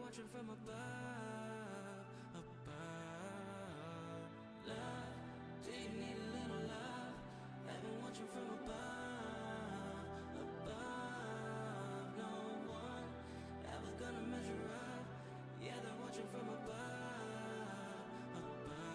watching from above, above. Love, do you need a little love? Heaven watching from above, above. No one ever gonna measure up. Yeah, they're watching from above, above.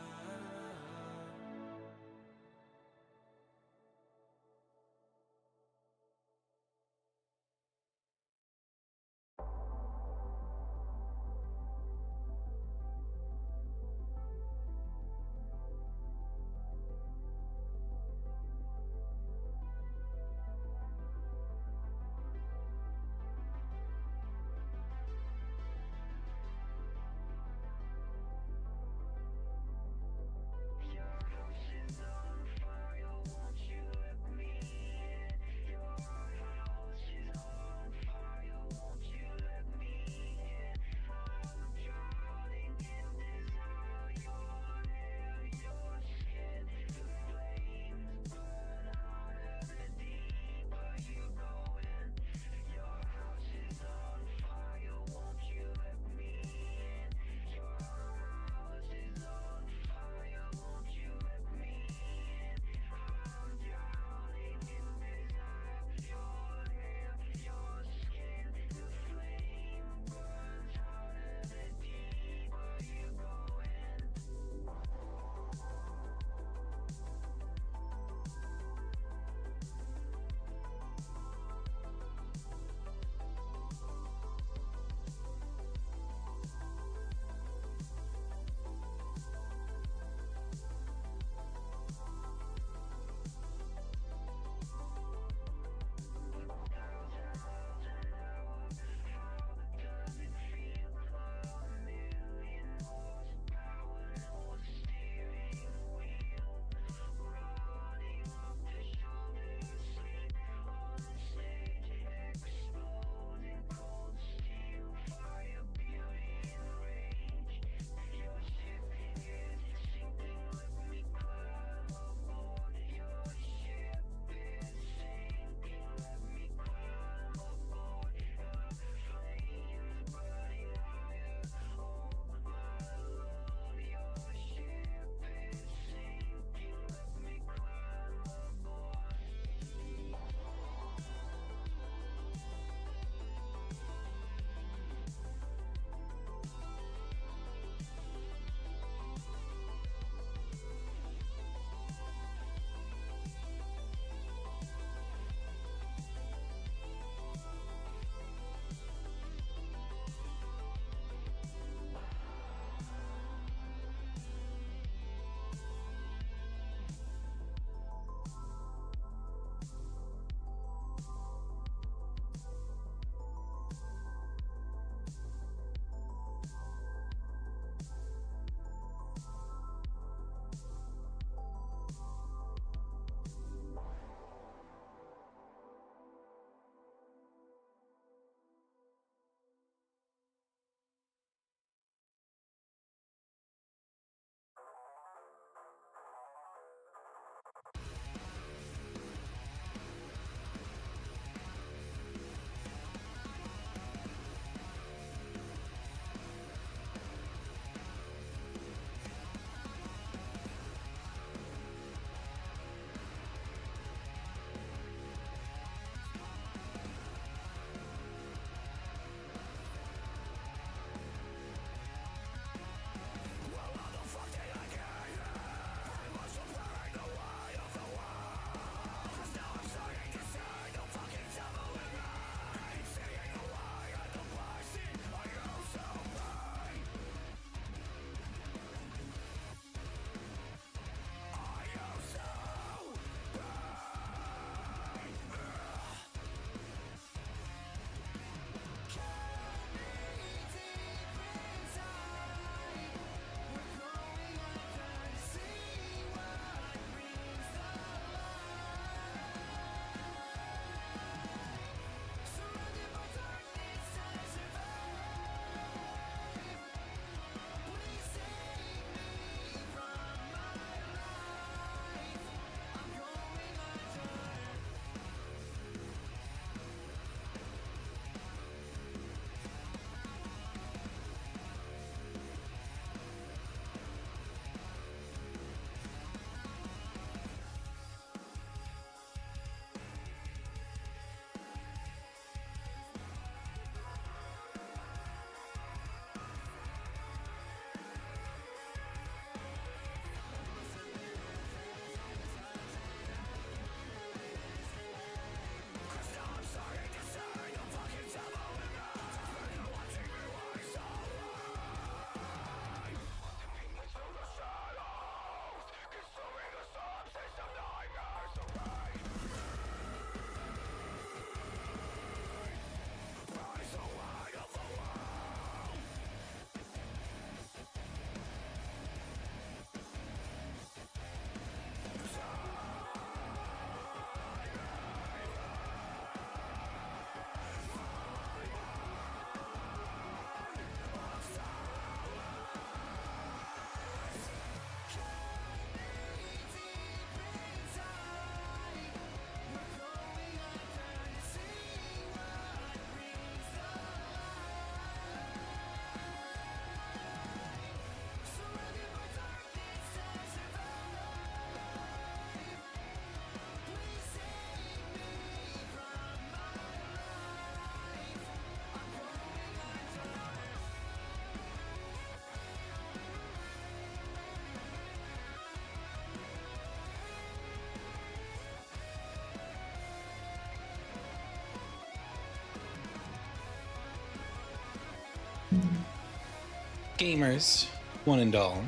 Gamers, one and all,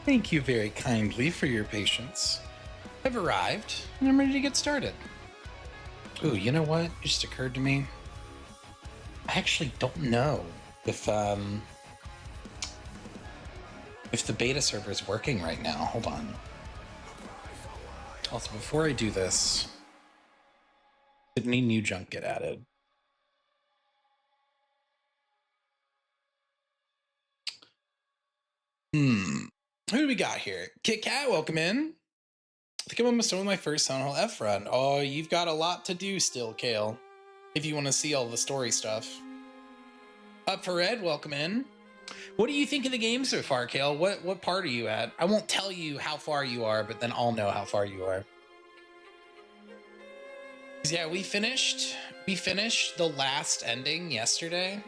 thank you very kindly for your patience. I've arrived, and I'm ready to get started. Ooh, you know what? It just occurred to me. I actually don't know if the beta server is working right now. Hold on. Also, before I do this, did any new junk get added? Who do we got here? Kit Kat, welcome in. I think I'm almost done with my first Silent Hill F run. Oh, you've got a lot to do still, Kale. If you want to see all the story stuff. Up for Red, welcome in. What do you think of the game so far, Kale? What part are you at? I won't tell you how far you are, but then I'll know how far you are. Yeah, we finished the last ending yesterday.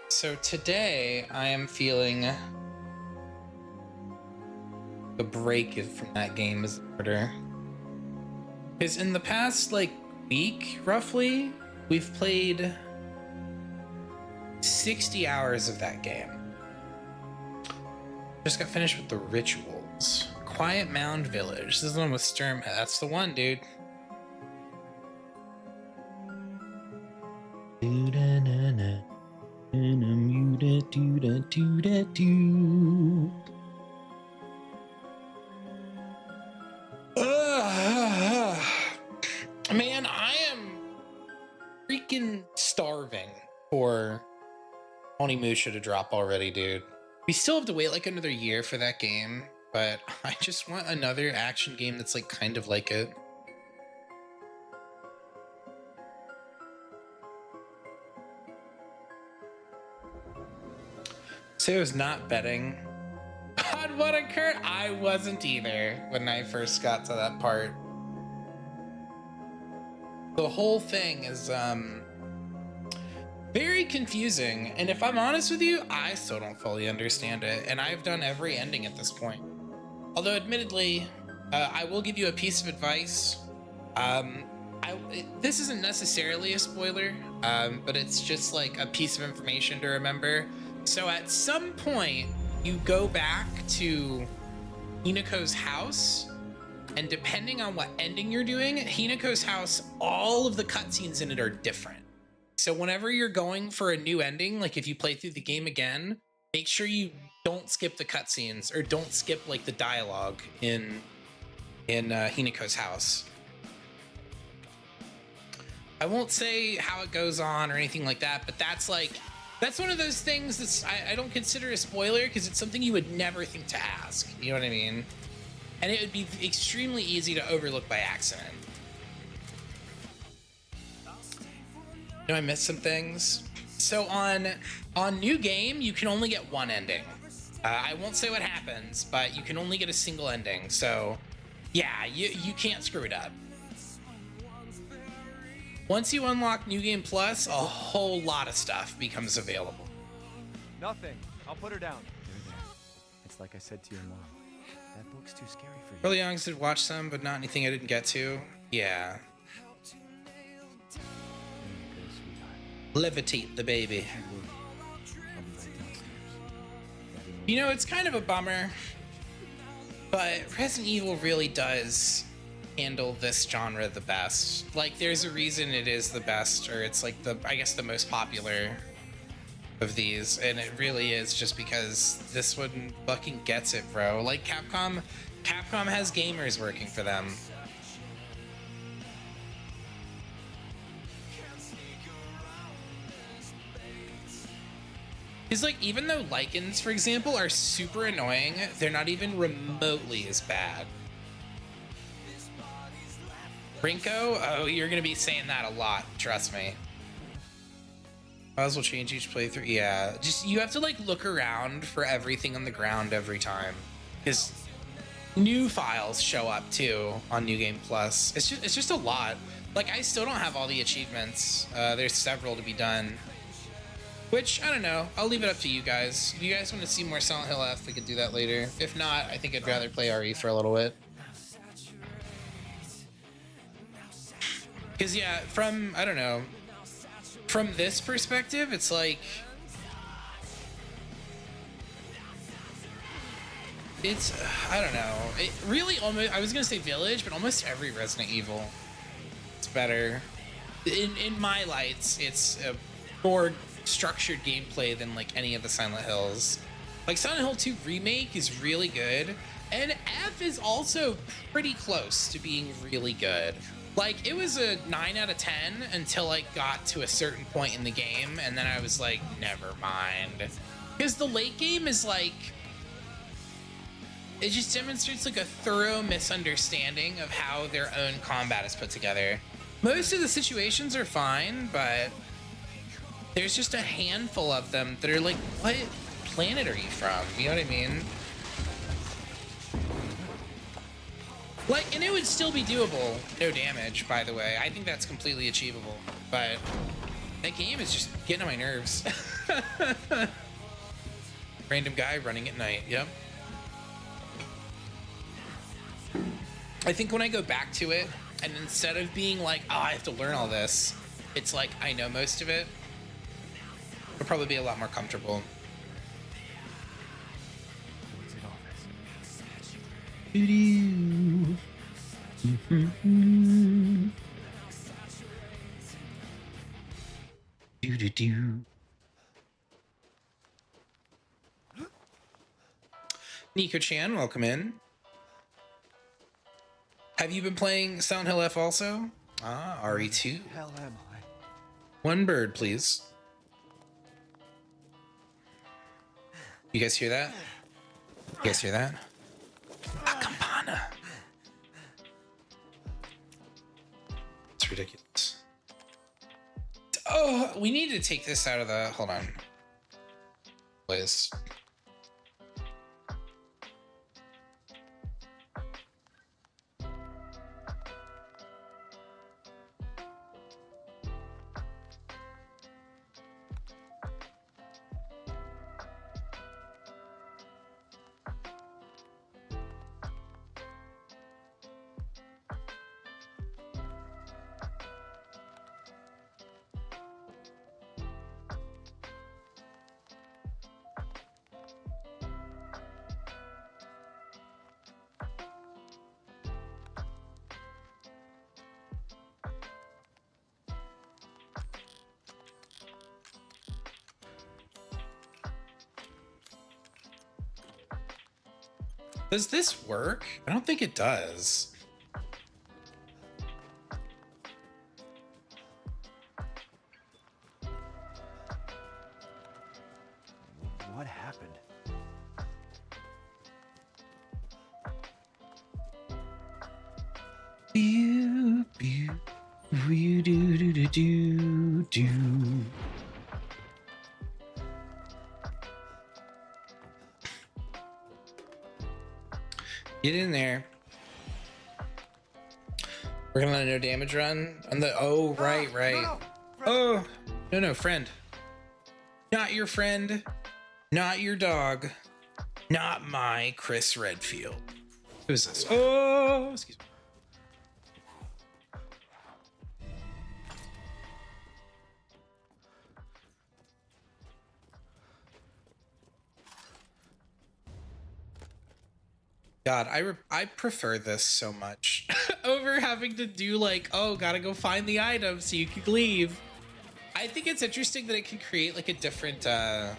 So today I am feeling the break from that game is in order. Because in the past week, roughly, we've played 60 hours of that game. Just got finished with the rituals. Quiet Mound Village. This is the one with Sturm. That's the one, dude. Man, I am freaking starving for Onimusha to drop already, dude. We still have to wait like another year for that game, but I just want another action game that's like kind of like it. So I was not betting on what occurred. I wasn't either when I first got to that part. The whole thing is very confusing, and if I'm honest with you, I still don't fully understand it, and I've done every ending at this point. Although admittedly, I will give you a piece of advice. This isn't necessarily a spoiler, but it's just like a piece of information to remember. So at some point, you go back to Hinako's house, and depending on what ending you're doing, Hinako's house, all of the cutscenes in it are different. So whenever you're going for a new ending, like if you play through the game again, make sure you don't skip the cutscenes or don't skip like the dialogue in Hinako's house. I won't say how it goes on or anything like that, but that's one of those things that's I don't consider a spoiler because it's something you would never think to ask. You know what I mean? And it would be extremely easy to overlook by accident. You know, I missed some things. So on New Game, you can only get one ending. I won't say what happens, but you can only get a single ending. So yeah, you can't screw it up. Once you unlock New Game Plus, a whole lot of stuff becomes available. Nothing. I'll put her down. You're there. It's like I said to your mom. That book's too scary for you. Early on, did watch some, but not anything I didn't get to. Yeah. Levitate the baby. You know, it's kind of a bummer, but Resident Evil really does handle this genre the best. Like, there's a reason it is the best, or it's like I guess the most popular of these, and it really is just because this one fucking gets it, bro. Like, Capcom has gamers working for them. Because, like, even though lichens, for example, are super annoying, they're not even remotely as bad. Rinko? Oh, you're going to be saying that a lot, trust me. Files will change each playthrough. Yeah, just you have to, like, look around for everything on the ground every time. Because new files show up, too, on New Game Plus. It's just a lot. Like, I still don't have all the achievements. There's several to be done. Which, I don't know. I'll leave it up to you guys. If you guys want to see more Silent Hill F, we could do that later. If not, I think I'd rather play RE for a little bit. Because, yeah, I don't know. From this perspective, it's like... It's I don't know. It really almost I was gonna say Village, but almost every Resident Evil, it's better. In my lights, it's a more structured gameplay than like any of the Silent Hills. Like Silent Hill 2 Remake is really good, and F is also pretty close to being really good. Like it was a 9 out of 10 until I got to a certain point in the game, and then I was like, never mind. Because the late game is like, it just demonstrates like a thorough misunderstanding of how their own combat is put together. Most of the situations are fine, but there's just a handful of them that are like, what planet are you from? You know what I mean? Like, and it would still be doable. No damage, by the way. I think that's completely achievable. But that game is just getting on my nerves. Random guy running at night. Yep. I think when I go back to it, and instead of being like, oh, I have to learn all this, it's like, I know most of it. It'll probably be a lot more comfortable. Nico-chan, welcome in. Have you been playing Silent Hill F also? Ah, RE2. Hell am I? One bird, please. You guys hear that? You guys hear that? A campana. It's ridiculous. Oh, we need to take this out of the... Hold on. Please. Does this work? I don't think it does. What happened? Do do do do do do. Get in there. We're gonna let a no damage run on the. Oh, right. Oh, no, friend. Not your friend. Not your dog. Not my Chris Redfield. Who's this? Oh, excuse me. God, I prefer this so much over having to do like, oh, gotta go find the item so you can leave. I think it's interesting that it can create like a different, what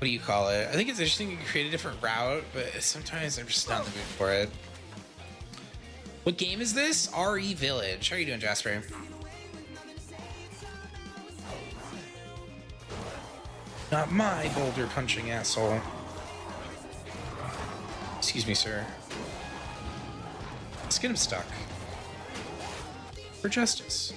do you call it? I think it's interesting you can create a different route, but sometimes I'm just not in the mood for it. What game is this? RE Village. How are you doing, Jasper? Not my boulder punching asshole. Excuse me, sir. Let's get him stuck. For justice.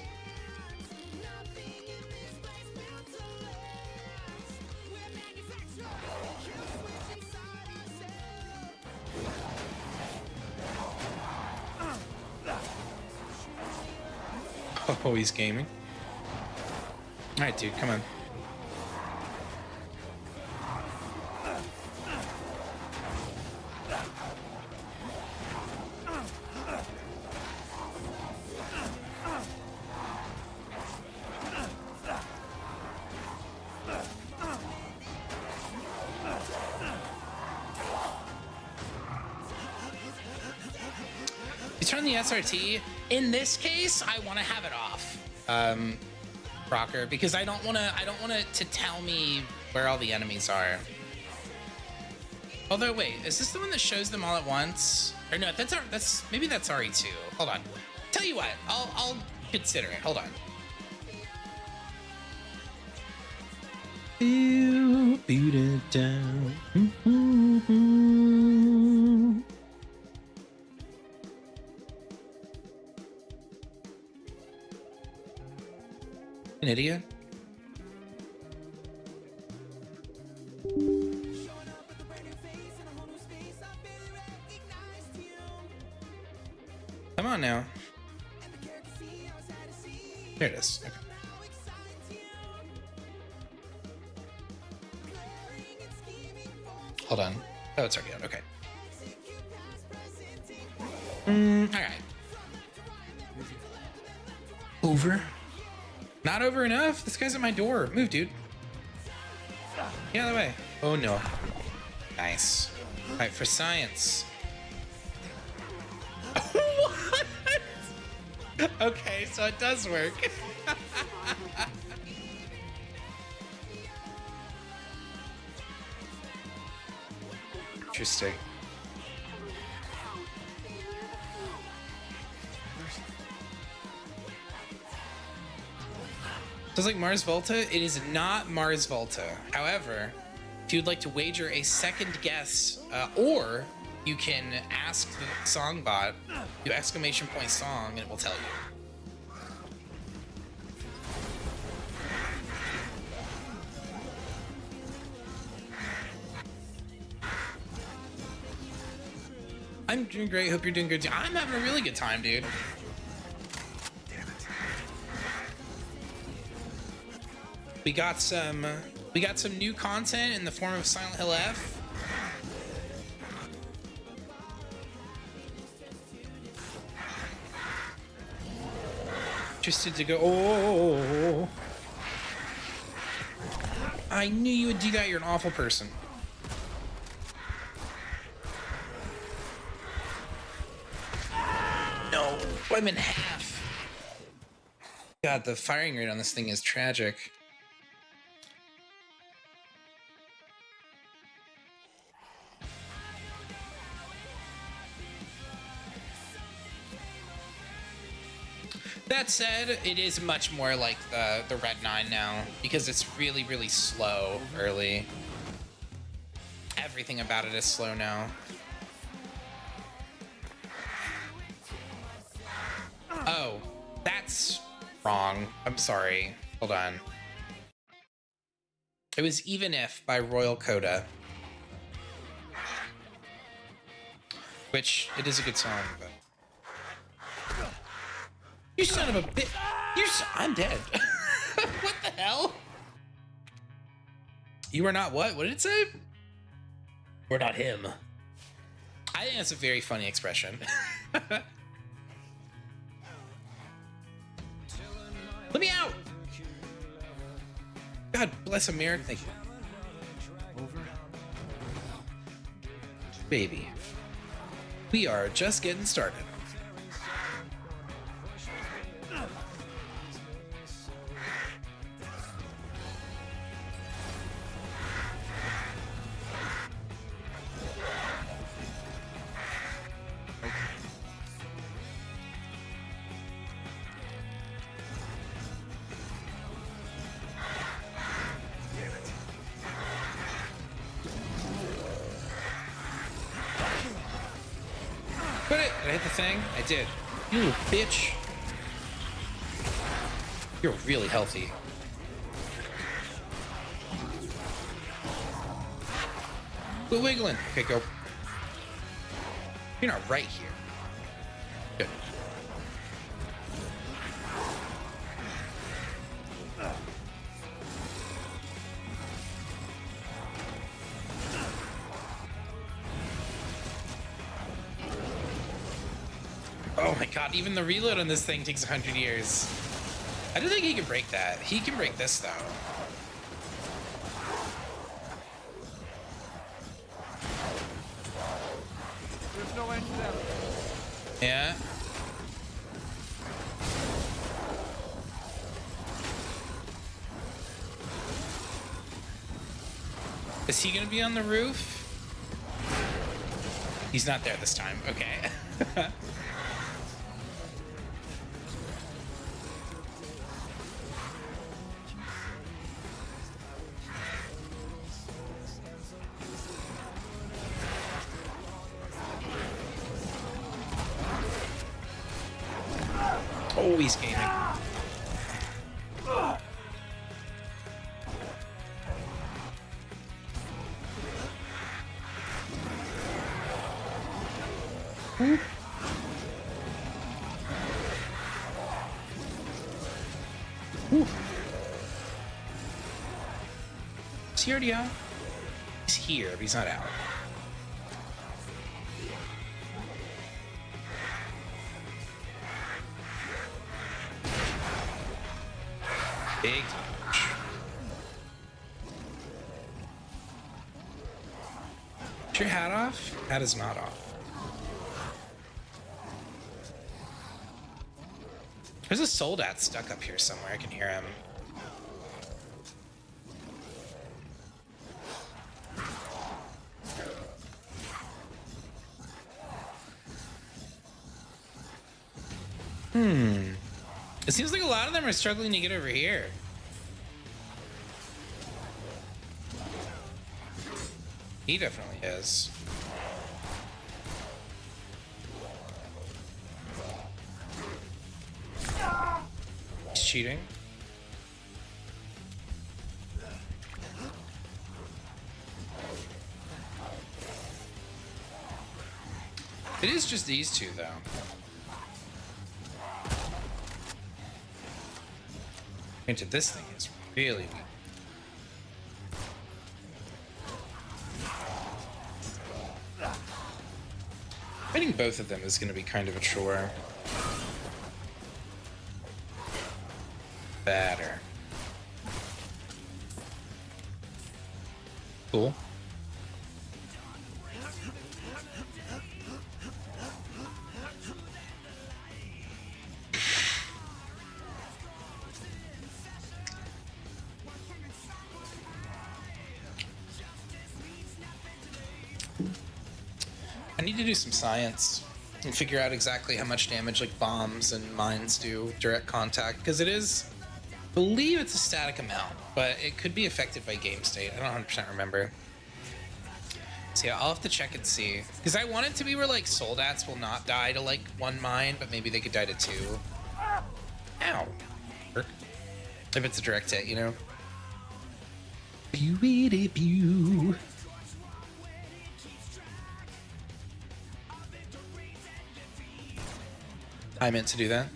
Oh, he's gaming. Alright, dude, come on. turn the SRT. In this case, I want to have it off, Rocker, because I don't want it to tell me where all the enemies are. Although, wait, is this the one that shows them all at once? Or no, maybe that's RE2. Hold on. Tell you what, I'll consider it. Hold on. Beat it down. An idiot. Come on now. There it is. Okay. Hold on. Oh, it's already out. Okay. All right. Over. Not over enough? This guy's at my door. Move, dude. Get out of the way. Oh, no. Nice. All right, for science. What? Okay, so it does work. Interesting. So it's like Mars Volta. It is not Mars Volta. However, if you'd like to wager a second guess, or you can ask the song bot, do exclamation point song, and it will tell you. I'm doing great. Hope you're doing good too. I'm having a really good time, dude. We got some new content in the form of Silent Hill F. Interested to go. Oh, I knew you would do that. You're an awful person. No, I'm in half. God, the firing rate on this thing is tragic. That said, it is much more like the Red 9 now, because it's really, really slow early. Everything about it is slow now. Oh, that's wrong. I'm sorry. Hold on. It was Even If by Royal Coda. Which, it is a good song, but... You son of a bitch! I'm dead. What the hell? You are not what? What did it say? We're not him. I think that's a very funny expression. Let me out! God bless America. Thank you. Over. Baby. We are just getting started. Put it! Did I hit the thing? I did. You little bitch. You're really healthy. Quit wiggling. Okay, go. You're not right here. Good. Oh my god, even the reload on this thing takes 100 years. I don't think he can break that. He can break this though. There's no end to them. Yeah. Is he gonna be on the roof? He's not there this time. Okay. Oh, he's gaming. Is he already out? He's here, but he's not out. Big touch. Is your hat off? Hat is not off. There's a Soldat stuck up here somewhere. I can hear him. It seems like a lot of them are struggling to get over here. He definitely is. He's cheating. It is just these two, though. Granted, this thing is really weak. Fighting both of them is going to be kind of a chore. Better. Cool. I need to do some science and figure out exactly how much damage like bombs and mines do direct contact, because it is, I believe it's a static amount, but it could be affected by game state. I don't 100% remember. So yeah, I'll have to check and see, because I want it to be where like Soldats will not die to like one mine, but maybe they could die to two. Ow. If it's a direct hit, you know? Pew-wee-dee-pew. I meant to do that.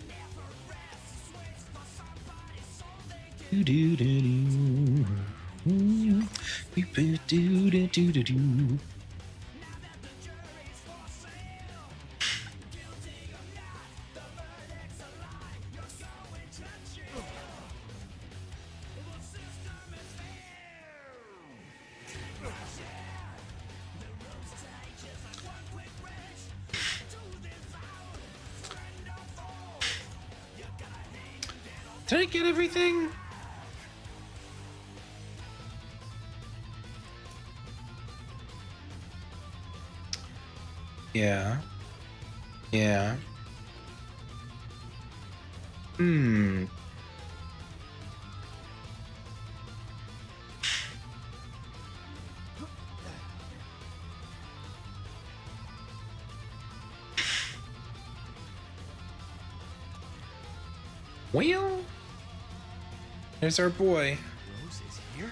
Do do do do. Do do do do do. Did I get everything? Yeah. Yeah. Well, there's our boy. Rose is here?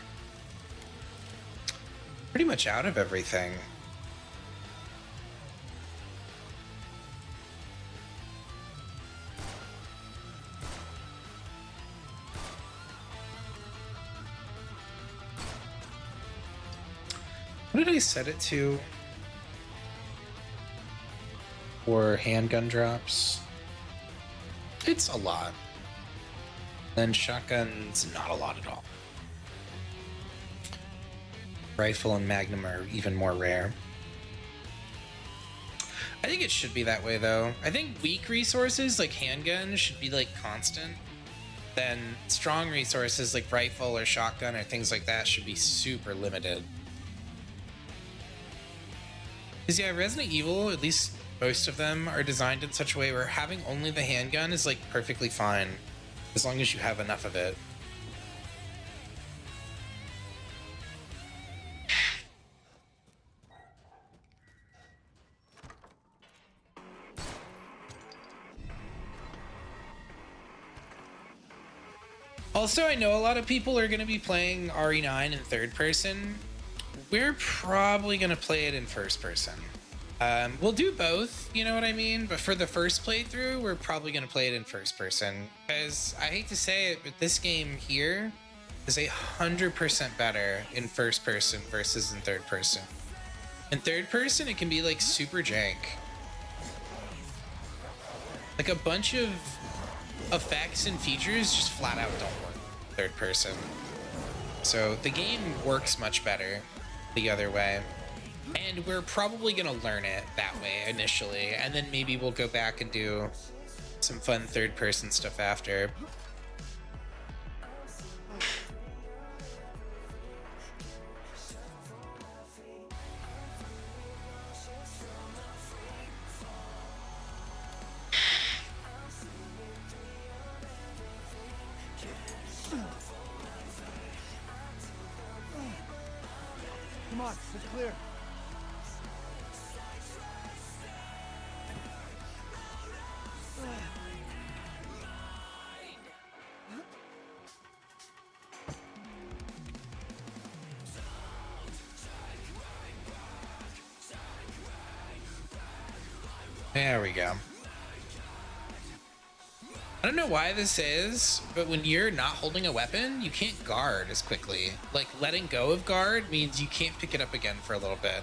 Pretty much out of everything. What did I set it to? For handgun drops? It's a lot. Then shotguns, not a lot at all. Rifle and Magnum are even more rare. I think it should be that way though. I think weak resources like handgun should be like constant. Then strong resources like rifle or shotgun or things like that should be super limited. Because yeah, Resident Evil, at least most of them, are designed in such a way where having only the handgun is like perfectly fine, as long as you have enough of it. Also, I know a lot of people are going to be playing RE9 in third person. We're probably going to play it in first person. We'll do both, you know what I mean? But for the first playthrough, we're probably going to play it in first person. Because I hate to say it, but this game here is 100% better in first person versus in third person. In third person, it can be like super jank. Like a bunch of effects and features just flat out don't work third person. So the game works much better the other way. And we're probably gonna learn it that way initially, and then maybe we'll go back and do some fun third person stuff after. Come on, it's clear. There we go. I don't know why this is, but when you're not holding a weapon, you can't guard as quickly. Like, letting go of guard means you can't pick it up again for a little bit.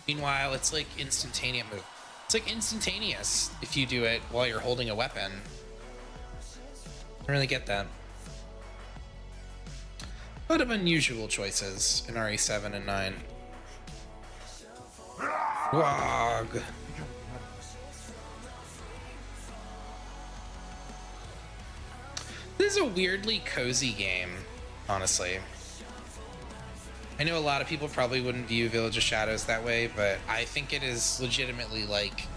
Meanwhile, it's like instantaneous move. It's like instantaneous if you do it while you're holding a weapon. I don't really get that. A lot of unusual choices in RE7 and 9. Wog. This is a weirdly cozy game, honestly. I know a lot of people probably wouldn't view Village of Shadows that way, but I think it is legitimately like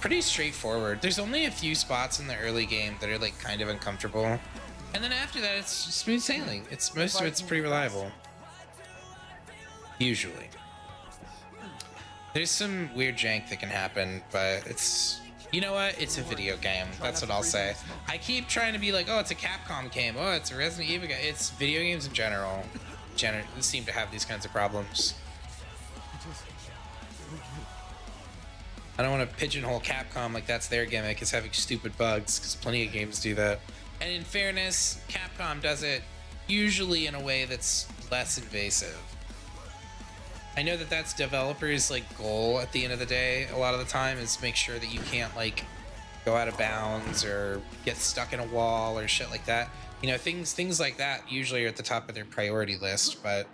pretty straightforward. There's only a few spots in the early game that are like kind of uncomfortable. And then after that, it's smooth sailing. Most of it's pretty reliable. Usually. There's some weird jank that can happen, but it's... You know what? It's a video game. That's what I'll say. I keep trying to be like, oh, it's a Capcom game. Oh, it's a Resident Evil game. It's video games in general. Seem to have these kinds of problems. I don't want to pigeonhole Capcom like that's their gimmick, is having stupid bugs, because plenty of games do that. And in fairness, Capcom does it usually in a way that's less invasive. I know that that's developers' like goal at the end of the day. A lot of the time is make sure that you can't like go out of bounds or get stuck in a wall or shit like that. You know, things like that usually are at the top of their priority list. But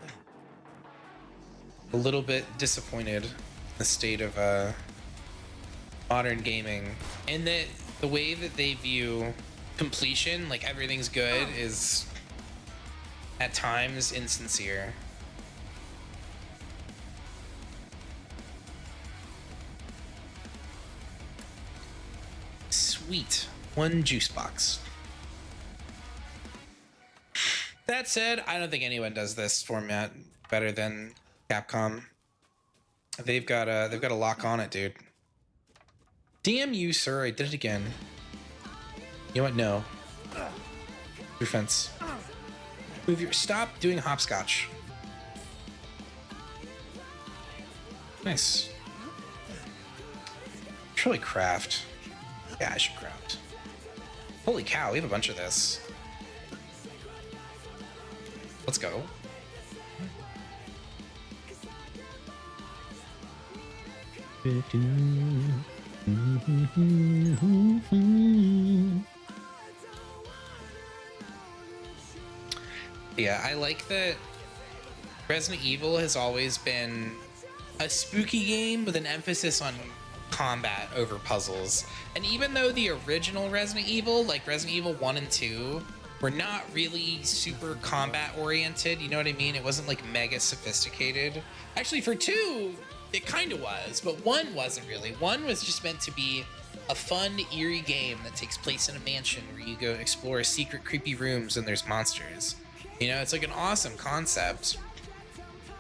a little bit disappointed in the state of modern gaming, and that the way that they view completion, like everything's good, is at times insincere. Sweet. One juice box. That said, I don't think anyone does this format better than Capcom. They've got a lock on it, dude. Damn you, sir! I did it again. You know what? No. Your fence. Move your. Stop doing hopscotch. Nice. Should really craft. Yeah, I should craft. Holy cow, we have a bunch of this. Let's go. Yeah, I like that Resident Evil has always been a spooky game with an emphasis on combat over puzzles. And even though the original Resident Evil, like Resident Evil 1 and 2, were not really super combat oriented, you know what I mean? It wasn't like mega sophisticated. Actually, for 2, it kind of was, but 1 wasn't really. 1 was just meant to be a fun, eerie game that takes place in a mansion where you go explore secret, creepy rooms and there's monsters. You know, it's like an awesome concept.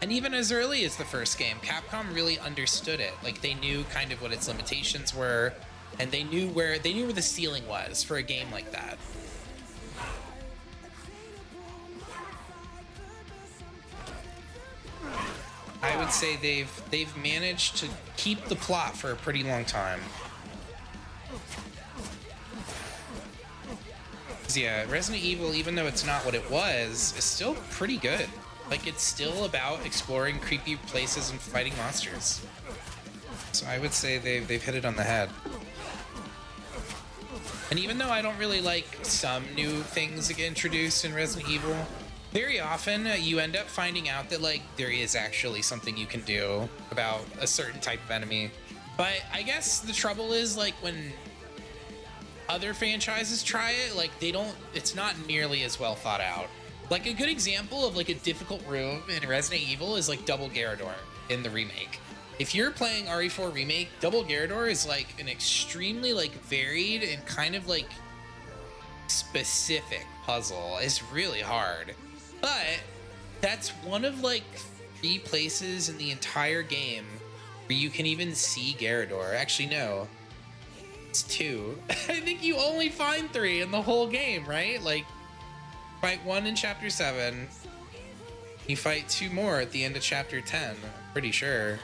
And even as early as the first game, Capcom really understood it. Like, they knew kind of what its limitations were, and they knew where the ceiling was for a game like that. I would say they've managed to keep the plot for a pretty long time. 'Cause yeah, Resident Evil, even though it's not what it was, is still pretty good. Like, it's still about exploring creepy places and fighting monsters. So I would say they've hit it on the head. And even though I don't really like some new things that get introduced in Resident Evil, very often you end up finding out that, like, there is actually something you can do about a certain type of enemy. But I guess the trouble is, like, when other franchises try it, like, it's not nearly as well thought out. Like, a good example of, like, a difficult room in Resident Evil is, like, Double Garrador in the remake. If you're playing RE4 Remake, Double Garrador is, like, an extremely, like, varied and kind of, like, specific puzzle. It's really hard. But that's one of, like, 3 places in the entire game where you can even see Garrador. Actually, no. It's 2. I think you only find 3 in the whole game, right? Like, fight 1 in Chapter 7. You fight 2 more at the end of Chapter 10. I'm pretty sure.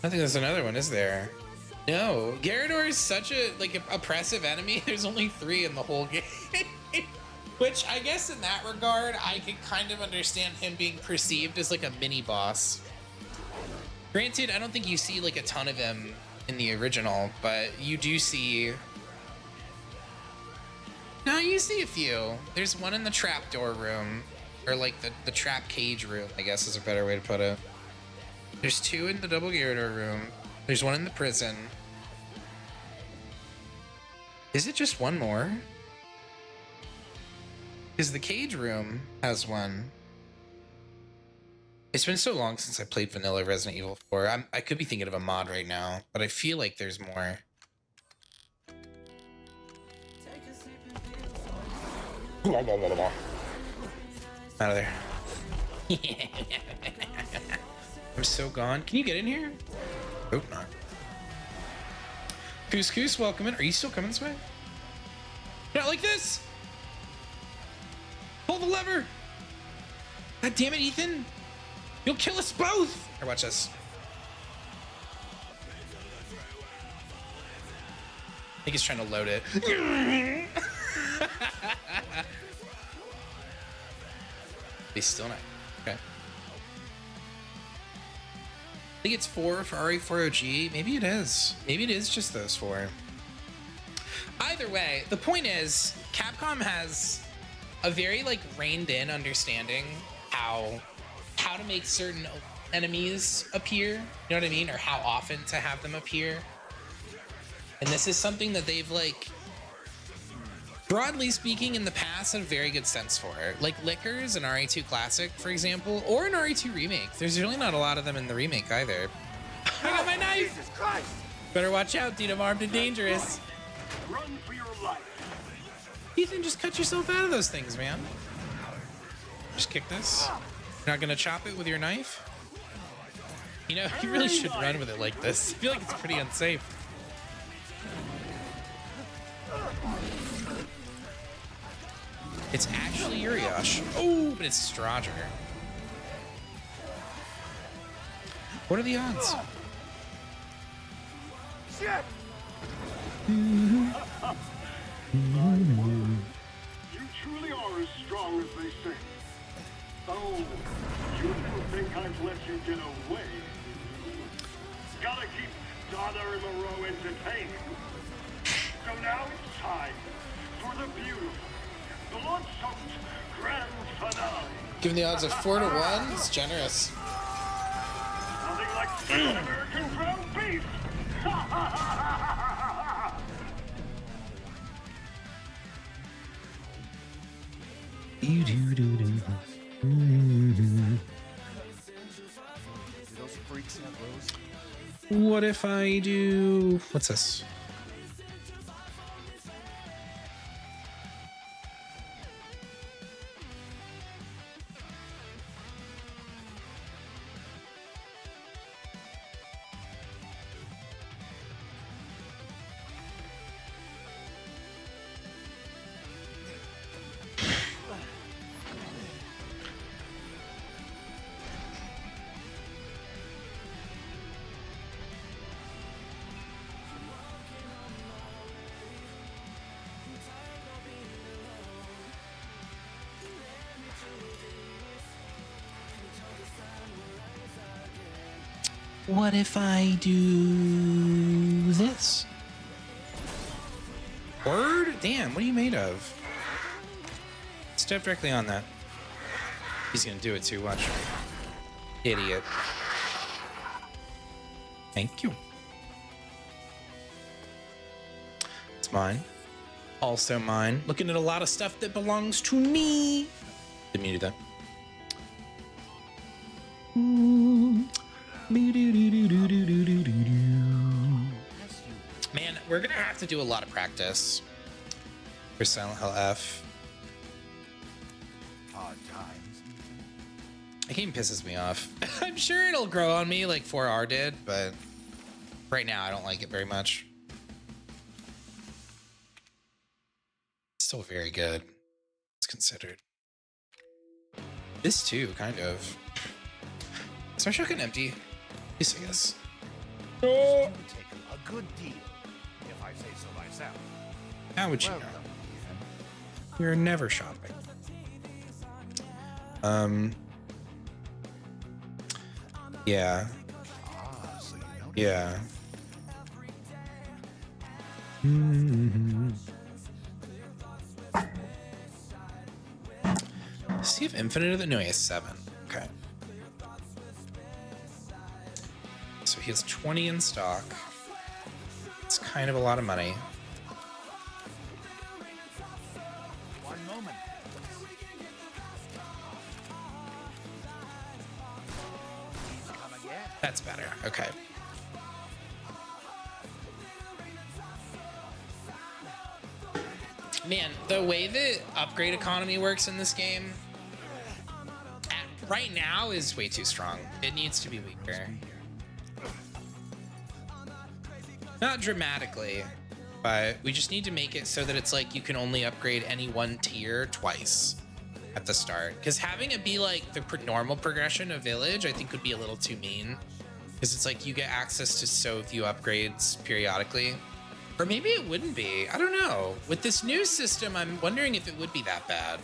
I think there's another one, is there? No. Garrador is such a, like, oppressive enemy. There's only 3 in the whole game. Which, I guess in that regard, I can kind of understand him being perceived as, like, a mini-boss. Granted, I don't think you see, like, a ton of him in the original, but you do see... No, you see a few. There's one in the trapdoor room, or like the trap cage room, I guess is a better way to put it. There's 2 in the Double Garrador room. There's 1 in the prison. Is it just 1 more? Because the cage room has 1. It's been so long since I played vanilla Resident Evil 4. I could be thinking of a mod right now, but I feel like there's more. Out of there. I'm so gone. Can you get in here? Hope not. Couscous, welcome in. Are you still coming this way? Not like this! Pull the lever! God damn it, Ethan! You'll kill us both! Here, watch this. I think he's trying to load it. He's still not. Okay. I think it's 4 for RE4OG. Maybe it is. Maybe it is just those 4. Either way, the point is, Capcom has a very, like, reined in understanding how to make certain enemies appear. You know what I mean? Or how often to have them appear. And this is something that they've, like, broadly speaking, in the past, had a very good sense for it. Like Lickers in RE2 Classic, for example, or in RE2 Remake. There's really not a lot of them in the remake either. I got my knife! Jesus Christ! Better watch out, dude. I'm armed and dangerous. Run for your life. Ethan, just cut yourself out of those things, man. Just kick this. You're not gonna chop it with your knife? You know, you really should run with it like this. I feel like it's pretty unsafe. It's actually Uriash. Oh, but it's Strager. What are the odds? Shit! You truly are as strong as they say. Oh, you didn't think I'd let you get away. Gotta keep Donna and Moreau entertained. So now it's time for the beautiful, blood-soaked grand finale. Given the odds of 4 to 1, it's generous. Nothing like sweet American ground beef. Do those freaks have Rose? What if I do... What's this? What if I do this? Word? Damn, what are you made of? Step directly on that. He's gonna do it too, watch. Idiot. Thank you. It's mine. Also mine. Looking at a lot of stuff that belongs to me. Didn't mean to do that. Man, we're gonna have to do a lot of practice for Silent Hill F. Hard times. The game pisses me off. I'm sure it'll grow on me like 4R did, but right now I don't like it very much. It's still very good. It's considered. This too, kind of. Is my shotgun empty? Yes, I guess. You would take a good deal, if I say so myself. How would you Well know? done, Ethan. You're never shopping. Yeah. Ah, so you know. Yeah. Does he have infinite of it? No, he has 7. Okay. So he has 20 in stock. It's kind of a lot of money. One moment. Come again. That's better. Okay. Man, the way the upgrade economy works in this game right now is way too strong. It needs to be weaker. Not dramatically, but we just need to make it so that it's like you can only upgrade any one tier twice at the start. Because having it be like the normal progression of Village, I think would be a little too mean. Because it's like you get access to so few upgrades periodically. Or maybe it wouldn't be. I don't know. With this new system, I'm wondering if it would be that bad.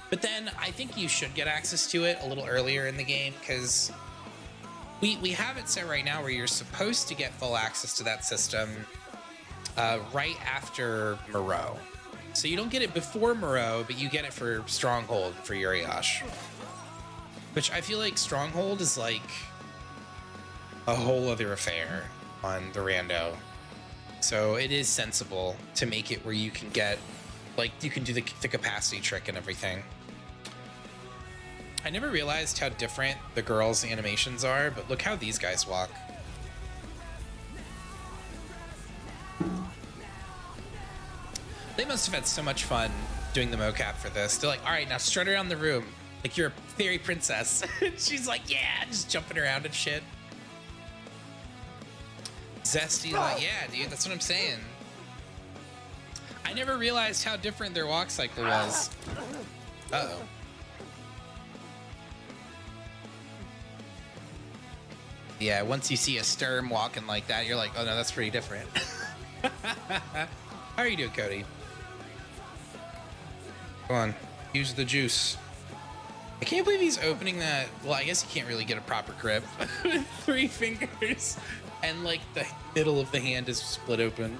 But then I think you should get access to it a little earlier in the game because we have it set right now where you're supposed to get full access to that system right after Moreau. So you don't get it before Moreau, but you get it for Stronghold for Uriash. Which I feel like Stronghold is like a whole other affair on the Rando. So it is sensible to make it where you can get, like, you can do the capacity trick and everything. I never realized how different the girls' animations are, but look how these guys walk. They must have had so much fun doing the mocap for this. They're like, all right, now strut around the room like you're a fairy princess. She's like, yeah, just jumping around and shit. Zesty, like, yeah, dude, that's what I'm saying. I never realized how different their walk cycle was. Uh-oh. Yeah, once you see a Sturm walking like that, you're like, oh no, that's pretty different. How are you doing, Cody? Come on, use the juice. I can't believe he's opening that. Well, I guess he can't really get a proper grip with 3 fingers. And like the middle of the hand is split open.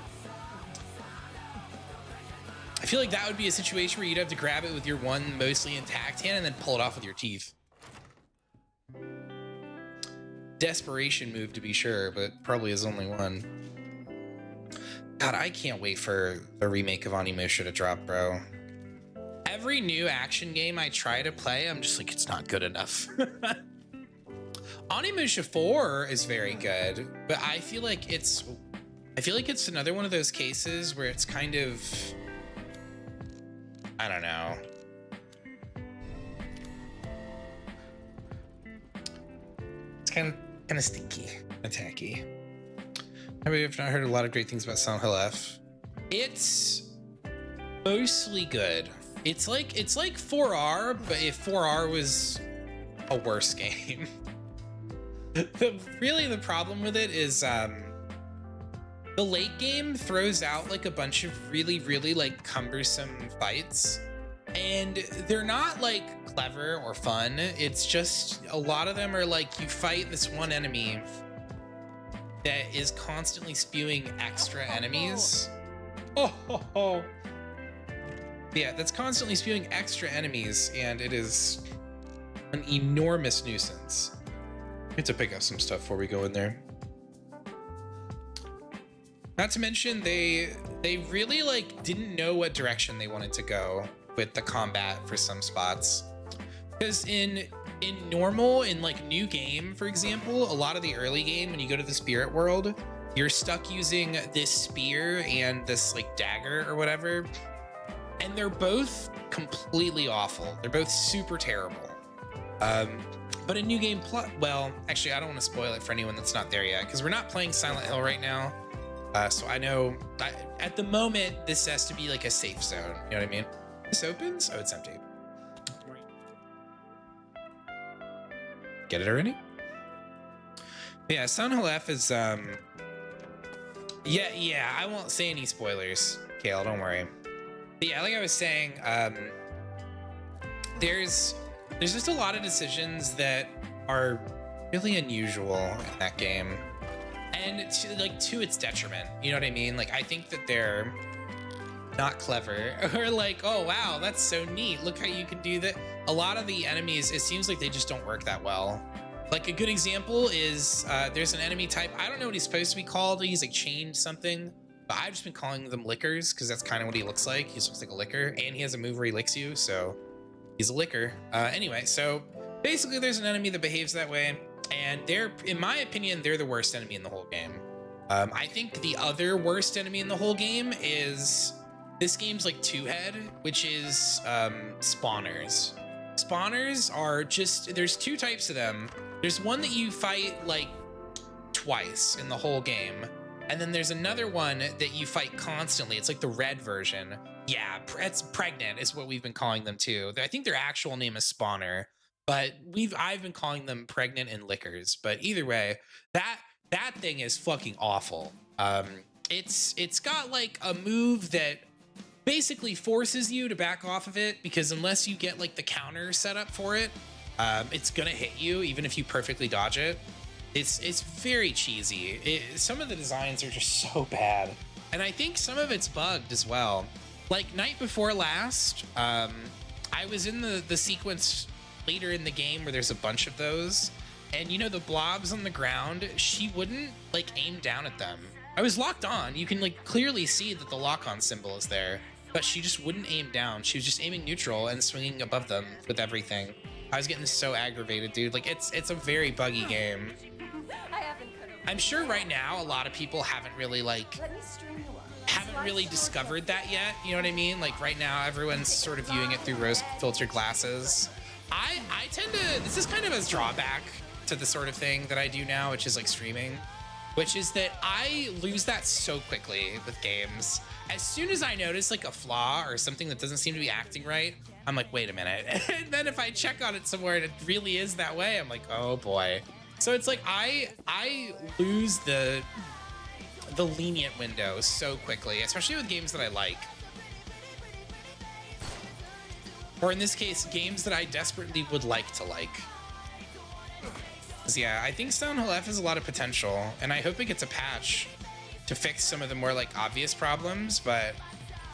I feel like that would be a situation where you'd have to grab it with your one mostly intact hand and then pull it off with your teeth. Desperation move to be sure, but probably is only one. God, I can't wait for the remake of Onimusha to drop, bro. Every new action game I try to play, I'm just like, it's not good enough. Onimusha 4 is very good, but I feel like it's another one of those cases where it's kind of, I don't know. It's kind of stinky, attacky. I've not heard a lot of great things about Silent Hill F. It's mostly good. It's like 4R, but if 4R was a worse game. Really the problem with it is the late game throws out like a bunch of really like cumbersome fights, and they're not like clever or fun. It's just a lot of them are like you fight this one enemy that is constantly spewing extra enemies. Yeah, that's constantly spewing extra enemies, and it is an enormous nuisance. I have to pick up some stuff before we go in there. Not to mention they really like didn't know what direction they wanted to go with the combat for some spots. Because in normal, in like new game, for example, a lot of the early game when you go to the spirit world, you're stuck using this spear and this like dagger or whatever. And they're both completely awful. They're both super terrible. But in New Game Plus, well, actually, I don't want to spoil it for anyone that's not there yet, because we're not playing Silent Hill right now. So I know at the moment, this has to be like a safe zone. You know what I mean? This opens? Oh, it's empty. Get it already? Yeah, Silent Hill F is, yeah, I won't say any spoilers, Kale, don't worry. But yeah, like I was saying, there's just a lot of decisions that are really unusual in that game, and to its detriment. You know what I mean? Like, I think that they're not clever, or like, oh wow, that's so neat, look how you can do that. A lot of the enemies, it seems like they just don't work that well. Like a good example is there's an enemy type, I don't know what he's supposed to be called, he's like chained something, but I've just been calling them lickers because that's kind of what he looks like. He just looks like a licker, and he has a move where he licks you, so he's a licker. Anyway, so basically there's an enemy that behaves that way, and they're, in my opinion, they're the worst enemy in the whole game. I think the other worst enemy in the whole game is this game's like two-head, which is spawners. Spawners are just, there's two types of them. There's one that you fight like twice in the whole game, and then there's another one that you fight constantly. It's like the red version. Yeah, it's pregnant is what we've been calling them too. I think their actual name is spawner, but I've been calling them pregnant and lickers. But either way, that thing is fucking awful. It's got like a move that basically forces you to back off of it, because unless you get like the counter set up for it, it's gonna hit you even if you perfectly dodge it. It's very cheesy. Some of the designs are just so bad, and I think some of it's bugged as well. Like night before last, I was in the sequence later in the game where there's a bunch of those, and you know the blobs on the ground, she wouldn't like aim down at them. I was locked on. You can like clearly see that the lock-on symbol is there, but she just wouldn't aim down. She was just aiming neutral and swinging above them with everything. I was getting so aggravated, dude. Like it's a very buggy game. I'm sure right now a lot of people haven't really discovered that yet. You know what I mean? Like right now everyone's sort of viewing it through rose-filtered glasses. I tend to, this is kind of a drawback to the sort of thing that I do now, which is like streaming, which is that I lose that so quickly with games. As soon as I notice like a flaw or something that doesn't seem to be acting right, I'm like, wait a minute. And then if I check on it somewhere and it really is that way, I'm like, oh boy. So it's like I lose the lenient window so quickly, especially with games that I like. Or in this case, games that I desperately would like to like. Yeah, I think Silent Hill F has a lot of potential, and I hope it gets a patch to fix some of the more like obvious problems, but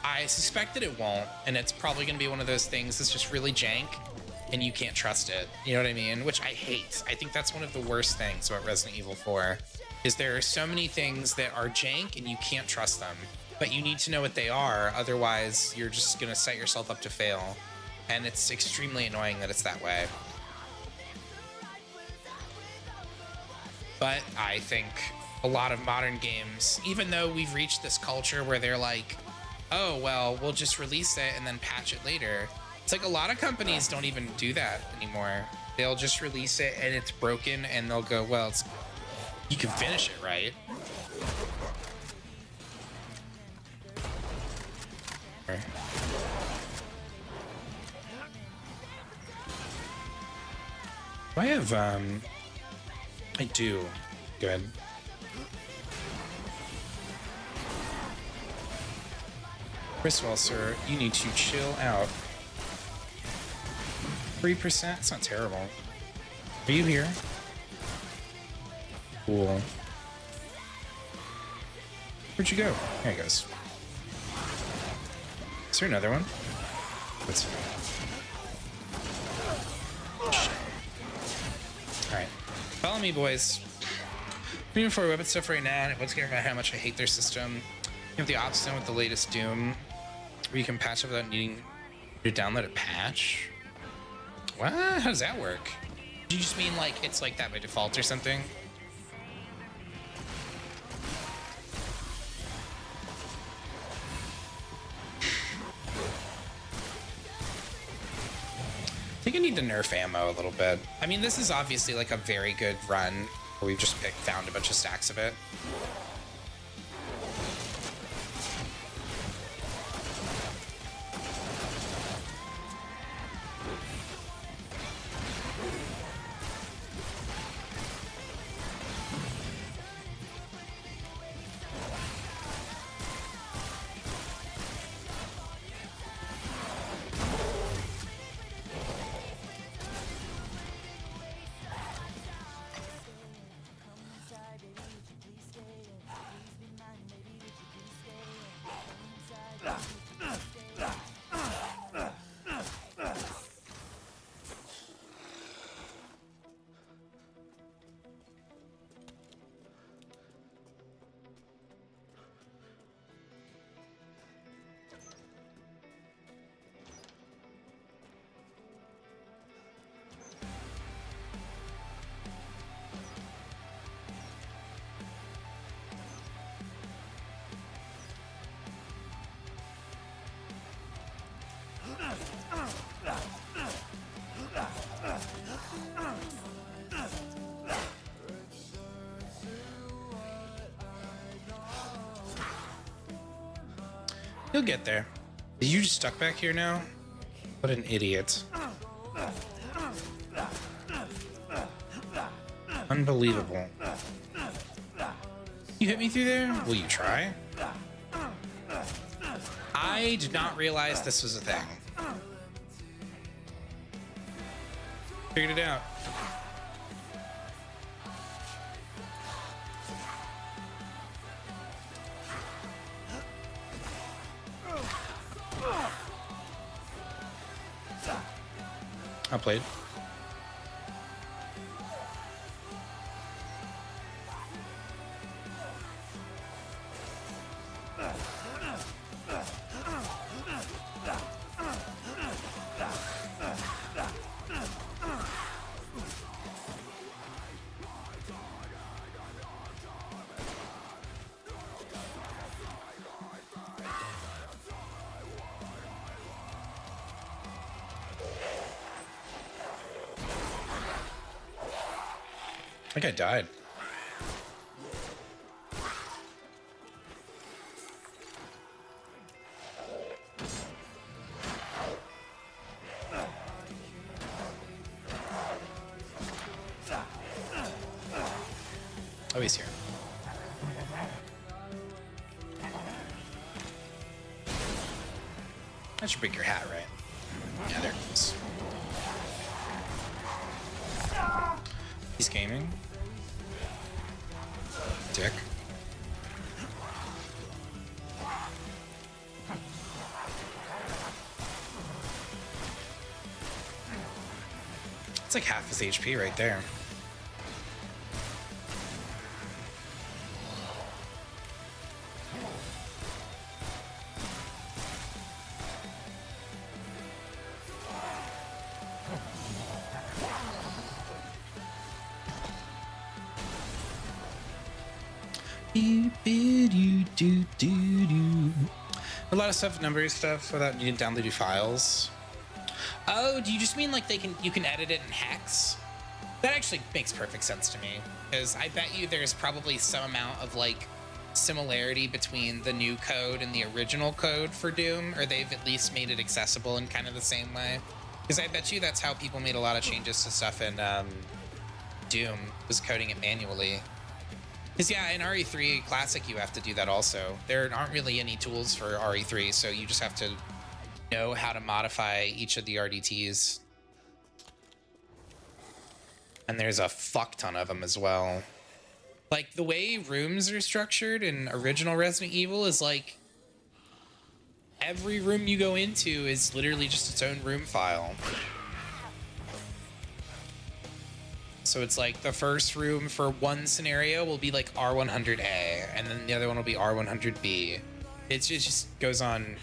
I suspect that it won't, and it's probably gonna be one of those things that's just really jank and you can't trust it. You know what I mean? Which I hate. I think that's one of the worst things about Resident Evil 4, is there are so many things that are jank and you can't trust them, but you need to know what they are, otherwise you're just gonna set yourself up to fail. And it's extremely annoying that it's that way. But I think a lot of modern games, even though we've reached this culture where they're like, oh, well, we'll just release it and then patch it later. It's like a lot of companies don't even do that anymore. They'll just release it and it's broken and they'll go, well, you can finish it, right? I have, I do. Good. First of all, sir, you need to chill out. 3%? It's not terrible. Are you here? Cool. Where'd you go? There he goes. Is there another one? Let's see. Alright. Follow me, boys. Moving for weapon stuff right now, and what's getting about how much I hate their system. You have the option with the latest Doom, where you can patch it without needing to download a patch. What? How does that work? Do you just mean like it's like that by default or something? I think I need to nerf ammo a little bit. I mean, this is obviously like a very good run where we've just found a bunch of stacks of it. You'll get there. Are you just stuck back here now? What an idiot. Unbelievable. You hit me through there? Will you try? I did not realize this was a thing. Figured it out. I played. I think I died. Oh, he's here. That should break your hat, right? Yeah, there it goes. He's gaming. Dick. It's like half his HP right there. A lot of stuff, numbers stuff, without you can download your files. Oh, do you just mean like you can edit it in hex? That actually makes perfect sense to me, because I bet you there's probably some amount of like similarity between the new code and the original code for Doom, or they've at least made it accessible in kind of the same way. Because I bet you that's how people made a lot of changes to stuff in Doom, was coding it manually. Because yeah, in RE3 Classic you have to do that also. There aren't really any tools for RE3, so you just have to know how to modify each of the RDTs. And there's a fuck ton of them as well. Like, the way rooms are structured in original Resident Evil is like, every room you go into is literally just its own room file. So it's like the first room for one scenario will be like R100A, and then the other one will be R100B. It just goes on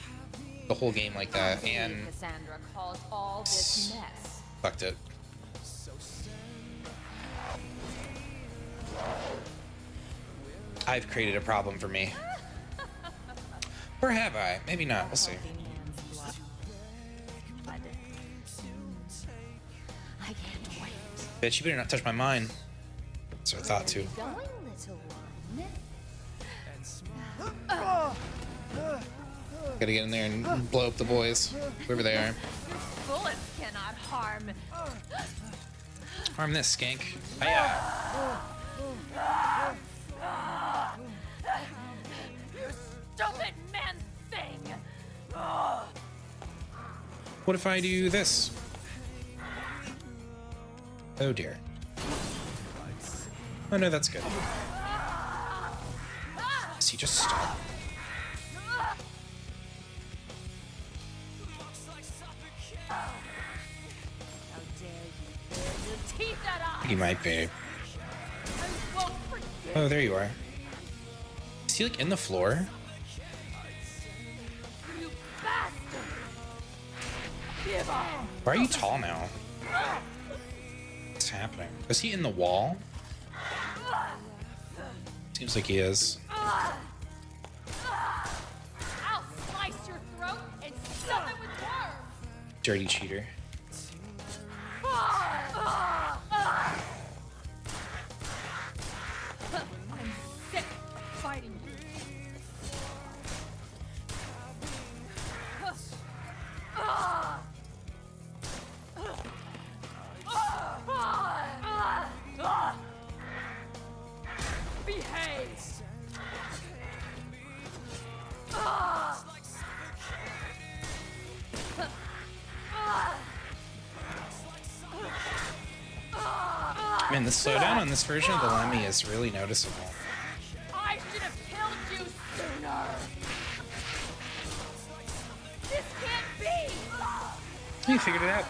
the whole game like that, and Cassandra caused all this mess. fucked it. I've created a problem for me. Or have I? Maybe not. We'll see. I can't wait. Bitch, you better not touch my mind. That's what I thought too. Going, little one. Gotta get in there and blow up the boys, whoever they are. Bullets cannot harm. Harm this skank. Hiya. You stupid man thing. What if I do this? Oh dear. Oh no, that's good. Does he just stop? How dare you bare your teeth at us? He might be. I won't forget. Oh, there you are. Is he like in the floor? You bastard. Give up. Why are you tall now? What's happening? Is he in the wall? Seems like he is. I'll slice your throat and stuff it with worms. Dirty cheater. I'm sick of fighting you. Behave. Man, the slowdown on this version of the Lemmy is really noticeable. I should have killed you sooner. This can't be. You figured it out.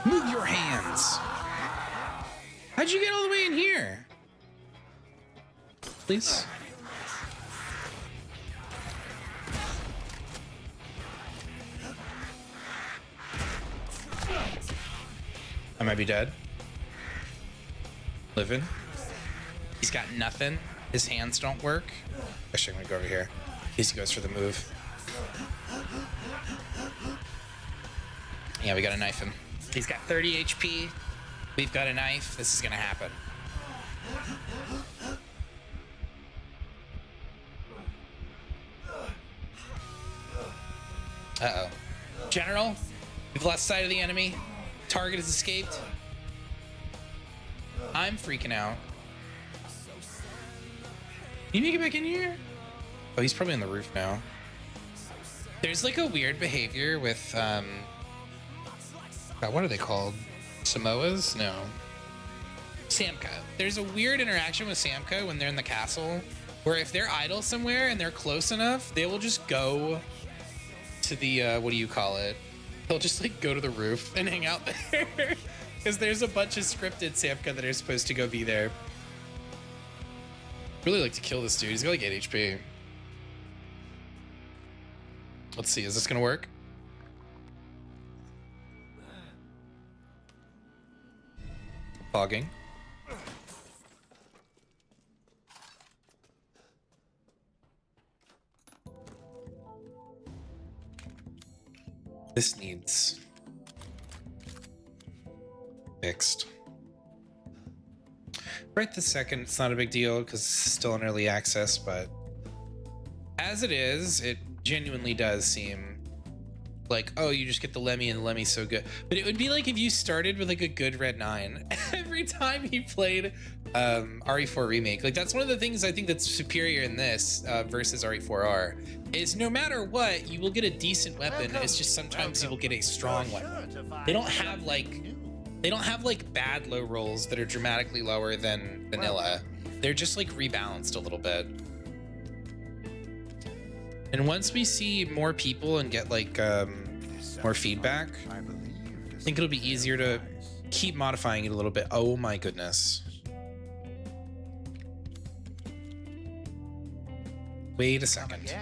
Move your hands. How'd you get all the way in here? Please. I might be dead. Living. He's got nothing. His hands don't work. Actually, I'm gonna go over here. In case he goes for the move. Yeah, we gotta knife him. He's got 30 HP. We've got a knife. This is gonna happen. Uh-oh. General, we've lost sight of the enemy. Target has escaped. I'm freaking out. Can you make it back in here? Oh, he's probably on the roof now. There's like a weird behavior with, God, what are they called? Samoas? No. Samka. There's a weird interaction with Samka when they're in the castle, where if they're idle somewhere and they're close enough, they will just go to the, what do you call it? They'll just like go to the roof and hang out there. Because there's a bunch of scripted Samka that are supposed to go be there. Really like to kill this dude. He's got like 8 HP. Let's see, is this gonna work? Fogging. This needs fixed. Right this second, it's not a big deal because it's still in early access, but as it is, it genuinely does seem like, oh, you just get the Lemmy and the Lemmy's so good. But it would be like if you started with like a good Red 9 every time you played RE4 Remake. Like that's one of the things I think that's superior in this versus RE4R is no matter what, you will get a decent weapon. It's just sometimes you will get a strong weapon. They don't have like bad low rolls that are dramatically lower than vanilla. They're just like rebalanced a little bit. And once we see more people and get like more feedback, I think it'll be easier to keep modifying it a little bit. Oh my goodness. Wait a second.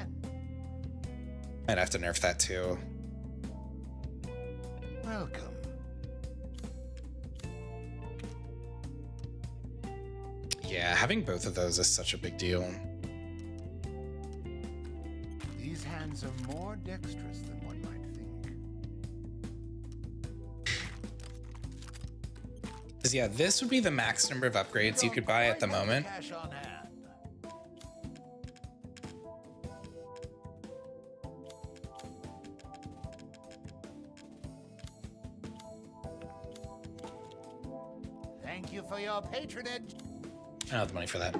I'd have to nerf that too. Welcome. Yeah, having both of those is such a big deal. These hands are more dexterous than one might think. Because yeah, this would be the max number of upgrades you could buy at the moment. Cash on hand. Thank you for your patronage. I don't have the money for that.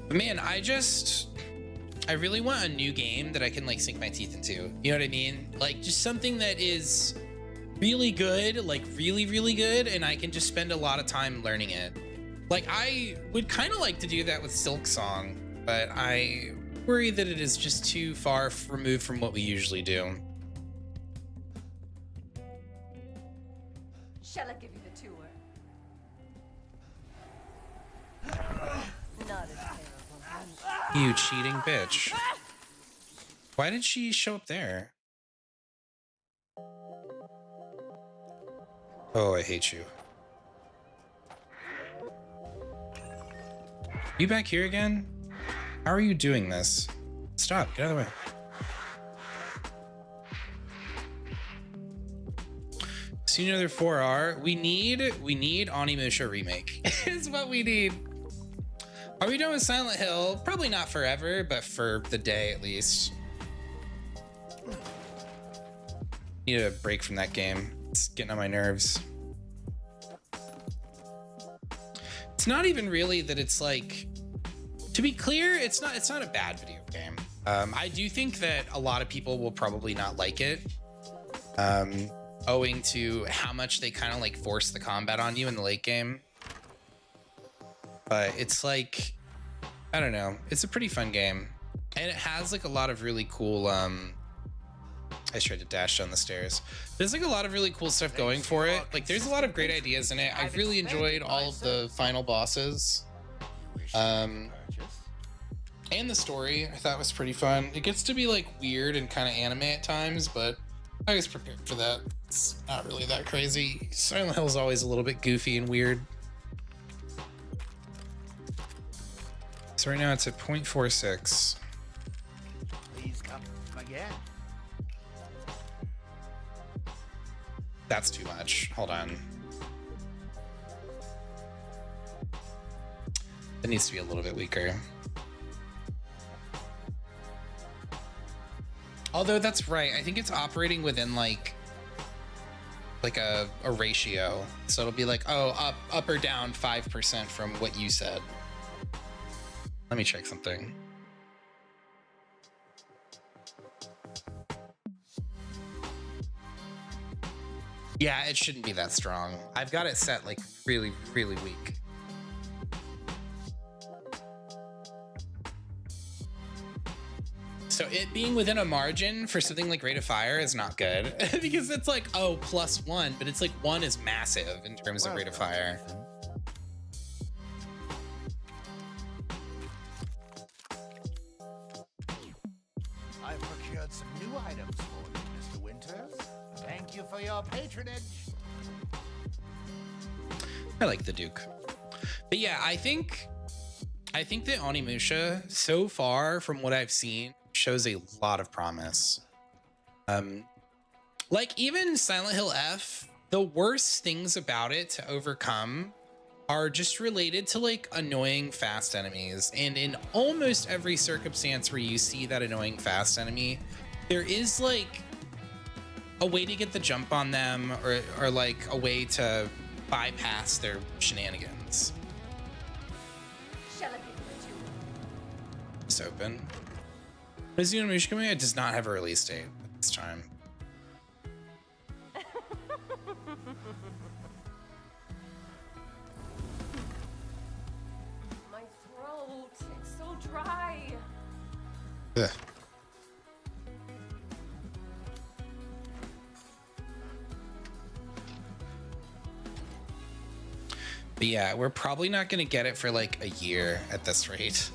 But man, I really want a new game that I can like sink my teeth into. You know what I mean? Like just something that is really good, like really, really good, and I can just spend a lot of time learning it. Like I would kind of like to do that with Silk Song, but I worry that it is just too far removed from what we usually do. Shall I give you the tour? Not as terrible. You cheating bitch. Why did she show up there? Oh, I hate you. You back here again? How are you doing this? Stop, get out of the way. See another 4R. We need Onimusha remake. Is what we need. Are we done with Silent Hill? Probably not forever, but for the day at least. Need a break from that game. It's getting on my nerves. It's not even really that it's like, to be clear, it's not a bad video game. I do think that a lot of people will probably not like it, owing to how much they kind of like force the combat on you in the late game. But it's like, I don't know, it's a pretty fun game, and it has like a lot of really cool I tried to dash down the stairs. There's like a lot of really cool stuff going for it. Like there's a lot of great ideas in it. I've really enjoyed all of the final bosses. And the story I thought was pretty fun. It gets to be like weird and kind of anime at times, but I was prepared for that. It's not really that crazy. Silent Hill is always a little bit goofy and weird. So right now it's at 0.46. Please come again. That's too much. Hold on. It needs to be a little bit weaker. Although that's right. I think it's operating within like a ratio. So it'll be like, oh, up or down 5% from what you said. Let me check something. Yeah, it shouldn't be that strong. I've got it set like really, really weak. So it being within a margin for something like Rate of Fire is not good because it's like, oh, +1, but it's like 1 is massive in terms of Rate of Fire. I've procured some new items for you, Mr. Winters. Thank Thank you for your patronage. I like the Duke. But yeah, I think that Onimusha so far from what I've seen shows a lot of promise. Like even Silent Hill F, the worst things about it to overcome are just related to like annoying fast enemies. And in almost every circumstance where you see that annoying fast enemy, there is like a way to get the jump on them or like a way to bypass their shenanigans. Shall I give it to you? It's open. Is Onimusha coming? It does not have a release date at this time. My throat, it's so dry. Ugh. But yeah, we're probably not going to get it for like a year at this rate.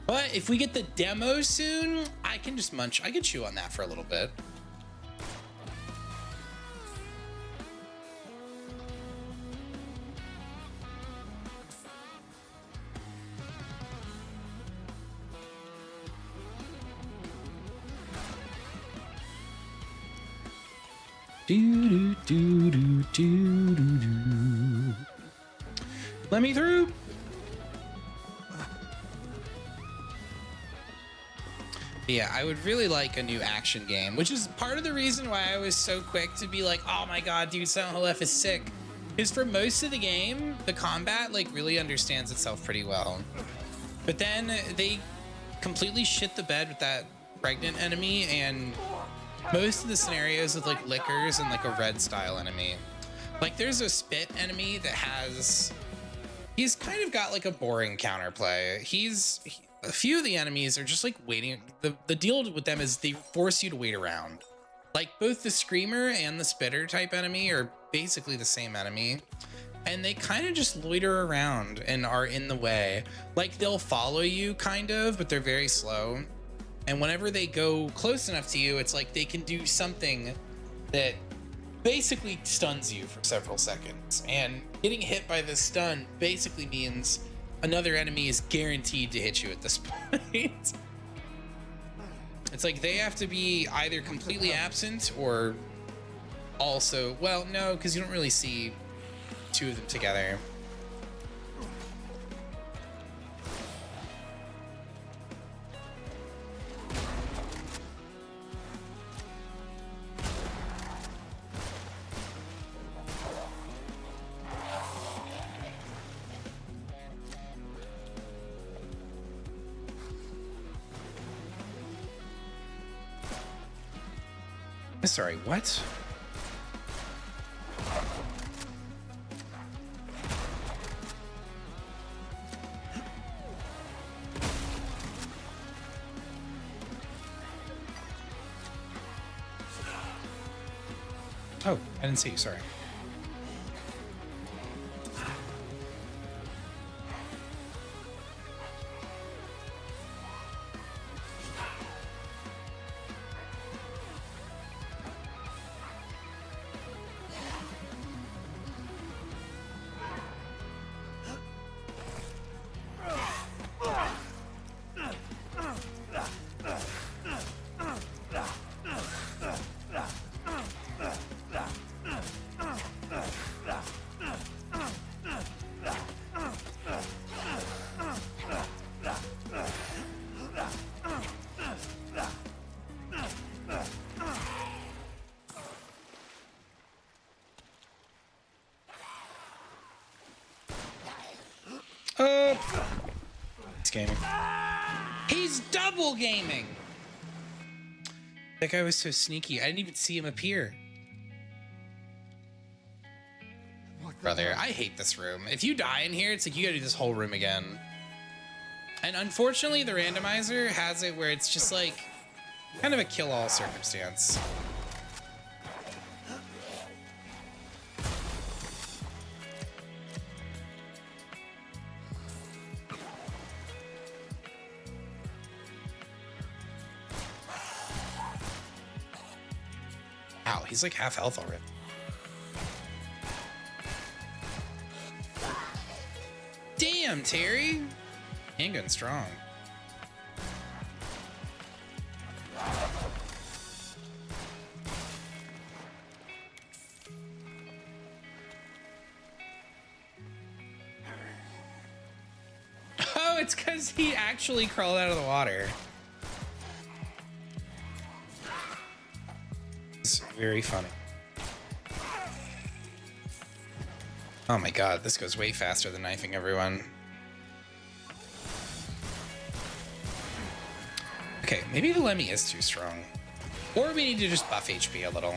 But if we get the demo soon, I can just munch. I can chew on that for a little bit. Do, do, do, do, do, do. Let me through. Yeah, I would really like a new action game, which is part of the reason why I was so quick to be like, oh my god, dude, Silent Hill F is sick. Is for most of the game, the combat like really understands itself pretty well. But then they completely shit the bed with that pregnant enemy and most of the scenarios with like lickers and like a red style enemy. Like there's a spit enemy that he's kind of got like a boring counterplay. A few of the enemies are just like waiting. The deal with them is they force you to wait around. Like both the screamer and the spitter type enemy are basically the same enemy. And they kind of just loiter around and are in the way. Like they'll follow you kind of, but they're very slow. And whenever they go close enough to you, it's like they can do something that basically stuns you for several seconds. And getting hit by this stun basically means another enemy is guaranteed to hit you at this point. It's like they have to be either completely absent or also, well, no, because you don't really see two of them together. Sorry, what? Oh, I didn't see you, sorry. He's gaming. He's double gaming! That guy was so sneaky. I didn't even see him appear. Brother, I hate this room. If you die in here, it's like you gotta do this whole room again. And unfortunately, the randomizer has it where it's just like kind of a kill-all circumstance. Wow, he's like half health already. Damn, Terry. Handgun strong. Oh, it's because he actually crawled out of the water. It's very funny. Oh my god, this goes way faster than knifing everyone. Okay, maybe the Lemmy is too strong. Or we need to just buff HP a little.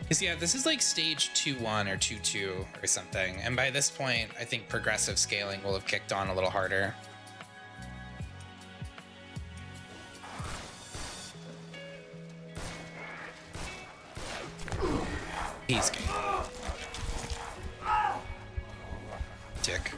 Because yeah, this is like stage 2-1 or 2-2 or something. And by this point, I think progressive scaling will have kicked on a little harder. He's game. Dick.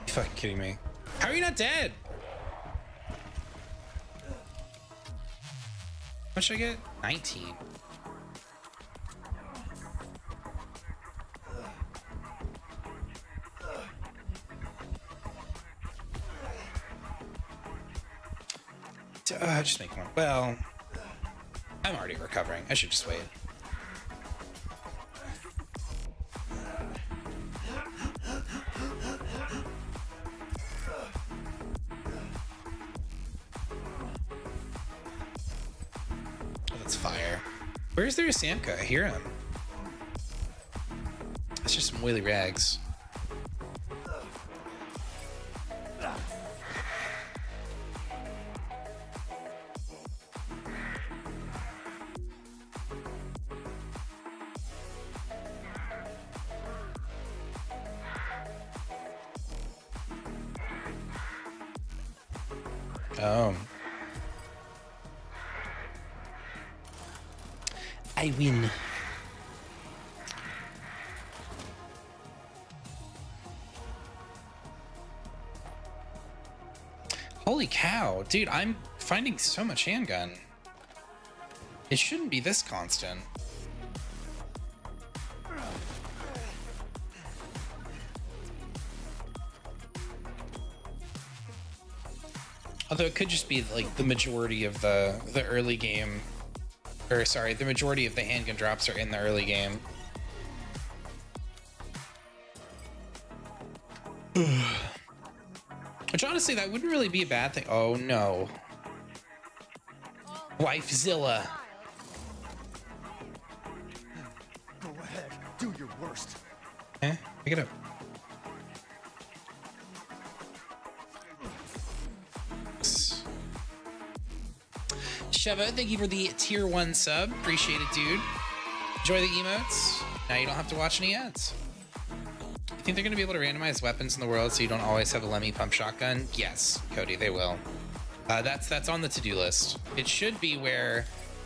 You fucking kidding me? How are you not dead? What should I get? 19. Just make one. Well, I'm already recovering. I should just wait. Oh, that's fire. Where's their Samka? I hear him. It's just some oily rags. Oh. I win. Holy cow, dude, I'm finding so much handgun. It shouldn't be this constant. Although it could just be like the majority of the early game, or sorry, the majority of the handgun drops are in the early game. Which honestly, that wouldn't really be a bad thing. Oh no. Wifezilla. Go ahead, do your worst. Eh, pick it up. Sheva, thank you for the tier 1 sub. Appreciate it, dude. Enjoy the emotes. Now you don't have to watch any ads. You think they're going to be able to randomize weapons in the world so you don't always have a Lemmy pump shotgun? Yes, Cody, they will. That's on the to-do list. It should be where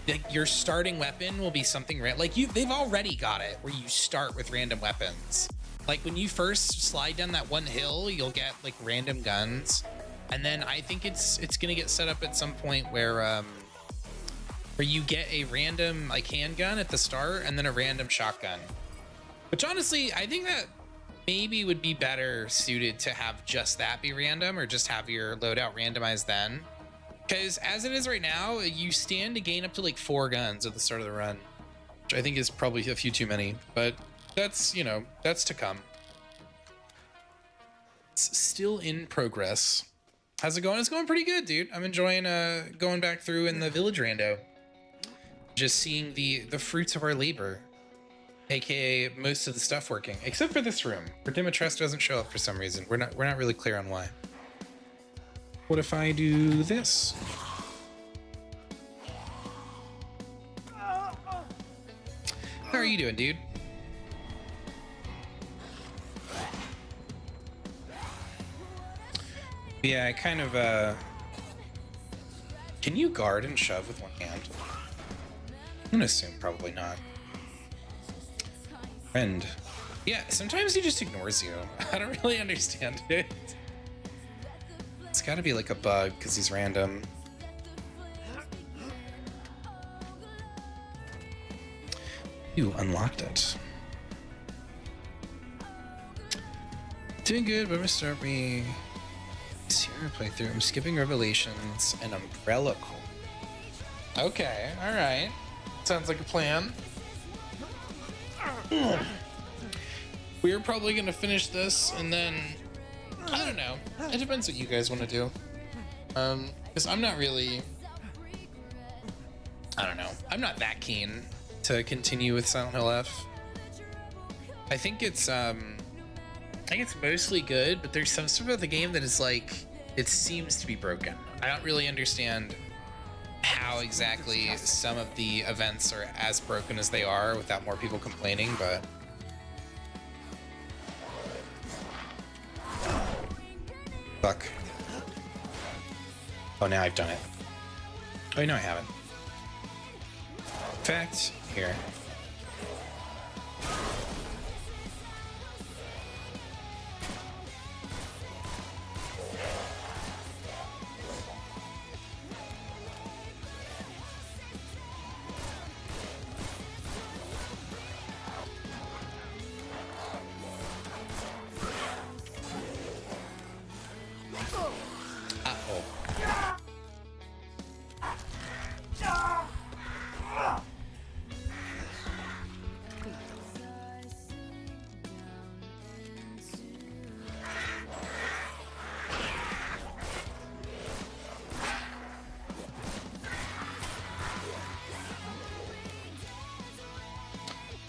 like, your starting weapon will be something like they've already got it where you start with random weapons. Like when you first slide down that one hill, you'll get like random guns, and then I think it's going to get set up at some point where you get a random like handgun at the start and then a random shotgun. Which honestly, I think that maybe would be better suited to have just that be random, or just have your loadout randomized then. Because as it is right now, you stand to gain up to like 4 guns at the start of the run, which I think is probably a few too many, but that's, you know, that's to come. It's still in progress. How's it going? It's going pretty good, dude. I'm enjoying going back through in the village rando. Just seeing the fruits of our labor, aka most of the stuff working, except for this room where Dimitrescu doesn't show up for some reason. We're not really clear on why. What if I do this? How are you doing, dude? Yeah, I kind of, can you guard and shove with one hand? I'm gonna assume probably not. Friend. Yeah, sometimes he just ignores you. I don't really understand it. It's gotta be like a bug, because he's random. You unlocked it. Doing good, but restart me. Zero playthrough. I'm skipping Revelations and Umbrella Corps. Okay, alright. Sounds like a plan. We're probably gonna finish this and then I don't know. It depends what you guys want to do. Because I'm not really, I don't know. I'm not that keen to continue with Silent Hill F. I think it's mostly good, but there's some stuff about the game that is like, it seems to be broken. I don't really understand how exactly some of the events are as broken as they are without more people complaining, but fuck. Oh, now I've done it. Oh, no, I haven't. In fact, here.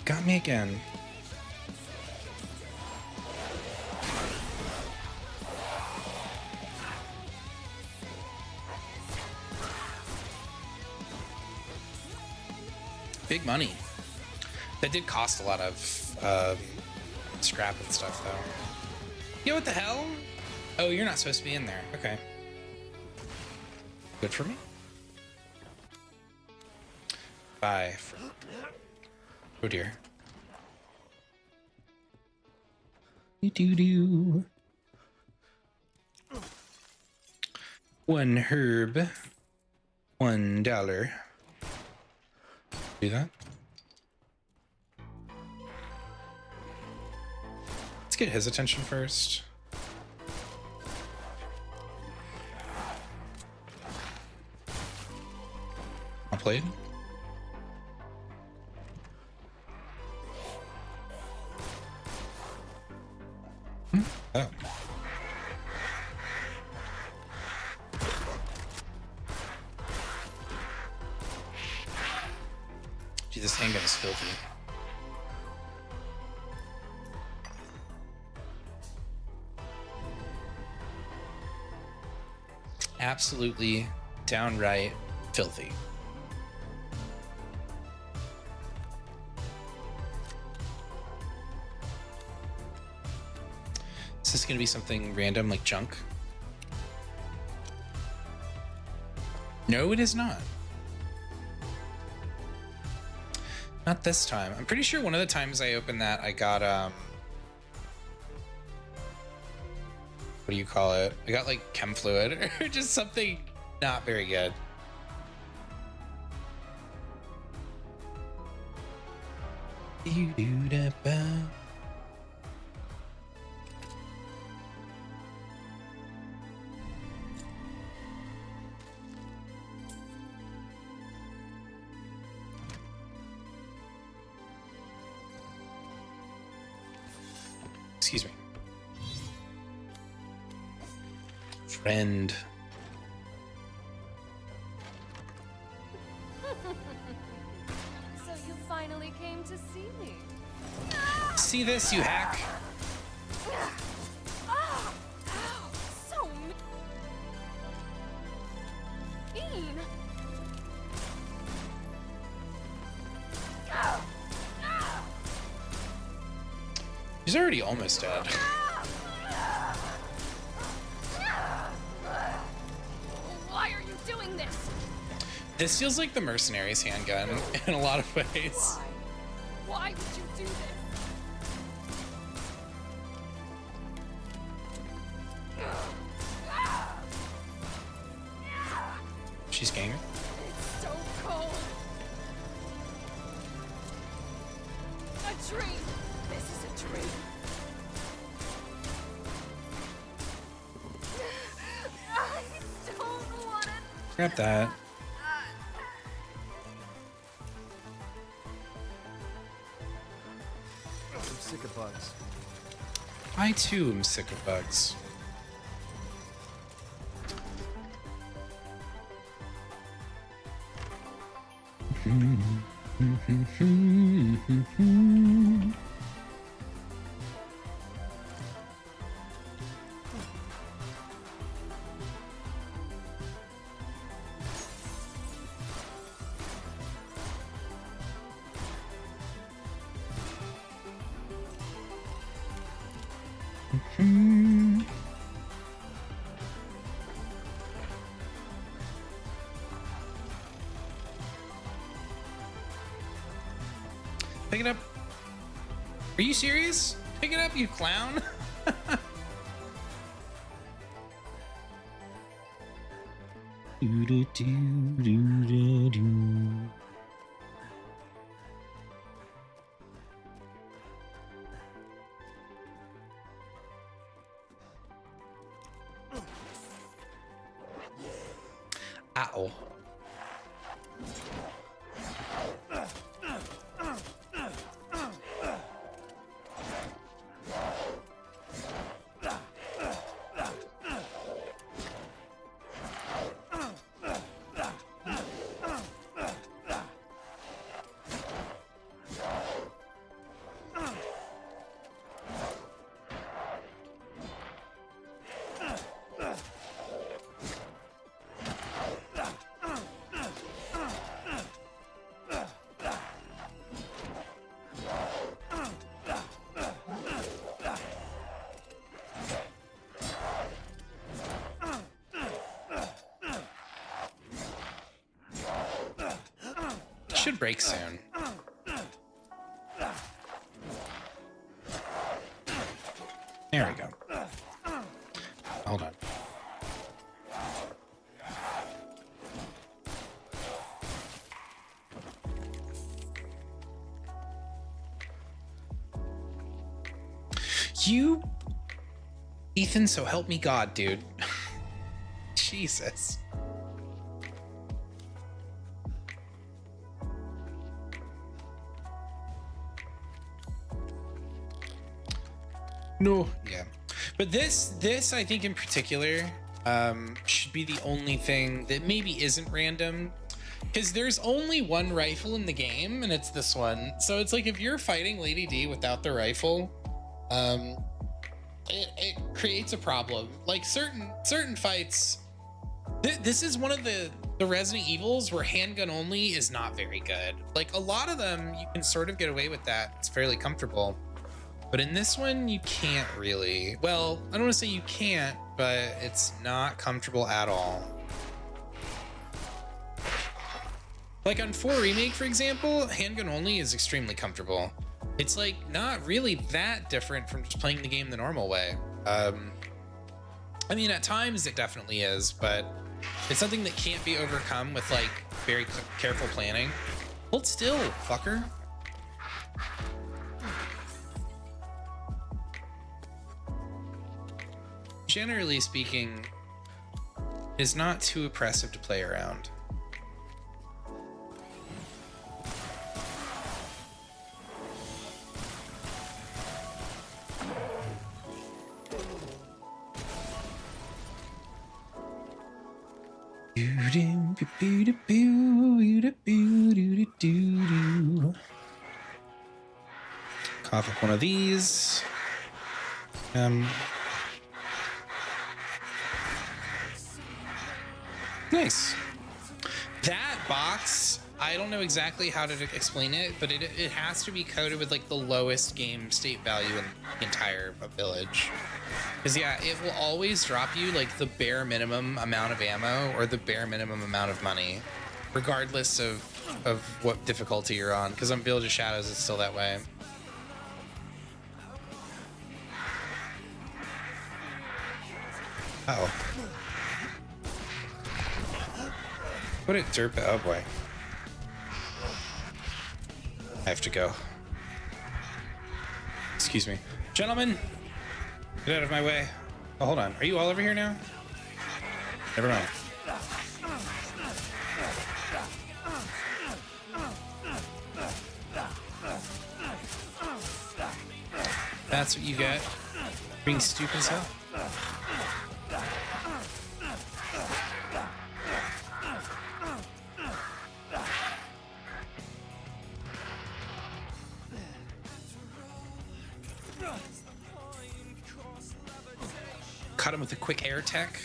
Got me again. Big money. That did cost a lot of scrap and stuff, though. Yo, what the hell? Oh, you're not supposed to be in there. Okay. Good for me. Bye. Oh dear. Do. One herb. $1. Do that. Let's get his attention first. I'll play it. Oh. Gee, this handgun is filthy. Absolutely downright filthy. Is this gonna be something random like junk? No, it is not. Not this time. I'm pretty sure one of the times I opened that, I got, what do you call it? I got like chem fluid or just something not very good. Excuse me. Friend. So you finally came to see me. See this, you hack? Oh, so mean. He's already almost dead. this? This feels like the Mercenaries handgun in a lot of ways. Why? Why would you do this? She's ganger. It's so cold. A dream. This is a dream. I don't want it. Grab that. I'm sick of bugs. I too am sick of bugs. Pick it up. Are you serious? Pick it up, you clown. Ow. Should break soon. There we go. Hold on. You, Ethan, so help me God, dude. Jesus. No, yeah. But this I think in particular should be the only thing that maybe isn't random, because there's only one rifle in the game and it's this one. So it's like if you're fighting Lady D without the rifle, it creates a problem. Like certain fights, this is one of the Resident Evils where handgun only is not very good. Like a lot of them you can sort of get away with that. It's fairly comfortable. But in this one, you can't really. Well, I don't want to say you can't, but it's not comfortable at all. Like on 4 Remake, for example, handgun only is extremely comfortable. It's like not really that different from just playing the game the normal way. I mean, at times it definitely is, but it's something that can't be overcome with like very careful planning. Hold still, fucker. Generally speaking, is not too oppressive to play around. Cough up one of these. Nice. That box, I don't know exactly how to explain it, but it has to be coded with like the lowest game state value in the entire village. Because yeah, it will always drop you like the bare minimum amount of ammo or the bare minimum amount of money, regardless of what difficulty you're on. Because on Village of Shadows, it's still that way. Uh oh. What a derp. Oh boy. I have to go. Excuse me. Gentlemen, get out of my way. Oh, hold on. Are you all over here now? Never mind. That's what you get. Being stupid as hell. Cut him with a quick air tech.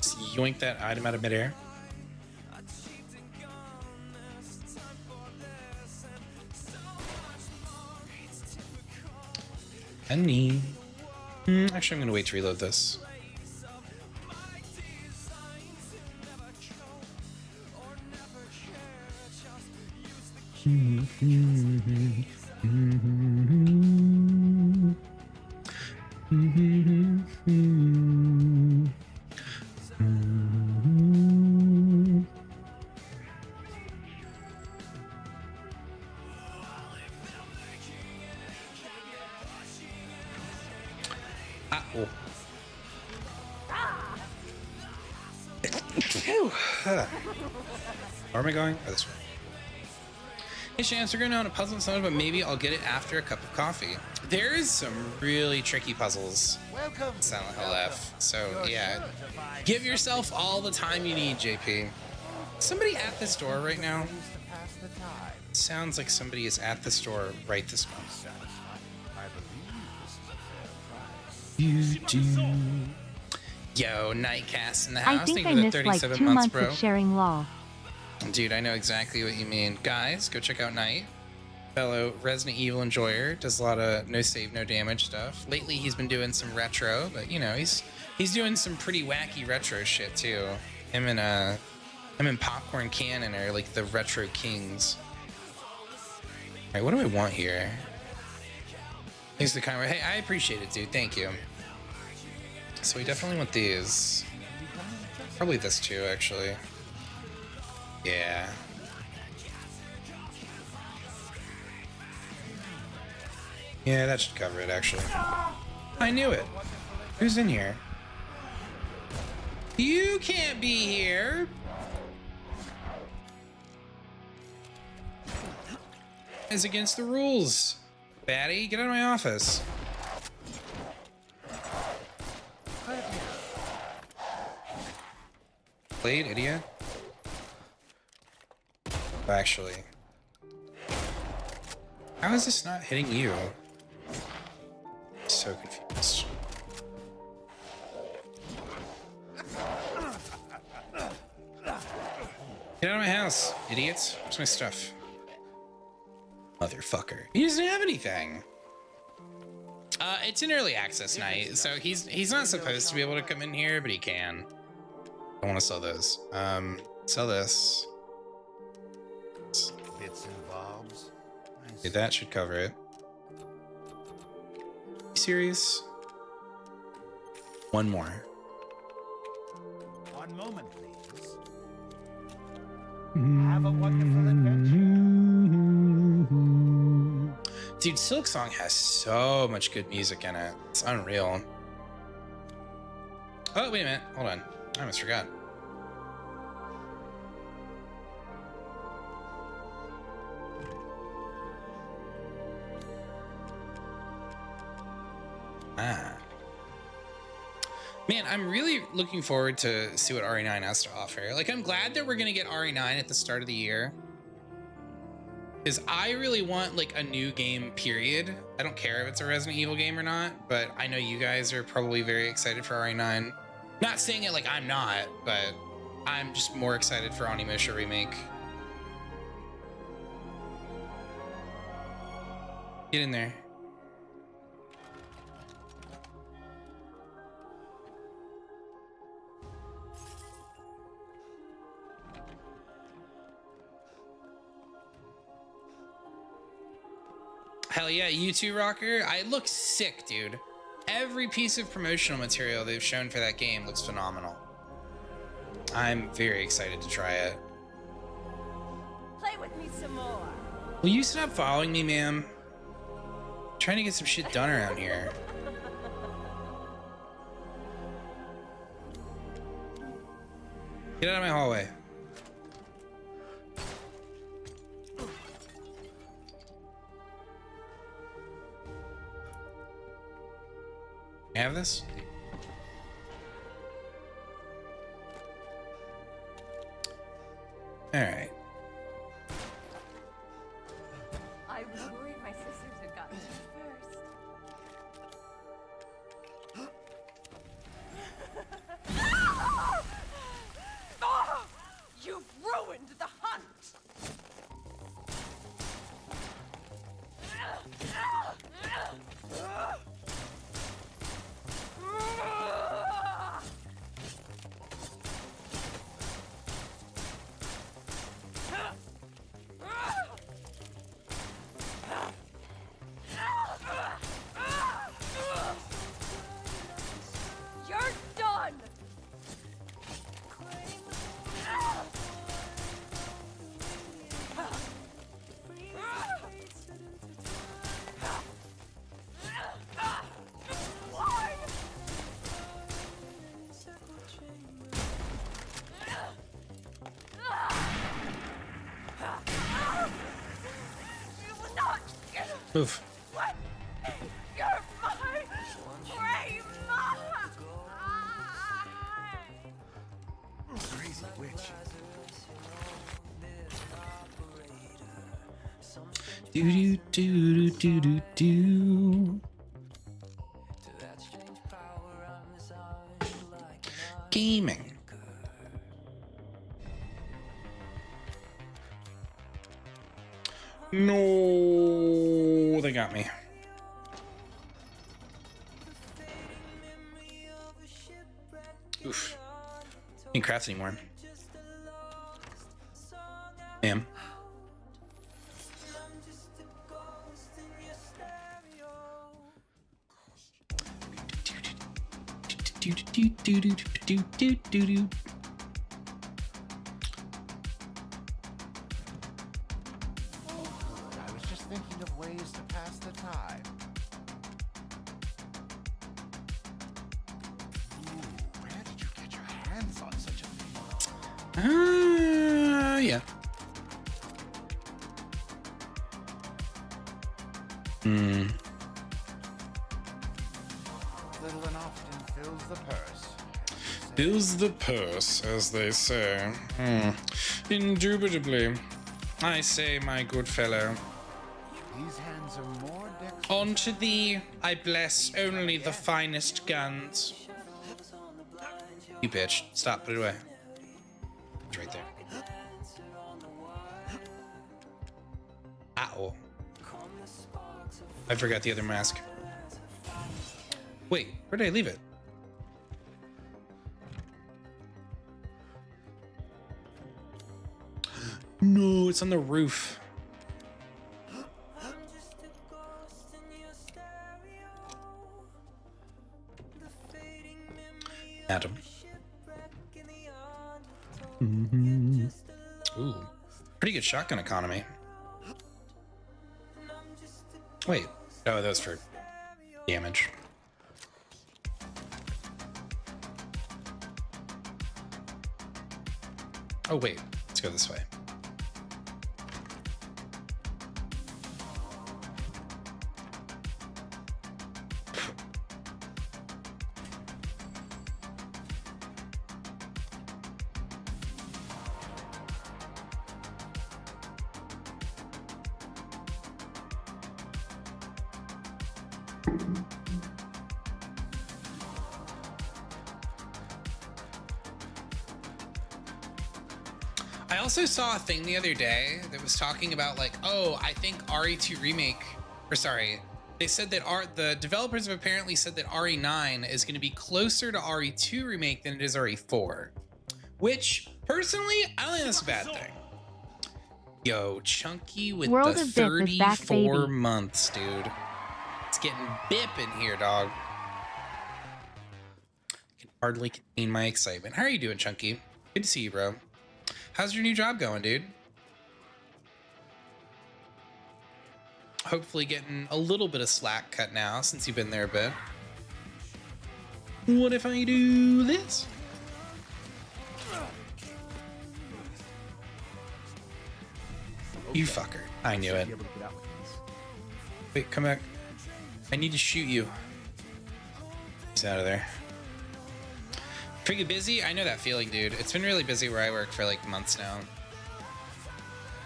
Just yoink that item out of midair. Actually, I'm gonna wait to reload this. Where am I going? Oh, this way. Hey, Chance, we're going on a puzzle and something, but maybe I'll get it after a cup of coffee. There is some really tricky puzzles in Silent Hill F. So, yeah. Give yourself all the time you need, JP. Somebody at this door right now? Sounds like somebody is at the store right this moment. You do. Yo, Nightcast in the house. I think Thank I you for the missed 37 like 2 months, months bro. of sharing law. Dude, I know exactly what you mean. Guys, go check out Knight. Fellow Resident Evil enjoyer. Does a lot of no save, no damage stuff. Lately, he's been doing some retro, but you know, he's doing some pretty wacky retro shit too. Him and Popcorn Cannon are like the retro kings. All right, what do I want here? Thanks for the camera. Hey, I appreciate it, dude. Thank you. So we definitely want these. Probably this too, actually. Yeah. Yeah, that should cover it, actually. I knew it. Who's in here? You can't be here. It's against the rules. Batty, get out of my office. Played, idiot. Actually. How is this not hitting you? So confused. Get out of my house, idiots. Where's my stuff? Motherfucker. He doesn't have anything. It's an early access night, so he's not supposed to be able to come in here, but he can. I want to sell those. Sell this. Bits and bobs. Okay, that should cover it. You serious? One more. One moment, please. Have a wonderful adventure. Dude, Silk Song has so much good music in it. It's unreal. Oh, wait a minute. Hold on. I almost forgot. Man, I'm really looking forward to see what RE9 has to offer. Like, I'm glad that we're gonna get RE9 at the start of the year, because I really want like a new game, period. I don't care if it's a Resident Evil game or not, but I know you guys are probably very excited for RE9. Not saying it like I'm not, but I'm just more excited for Onimusha Remake. Get in there. Hell yeah, you too, Rocker. I look sick, dude. Every piece of promotional material they've shown for that game looks phenomenal. I'm very excited to try it. Play with me some more. Will you stop following me, ma'am? Trying to get some shit done around here. Get out of my hallway. You have this? All right. I was worried my sisters had gotten you first. Ah! You've ruined the hunt! You're done! Why? You will not get Move. what? You're my brave mother! Crazy witch. Do do do do do do. Gaming. No, they got me. Oof. Can't craft anymore. Damn. I was just thinking of ways to pass the time. Ooh, where did you get your hands on such a thing? Yeah. Hmm. Little and often fills the purse. Fills the purse, as they say. Indubitably. I say, my good fellow. These hands are more dexterous. On to thee, I bless only the finest guns. You bitch. Stop, put it away. It's right there. Ow. I forgot the other mask. Wait, where did I leave it? No, it's on the roof. Adam. Ooh, pretty good shotgun economy. Wait, oh, that was for damage. Oh wait, let's go this way. I also saw a thing the other day that was talking about like, oh, I think RE2 remake, or sorry, they said that the developers have apparently said that RE9 is going to be closer to RE2 remake than it is RE4, which personally, I don't think that's a bad thing. Yo, Chunky with World the of Bip is back, 34 baby. months, dude. It's getting Bip in here, dog. I can hardly contain my excitement. How are you doing, Chunky? Good to see you, bro. How's your new job going, dude? Hopefully getting a little bit of slack cut now since you've been there a bit. What if I do this? You fucker. I knew it. Be able to get out with these. Wait, come back. I need to shoot you. He's out of there. Pretty busy? I know that feeling, dude. It's been really busy where I work for like months now.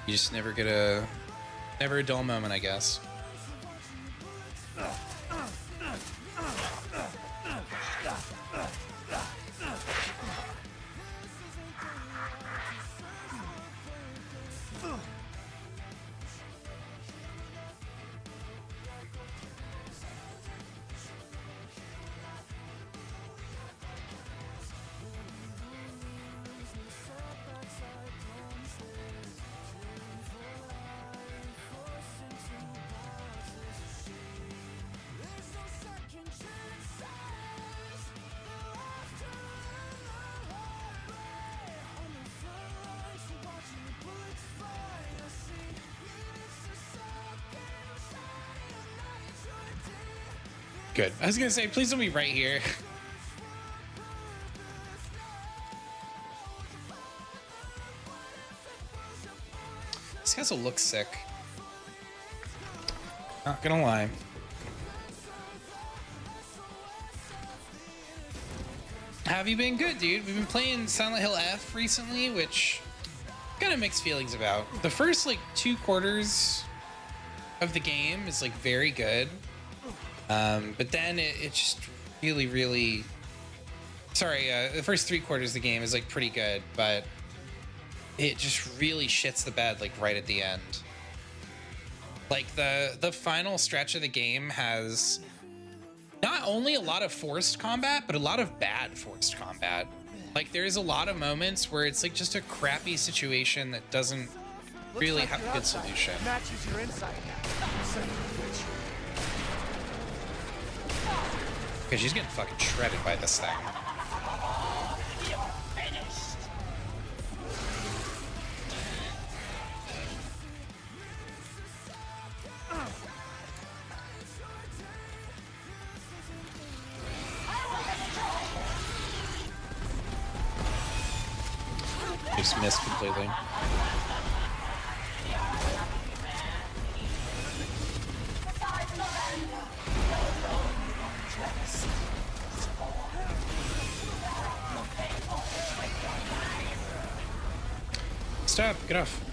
You just never get a dull moment, I guess. Good. I was gonna say, please don't be right here. This castle looks sick. Not gonna lie. Have you been good, dude? We've been playing Silent Hill F recently, which kind of mixed feelings about. The first like 2 quarters of the game is like very good. But then it just really sorry, the first 3 quarters of the game is like pretty good, but it just really shits the bed like right at the end. Like the final stretch of the game has not only a lot of forced combat, but a lot of bad forced combat. Like there's a lot of moments where it's like just a crappy situation that doesn't really have a good solution. Matches your insight. Because she's getting fucking shredded by this thing. Just missed completely. Stop, get off.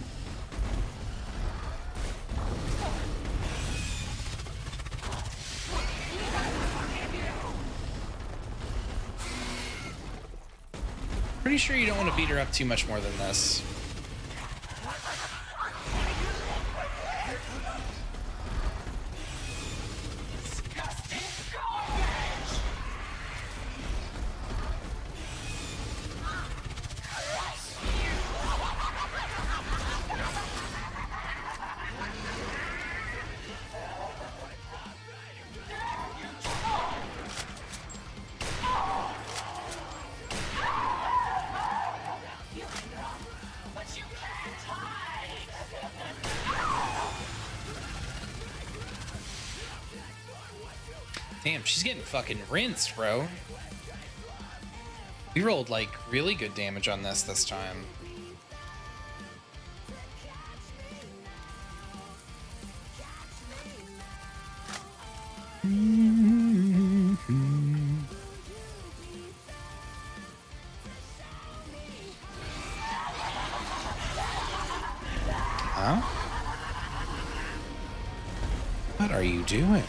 Pretty sure you don't want to beat her up too much more than this. Damn, she's getting fucking rinsed, bro. We rolled like really good damage on this time. Huh? What are you doing?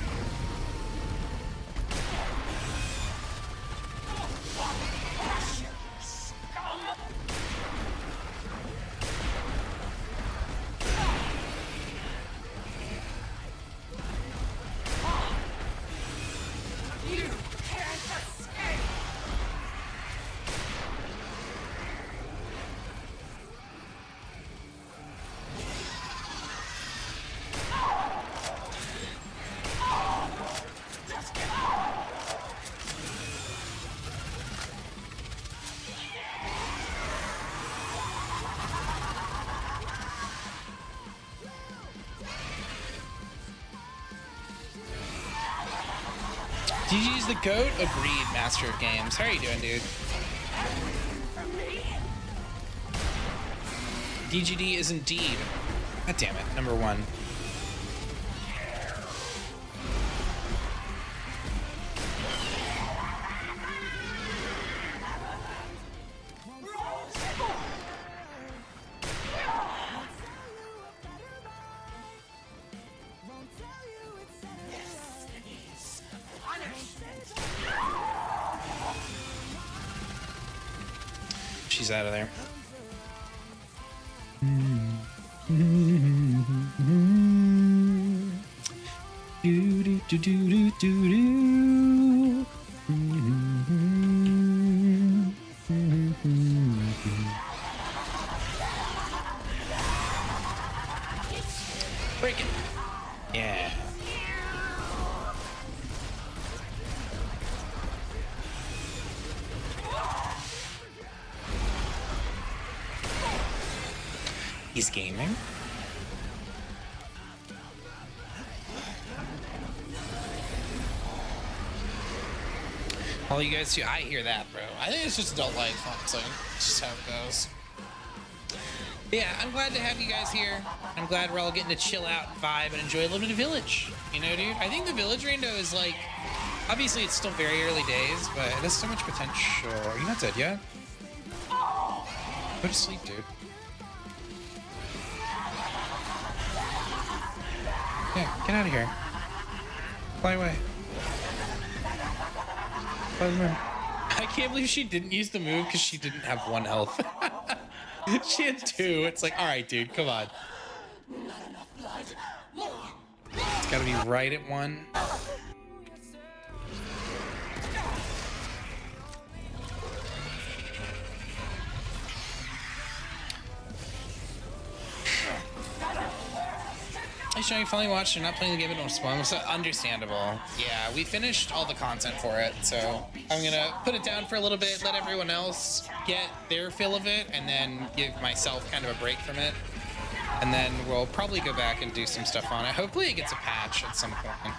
DG's the GOAT? Agreed, Master of Games. How are you doing, dude? DGD is indeed. God damn it, number one. She's out of there. Do, do, do, do, do, do. Break it. Yeah. He's gaming. All you guys too. I hear that, bro. I think it's just adult life, honestly. It's just how it goes. Yeah, I'm glad to have you guys here. I'm glad we're all getting to chill out, vibe, and enjoy a little bit of Village. You know, dude? I think the Village Rando is like, obviously it's still very early days, but it has so much potential. Are you not dead yet? Go to sleep, dude. Yeah, get out of here. Fly away. Fly the moon. I can't believe she didn't use the move because she didn't have 1 health. She had 2. It's like, all right, dude, come on. It's gotta be right at 1. Hey, Sean, you finally watched. You're not playing the game, but don't spawn. So understandable. Yeah, we finished all the content for it, so I'm gonna put it down for a little bit, let everyone else get their fill of it, and then give myself kind of a break from it. And then we'll probably go back and do some stuff on it. Hopefully it gets a patch at some point.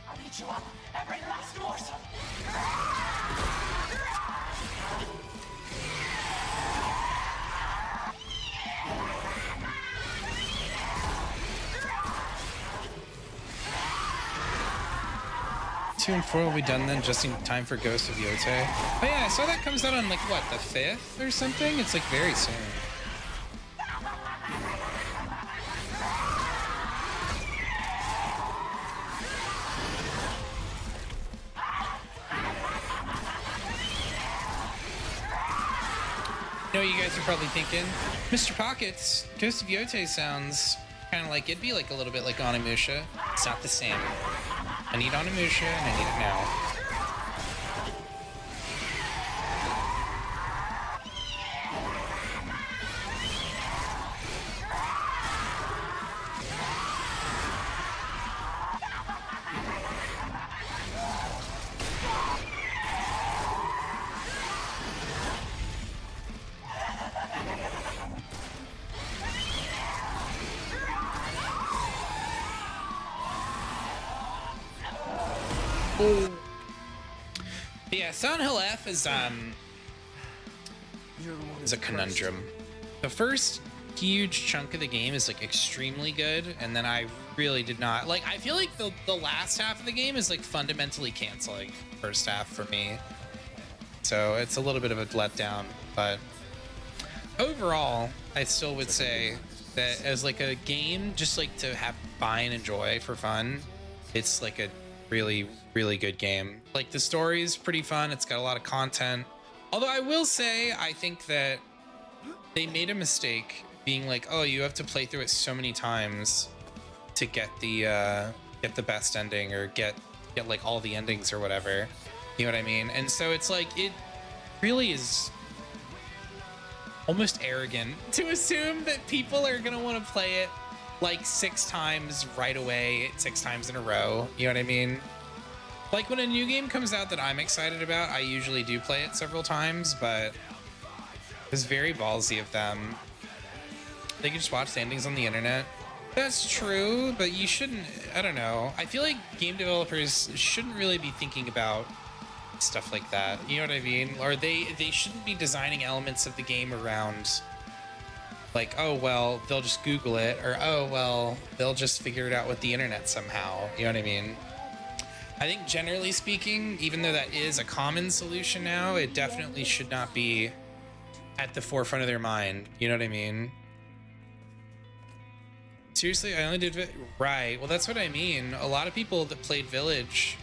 I'll eat you up, every last morsel. Two and 4 will be done then, just in time for Ghost of Yote. Oh yeah, I saw that comes out on like what, the 5th or something? It's like very soon. You know what you guys are probably thinking? Mr. Pockets, Ghost of Yote sounds kind of like, it'd be like a little bit like Onimusha. It's not the same. I need Onimusha and I need it now. Yeah, Silent Hill F is a conundrum. The first huge chunk of the game is like extremely good, and then I really did not like. I feel like the last half of the game is like fundamentally canceling the first half for me, so it's a little bit of a letdown. But overall, I still would say that as like a game, just like to have buy and enjoy for fun, it's like a really good game. Like the story is pretty fun. It's got a lot of content. Although I will say, I think that they made a mistake being like, oh, you have to play through it so many times to get the best ending or get like all the endings or whatever. You know what I mean? And so it's like, it really is almost arrogant to assume that people are gonna want to play it like 6 times right away, 6 times in a row. You know what I mean? Like when a new game comes out that I'm excited about, I usually do play it several times, but it's very ballsy of them. They can just watch the endings on the internet. That's true, but you shouldn't. I don't know. I feel like game developers shouldn't really be thinking about stuff like that. You know what I mean? Or they shouldn't be designing elements of the game around like, oh well, they'll just Google it, or oh well, they'll just figure it out with the internet somehow. You know what I mean? I think generally speaking, even though that is a common solution now, it definitely should not be at the forefront of their mind. You know what I mean? Seriously, I only did right. Well, that's what I mean. A lot of people that played Village,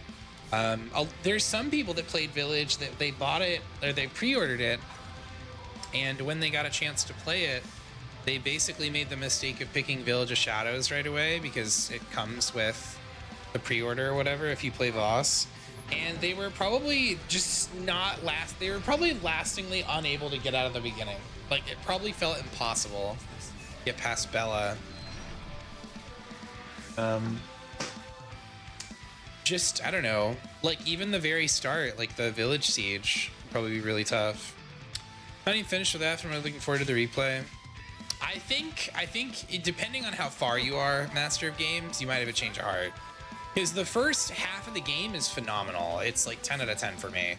there's some people that played Village that they bought it or they pre-ordered it, and when they got a chance to play it, they basically made the mistake of picking Village of Shadows right away because it comes with the pre-order or whatever if you play Voss, and they were probably just not they were probably lastingly unable to get out of the beginning. Like, it probably felt impossible to get past Bella. Just, I don't know, like even the very start, like the Village Siege, probably be really tough. Not even finished with that, I'm really looking forward to the replay. I think depending on how far you are, Master of Games, you might have a change of heart. Because the first half of the game is phenomenal. It's like 10 out of 10 for me.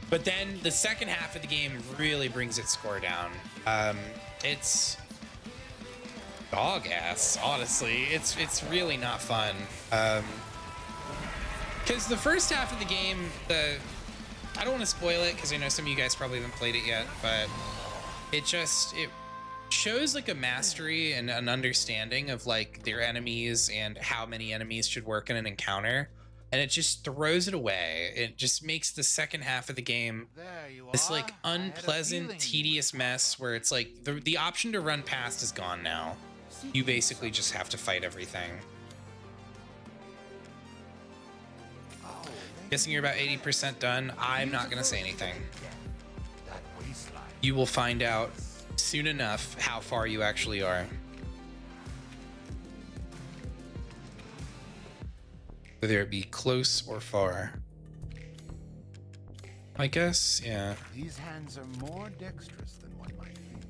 But then the second half of the game really brings its score down. It's dog ass, honestly. It's really not fun. Because the first half of the game, I don't want to spoil it because I know some of you guys probably haven't played it yet, but it shows like a mastery and an understanding of like their enemies and how many enemies should work in an encounter, and it just throws it away. It just makes the second half of the game this like unpleasant, tedious mess where it's like the option to run past is gone now. You basically just have to fight everything. Guessing you're about 80% done. I'm not gonna say anything. You will find out soon enough how far you actually are. Whether it be close or far. I guess, yeah. These hands are more dexterous than one might think.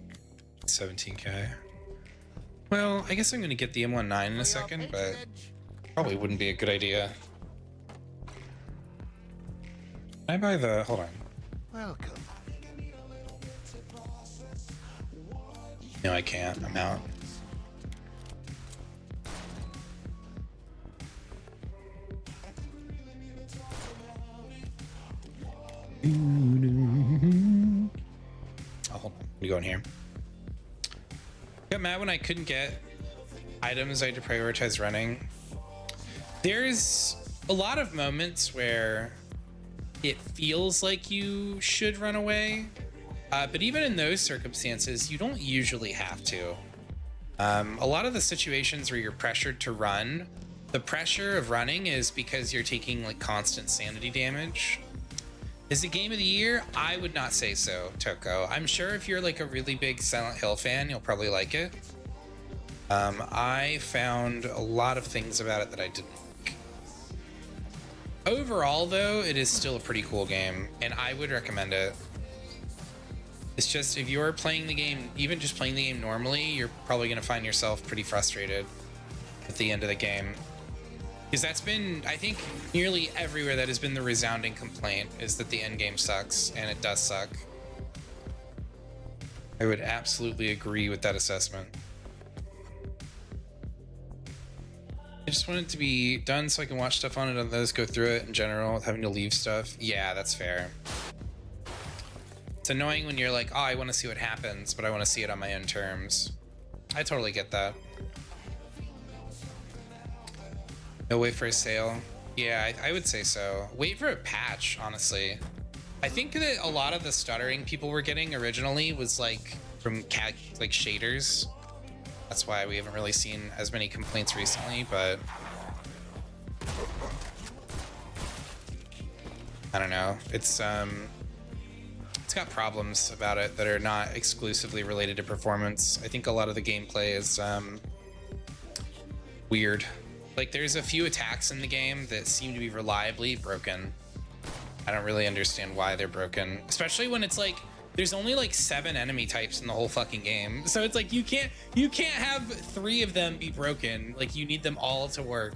17k. Well, I guess I'm gonna get the M19 in a second, but probably wouldn't be a good idea. Can I buy the... hold on. Welcome. No, I can't. I'm out. Oh, hold on. Let me go in here. Got mad when I couldn't get items I had to prioritize running. There's a lot of moments where it feels like you should run away. But even in those circumstances, you don't usually have to. A lot of the situations where you're pressured to run, the pressure of running is because you're taking like constant sanity damage. Is it game of the year? I would not say so, Toko. I'm sure if you're like a really big Silent Hill fan, you'll probably like it. I found a lot of things about it that I didn't like. Overall, though, it is still a pretty cool game, and I would recommend it. It's just, if you're playing the game, even just playing the game normally, you're probably going to find yourself pretty frustrated at the end of the game. Because that's been, I think, nearly everywhere that has been the resounding complaint, is that the end game sucks, and it does suck. I would absolutely agree with that assessment. I just want it to be done so I can watch stuff on it and those go through it in general, with having to leave stuff. Yeah, that's fair. It's annoying when you're like, oh, I want to see what happens, but I want to see it on my own terms. I totally get that. No, wait for a sale. Yeah, I would say so. Wait for a patch, honestly. I think that a lot of the stuttering people were getting originally was like from like shaders. That's why we haven't really seen as many complaints recently, but I don't know. It's got problems about it that are not exclusively related to performance. I think a lot of the gameplay is weird. Like, there's a few attacks in the game that seem to be reliably broken. I don't really understand why they're broken, especially when it's like there's only like 7 enemy types in the whole fucking game. So it's like you can't have 3 of them be broken. Like you need them all to work.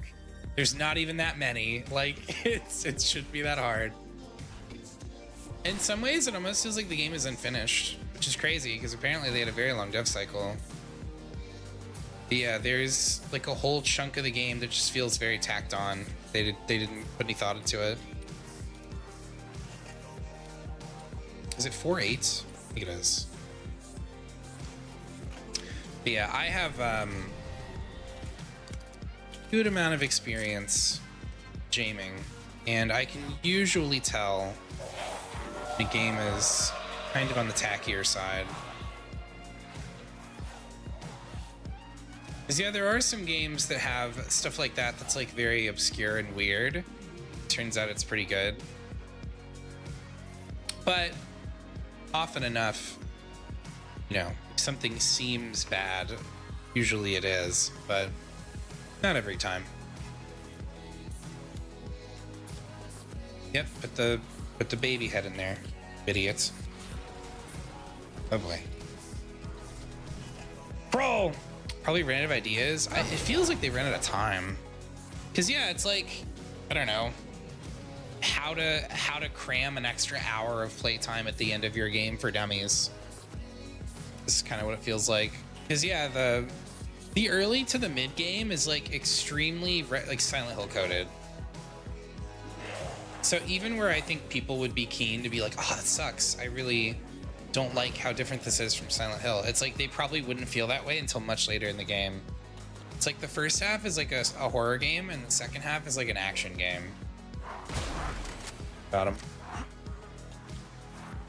There's not even that many. Like it shouldn't be that hard. In some ways, it almost feels like the game is unfinished, which is crazy because apparently they had a very long dev cycle. But yeah, there's like a whole chunk of the game that just feels very tacked on. They didn't put any thought into it. Is it 4.8? I think it is. But yeah, I have good amount of experience gaming, and I can usually tell the game is kind of on the tackier side. Because yeah, there are some games that have stuff like that that's like very obscure and weird. Turns out it's pretty good. But often enough, you know, if something seems bad, usually it is, but not every time. Yep, put the baby head in there, idiots. Oh boy. Bro! Probably ran out of ideas. It feels like they ran out of time. Cause yeah, it's like, I don't know, how to cram an extra hour of playtime at the end of your game for dummies. This is kind of what it feels like. Cause yeah, the early to the mid game is like extremely like Silent Hill coded. So even where I think people would be keen to be like, oh, that sucks, I really don't like how different this is from Silent Hill. It's like they probably wouldn't feel that way until much later in the game. It's like the first half is like a horror game and the second half is like an action game. Got him.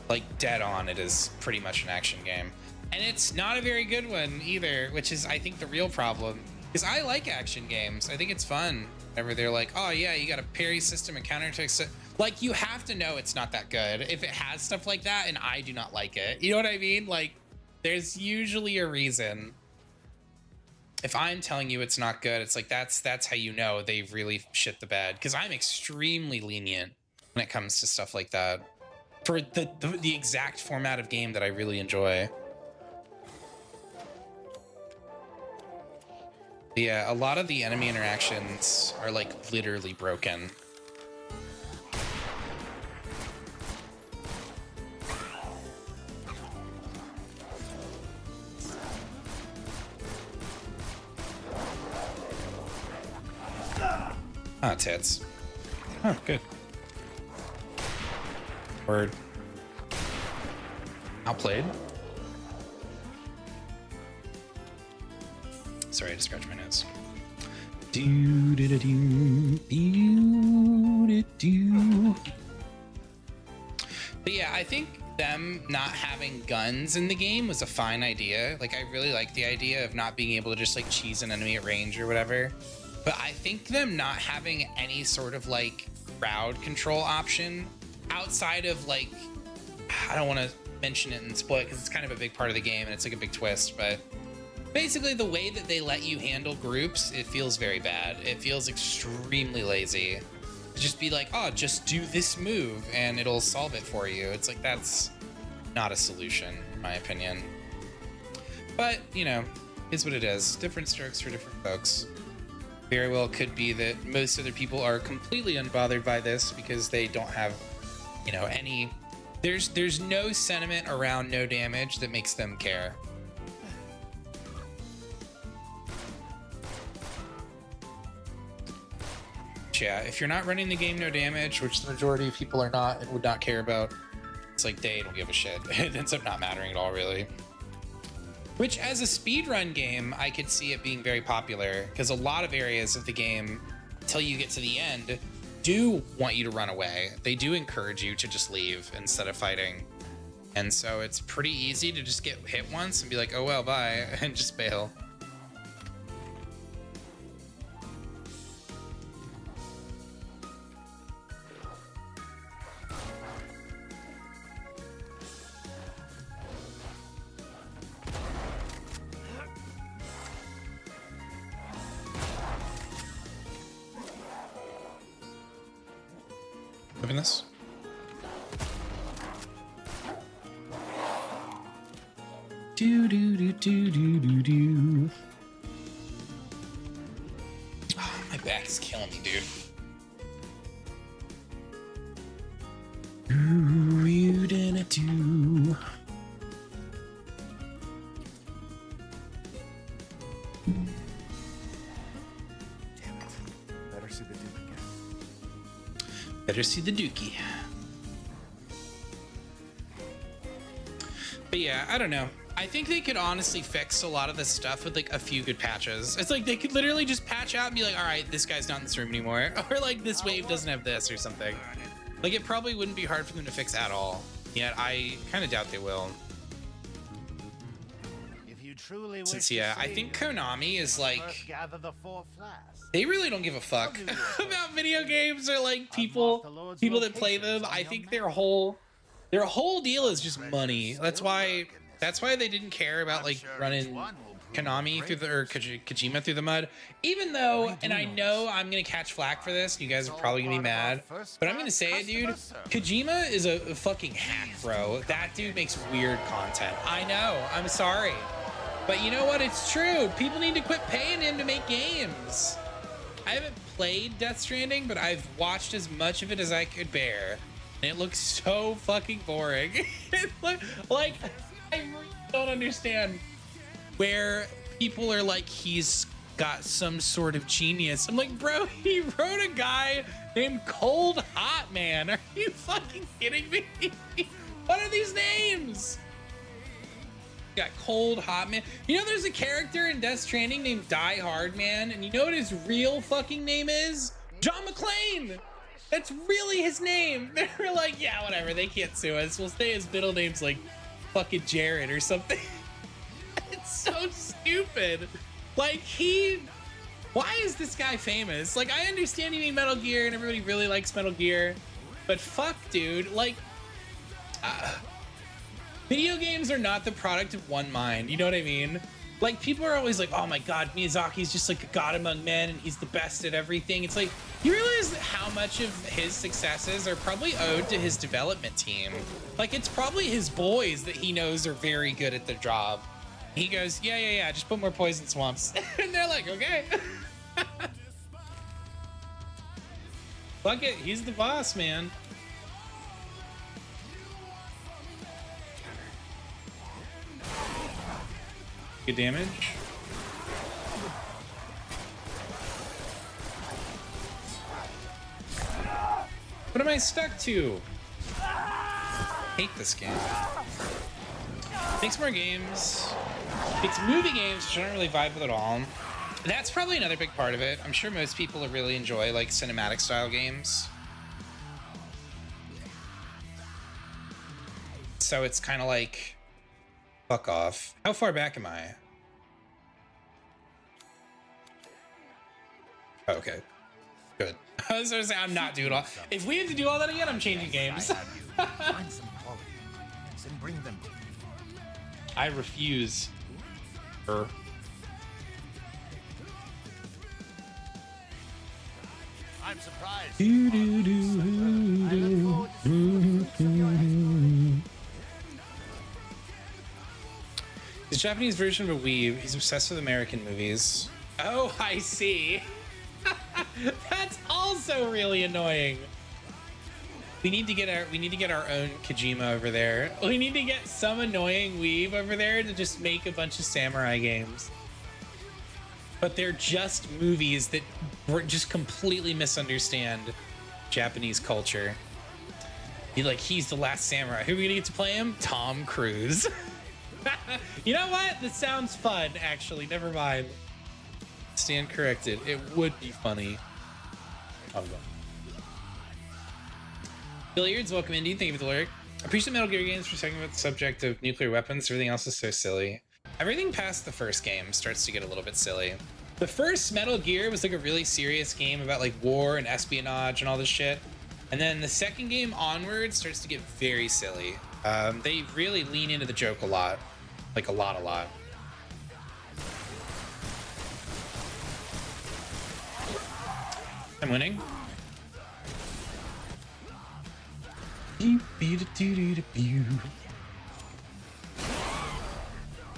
Like dead on, it is pretty much an action game. And it's not a very good one either, which is I think the real problem. Because I like action games. I think it's fun. Whenever they're like, oh yeah, you got a parry system and counter-attack. Like you have to know it's not that good if it has stuff like that and I do not like it. You know what I mean? Like there's usually a reason. If I'm telling you it's not good, it's like that's how you know they've really shit the bed. Because I'm extremely lenient when it comes to stuff like that. For the exact format of game that I really enjoy. But yeah, a lot of the enemy interactions are like literally broken. Ah, tits. Oh, good. Word. Outplayed. Sorry, I just scratched my nose. But yeah, I think them not having guns in the game was a fine idea. Like, I really like the idea of not being able to just like cheese an enemy at range or whatever. But I think them not having any sort of like crowd control option outside of like, I don't want to mention it and spoil it because it's kind of a big part of the game and it's like a big twist, but basically the way that they let you handle groups, it feels very bad. It feels extremely lazy. To just be like, oh, just do this move and it'll solve it for you. It's like, that's not a solution, in my opinion. But, you know, is what it is. Different strokes for different folks. Very well could be that most other people are completely unbothered by this because they don't have, you know, any... There's no sentiment around no damage that makes them care. Yeah, if you're not running the game no damage, which the majority of people are not and would not care about, it's like they don't give a shit. It ends up not mattering at all, really. Which, as a speedrun game, I could see it being very popular, because a lot of areas of the game, until you get to the end, do want you to run away. They do encourage you to just leave instead of fighting. And so it's pretty easy to just get hit once and be like, oh well, bye, and just bail. Open this. Do do do do do do do. Oh, my back is killing me, dude. Do you didn't do. Damn it. Better see the Duke again. Better see the Dookie. But yeah, I don't know. I think they could honestly fix a lot of this stuff with like a few good patches. It's like they could literally just patch out and be like, all right, this guy's not in this room anymore. Or like this wave doesn't have this or something. Like it probably wouldn't be hard for them to fix at all. Yet I kind of doubt they will. If you truly wish Since to yeah, I see think him, Konami is like, first gather the 4 flasks. they really don't give a fuck about video games or like people that play them. I think their whole deal is just money. That's why they didn't care about like running Konami through the, or Kojima through the mud. Even though, and I know I'm gonna catch flack for this, you guys are probably gonna be mad, but I'm gonna say it, dude. Kojima is a fucking hack, bro. That dude makes weird content. I know, I'm sorry. But you know what? It's true. People need to quit paying him to make games. I haven't played Death Stranding, but I've watched as much of it as I could bear. And it looks so fucking boring. Like, I really don't understand where people are like, he's got some sort of genius. I'm like, bro, he wrote a guy named Cold Hot Man. Are you fucking kidding me? What are these names? Got Cold Hot Man. You know, there's a character in Death Stranding named Die Hard Man, and you know what his real fucking name is? John McClane. That's really his name. They're like, yeah, whatever. They can't sue us. We'll say his middle name's like fucking Jared or something. It's so stupid. Like why is this guy famous? Like, I understand he made Metal Gear and everybody really likes Metal Gear, but fuck, dude. Like, video games are not the product of one mind. You know what I mean? Like, people are always like, oh my God, Miyazaki's just like a god among men and he's the best at everything. It's like, you realize how much of his successes are probably owed to his development team. Like, it's probably his boys that he knows are very good at their job. He goes, yeah, just put more poison swamps. And they're like, okay. Fuck it, he's the boss, man. Good damage. What am I stuck to? Hate this game. Makes more games. Makes movie games, which I don't really vibe with at all. That's probably another big part of it. I'm sure most people really enjoy like cinematic style games. So it's kind of like, fuck off. How far back am I? Oh, okay. Good. I was gonna say, I'm not doing all. If we have to do all that again, I'm changing games. Find some quality things and bring them to me. I refuse. I'm surprised. Do, do, do, I look forward to seeing what you your hands. His Japanese version of a weeb. He's obsessed with American movies. Oh, I see. That's also really annoying. We need to get our own Kojima over there. We need to get some annoying weeb over there to just make a bunch of samurai games. But they're just movies that just completely misunderstand Japanese culture. Be like, he's the last samurai. Who are we gonna get to play him? Tom Cruise. You know what? This sounds fun, actually. Never mind. Stand corrected. It would be funny. I'll go. Billiards, welcome Indy. Thank you for the lyric. Appreciate Metal Gear games for talking about the subject of nuclear weapons. Everything else is so silly. Everything past the first game starts to get a little bit silly. The first Metal Gear was like a really serious game about like war and espionage and all this shit. And then the second game onward starts to get very silly. They really lean into the joke a lot. Like a lot. I'm winning.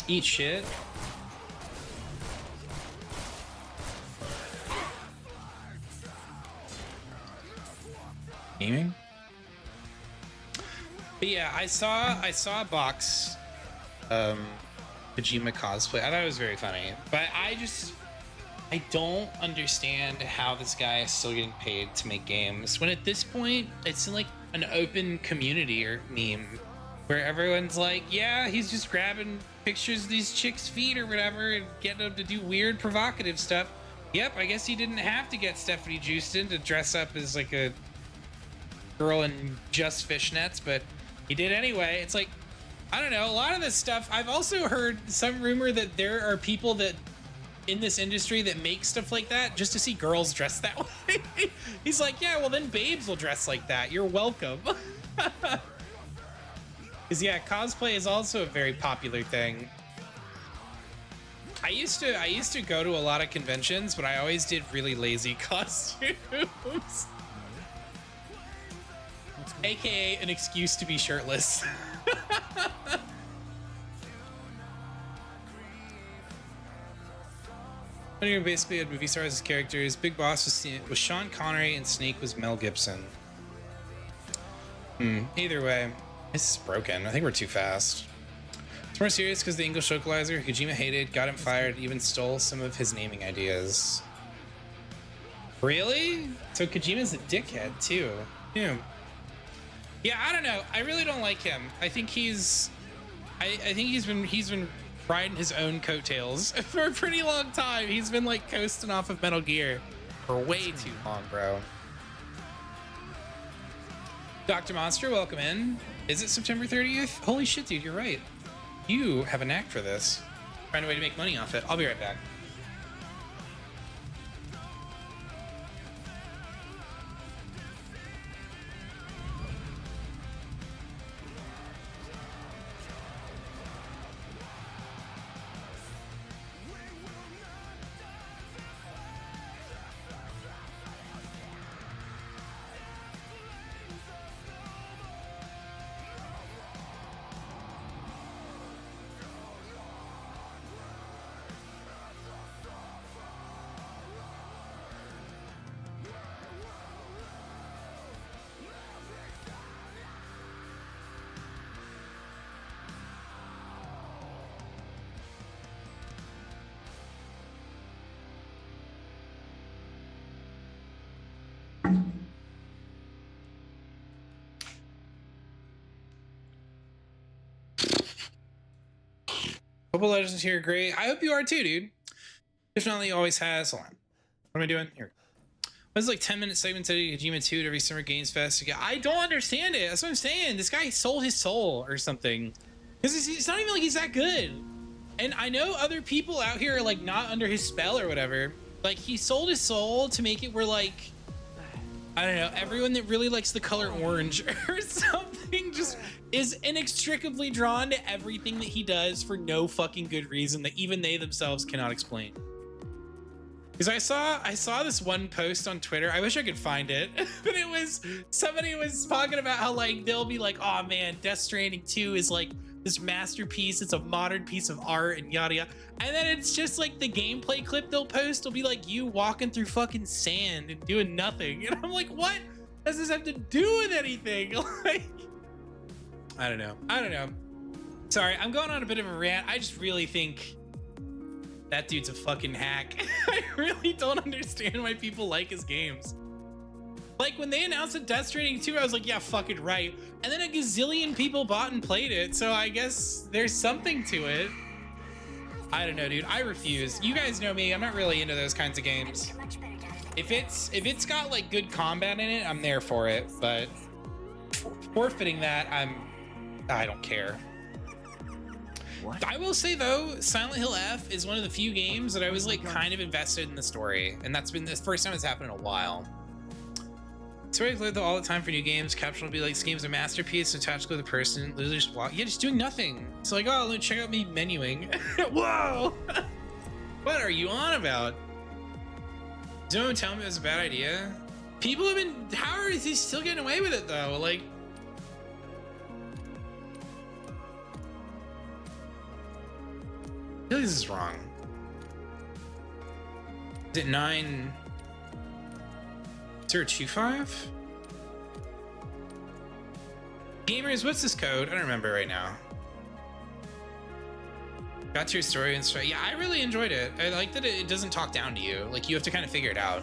Eat shit. Gaming? But yeah, I saw a box Kojima cosplay. I thought it was very funny. But I don't understand how this guy is still getting paid to make games when at this point it's like an open community or meme where everyone's like, yeah, he's just grabbing pictures of these chicks' feet or whatever and getting them to do weird provocative stuff. Yep, I guess he didn't have to get Stephanie Houston to dress up as like a girl in just fishnets, but he did anyway. It's like, I don't know, a lot of this stuff. I've also heard some rumor that there are people that in this industry that make stuff like that just to see girls dressed that way. He's like, yeah, well then babes will dress like that. You're welcome. Because yeah, cosplay is also a very popular thing. I used to go to a lot of conventions, but I always did really lazy costumes. AKA an excuse to be shirtless. Basically had movie stars as characters. Big Boss was Sean Connery and Snake was Mel Gibson. Either way, this is broken. I think we're too fast. It's more serious because the English localizer Kojima hated got him fired, even stole some of his naming ideas. Really? So Kojima's a dickhead too. Yeah, I don't know. I really don't like him. I think he's been riding his own coattails for a pretty long time. He's been like coasting off of Metal Gear for way too long, bro. Dr. Monster, welcome in. Is it September 30th? Holy shit, dude, you're right. You have a knack for this. Find a way to make money off it. I'll be right back. Couple legends here, great. I hope you are too, dude. If not, he always has. Hold on. What am I doing here? What's like 10-minute segment today? Kojima 2 at every Summer Games Fest. I don't understand it. That's what I'm saying. This guy sold his soul or something. Because it's not even like he's that good. And I know other people out here are like not under his spell or whatever. Like he sold his soul to make it where like, I don't know, everyone that really likes the color orange or something just is inextricably drawn to everything that he does for no fucking good reason that even they themselves cannot explain. Because I saw this one post on Twitter. I wish I could find it, but it was somebody was talking about how like they'll be like, oh man, Death Stranding 2 is like this masterpiece. It's a modern piece of art and yada yada. And then it's just like the gameplay clip they'll post will be like you walking through fucking sand and doing nothing. And I'm like, what does this have to do with anything? Like, I don't know. Sorry, I'm going on a bit of a rant. I just really think that dude's a fucking hack. I really don't understand why people like his games. Like when they announced that Death Stranding 2, I was like, yeah, fucking right. And then a gazillion people bought and played it. So I guess there's something to it. I don't know, dude. I refuse. You guys know me. I'm not really into those kinds of games. If it's got like good combat in it, I'm there for it. But forfeiting that, I don't care. What? I will say though, Silent Hill F is one of the few games that I was like kind of invested in the story, and that's been the first time it's happened in a while. So I live all the time for new games. Caption will be like, this game's a masterpiece, so tactical the person literally just walk. Yeah, just doing nothing. It's like, oh, let me check out me menuing. Whoa! What are you on about? Does anyone tell me it was a bad idea? People have been. How is he still getting away with it though? Like. I feel like this is wrong. Is it 9025? Gamers, what's this code? I don't remember right now. Got to your story and stuff. Yeah, I really enjoyed it. I like that it doesn't talk down to you. Like, you have to kind of figure it out.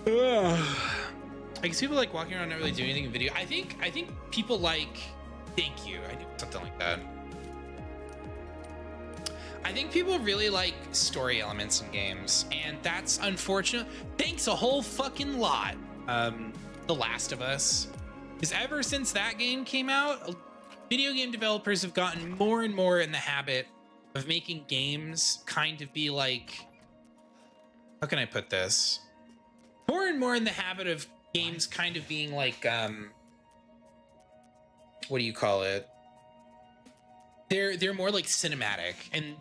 I guess people like walking around not really doing anything in video. I think people like, thank you. I knew something like that. I think people really like story elements in games, and that's unfortunate. Thanks a whole fucking lot. The Last of Us, because ever since that game came out, video game developers have gotten more and more in the habit of making games kind of be like, how can I put this? More and more in the habit of games kind of being like, what do you call it? They're more like cinematic, and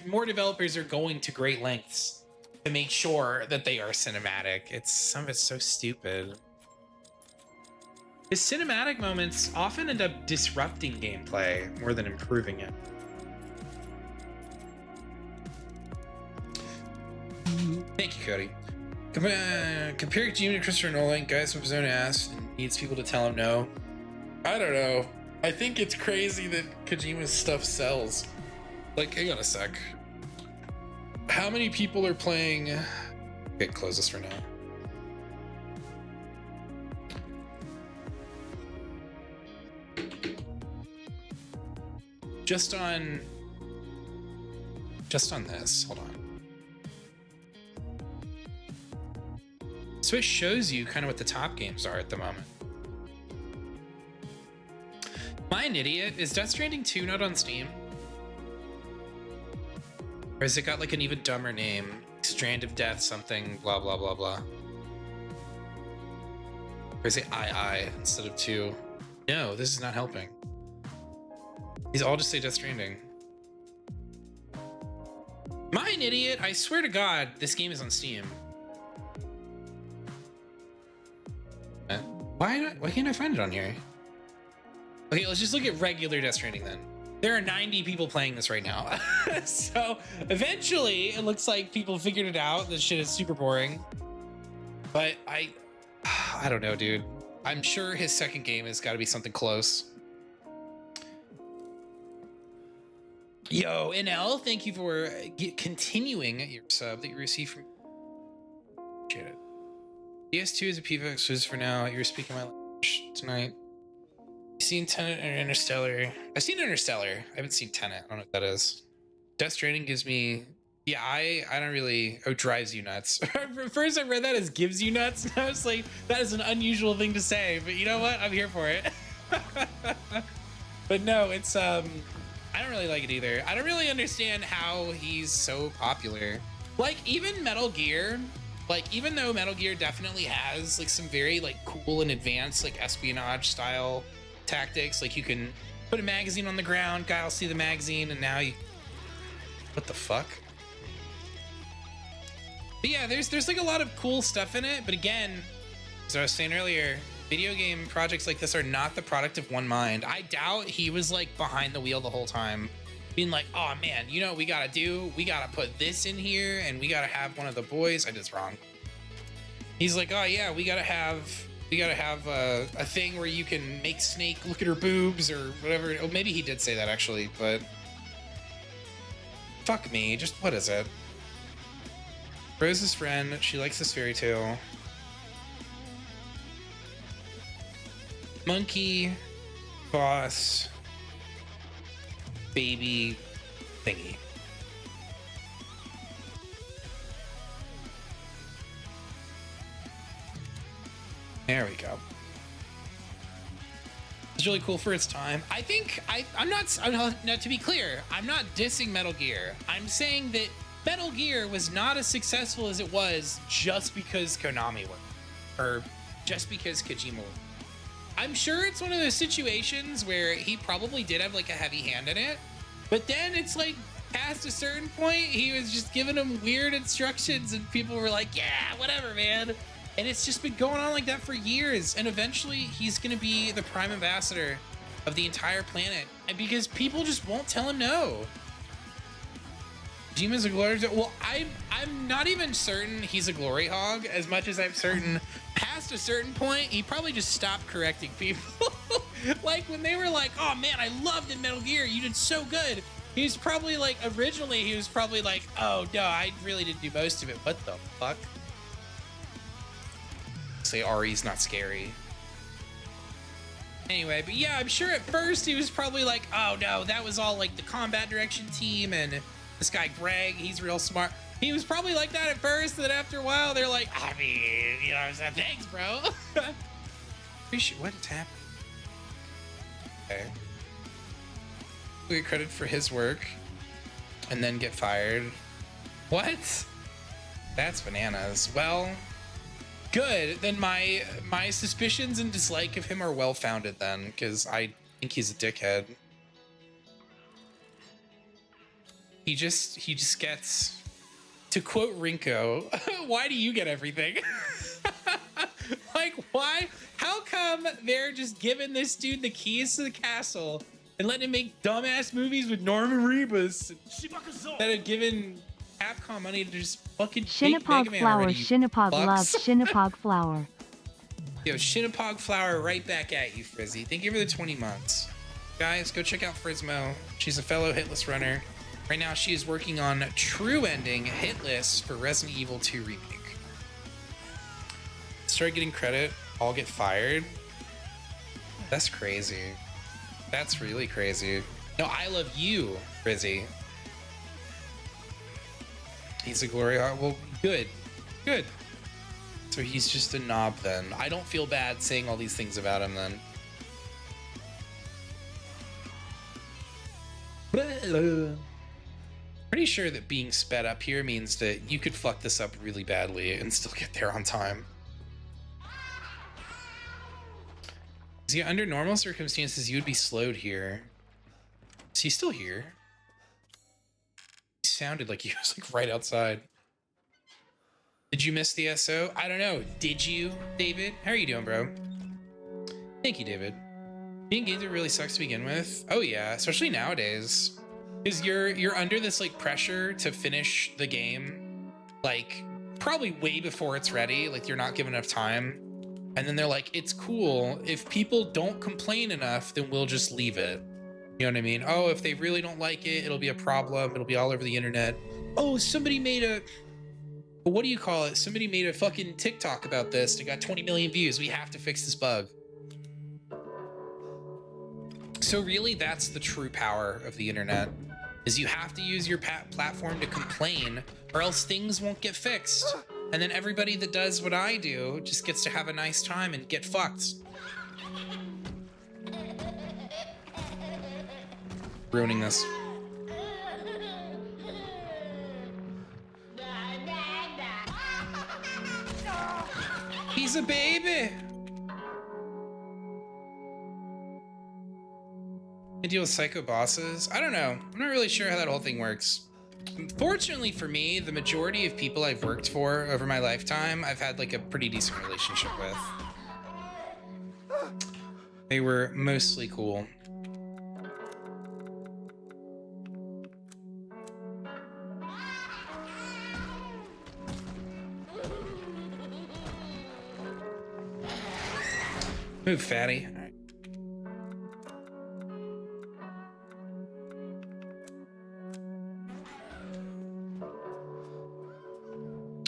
more developers are going to great lengths to make sure that they are cinematic. Some of it's so stupid. The cinematic moments often end up disrupting gameplay more than improving it. Thank you, Cody. Compare Kojima to Christopher Nolan, guys with his own ass, and needs people to tell him no. I don't know. I think it's crazy that Kojima's stuff sells. Like, hang on a sec. How many people are playing... Okay, close this for now. Just on this, hold on. So it shows you kind of what the top games are at the moment. Am I an idiot? Is Death Stranding 2 not on Steam? Or has it got like an even dumber name? Strand of Death something, blah, blah, blah, blah. Or is it II instead of 2? No, this is not helping. These all just say Death Stranding. Am I an idiot? I swear to God, this game is on Steam. Why can't I find it on here? Okay, let's just look at regular Death Stranding then. There are 90 people playing this right now. So eventually it looks like people figured it out. This shit is super boring. But I don't know, dude. I'm sure his second game has got to be something close. Yo, NL, thank you for continuing your sub that you received from... Appreciate it. PS2 is a PVO exclusive for now. You were speaking my language tonight. You seen Tenet or Interstellar? I've seen Interstellar. I haven't seen Tenet. I don't know what that is. Death Stranding gives me... Yeah, I don't really... Oh, drives you nuts. First I read that as gives you nuts. And I was like, that is an unusual thing to say. But you know what? I'm here for it. But no, it's... I don't really like it either. I don't really understand how he's so popular. Like, even Metal Gear... Like, even though Metal Gear definitely has, like, some very, like, cool and advanced, like, espionage-style tactics. Like, you can put a magazine on the ground, guy will see the magazine, and now you... What the fuck? But yeah, there's like, a lot of cool stuff in it. But again, as I was saying earlier, video game projects like this are not the product of one mind. I doubt he was, like, behind the wheel the whole time. Being like, oh man, you know what we gotta do? We gotta put this in here, and we gotta have one of the boys. I did this wrong. He's like, oh yeah, we gotta have a thing where you can make Snake look at her boobs or whatever. Oh, maybe he did say that actually, but fuck me. Just what is it? Rose's friend. She likes this fairy tale. Monkey, boss. Baby thingy. There we go. It's really cool for its time. I think I'm not, to be clear, I'm not dissing Metal Gear. I'm saying that Metal Gear was not as successful as it was just because Konami was, or just because Kojima was. I'm sure it's one of those situations where he probably did have like a heavy hand in it, but then it's like past a certain point, he was just giving them weird instructions and people were like, yeah, whatever, man. And it's just been going on like that for years. And eventually he's going to be the prime ambassador of the entire planet, and because people just won't tell him no. Jima's a glory. Well, I'm not even certain he's a glory hog as much as I'm certain past a certain point he probably just stopped correcting people. Like when they were like, "Oh man, I loved in Metal Gear. You did so good." He's probably like, originally he was probably like, "Oh no, I really didn't do most of it. What the fuck?" Say Ari's not scary. Anyway, but yeah, I'm sure at first he was probably like, "Oh no, that was all like the combat direction team and this guy Greg, he's real smart." He was probably like that at first, and then after a while they're like, "I mean, you know what I'm saying? Thanks, bro." What is happening? Okay. We get credit for his work and then get fired. What? That's bananas. Well, good. Then my suspicions and dislike of him are well founded then, because I think he's a dickhead. He just gets, to quote Rinko, "Why do you get everything?" Like, why? How come they're just giving this dude the keys to the castle and letting him make dumbass movies with Norman Reedus that had given Capcom money to just fucking make Mega Man flower, already, Shinapog fucks? love, Shinapog flower. Yo, Shinapog flower right back at you, Frizzy. Thank you for the 20 months. Guys, go check out Frizmo. She's a fellow hitless runner. Right now, she is working on true ending hitless for Resident Evil 2 Remake. Start getting credit, I'll get fired. That's crazy. That's really crazy. No, I love you, Frizzy. He's a glory hog. Well, good. Good. So he's just a knob then. I don't feel bad saying all these things about him then. Pretty sure that being sped up here means that you could fuck this up really badly and still get there on time. Yeah, under normal circumstances, you would be slowed here. Is he still here? He sounded like he was like right outside. Did you miss the SO? I don't know. Did you, David? How are you doing, bro? Thank you, David. Being gamer really sucks to begin with. Oh yeah, especially nowadays. Because you're under this like pressure to finish the game, like probably way before it's ready. Like you're not given enough time. And then they're like, it's cool. If people don't complain enough, then we'll just leave it. You know what I mean? Oh, if they really don't like it, it'll be a problem. It'll be all over the internet. Oh, somebody made a, what do you call it? Somebody made a fucking TikTok about this. It got 20 million views. We have to fix this bug. So really, that's the true power of the internet, is you have to use your platform to complain, or else things won't get fixed. And then everybody that does what I do just gets to have a nice time and get fucked. Ruining this. He's a baby. I deal with psycho bosses. I don't know. I'm not really sure how that whole thing works. Fortunately for me, the majority of people I've worked for over my lifetime, I've had like a pretty decent relationship with. They were mostly cool. Move, fatty. All right.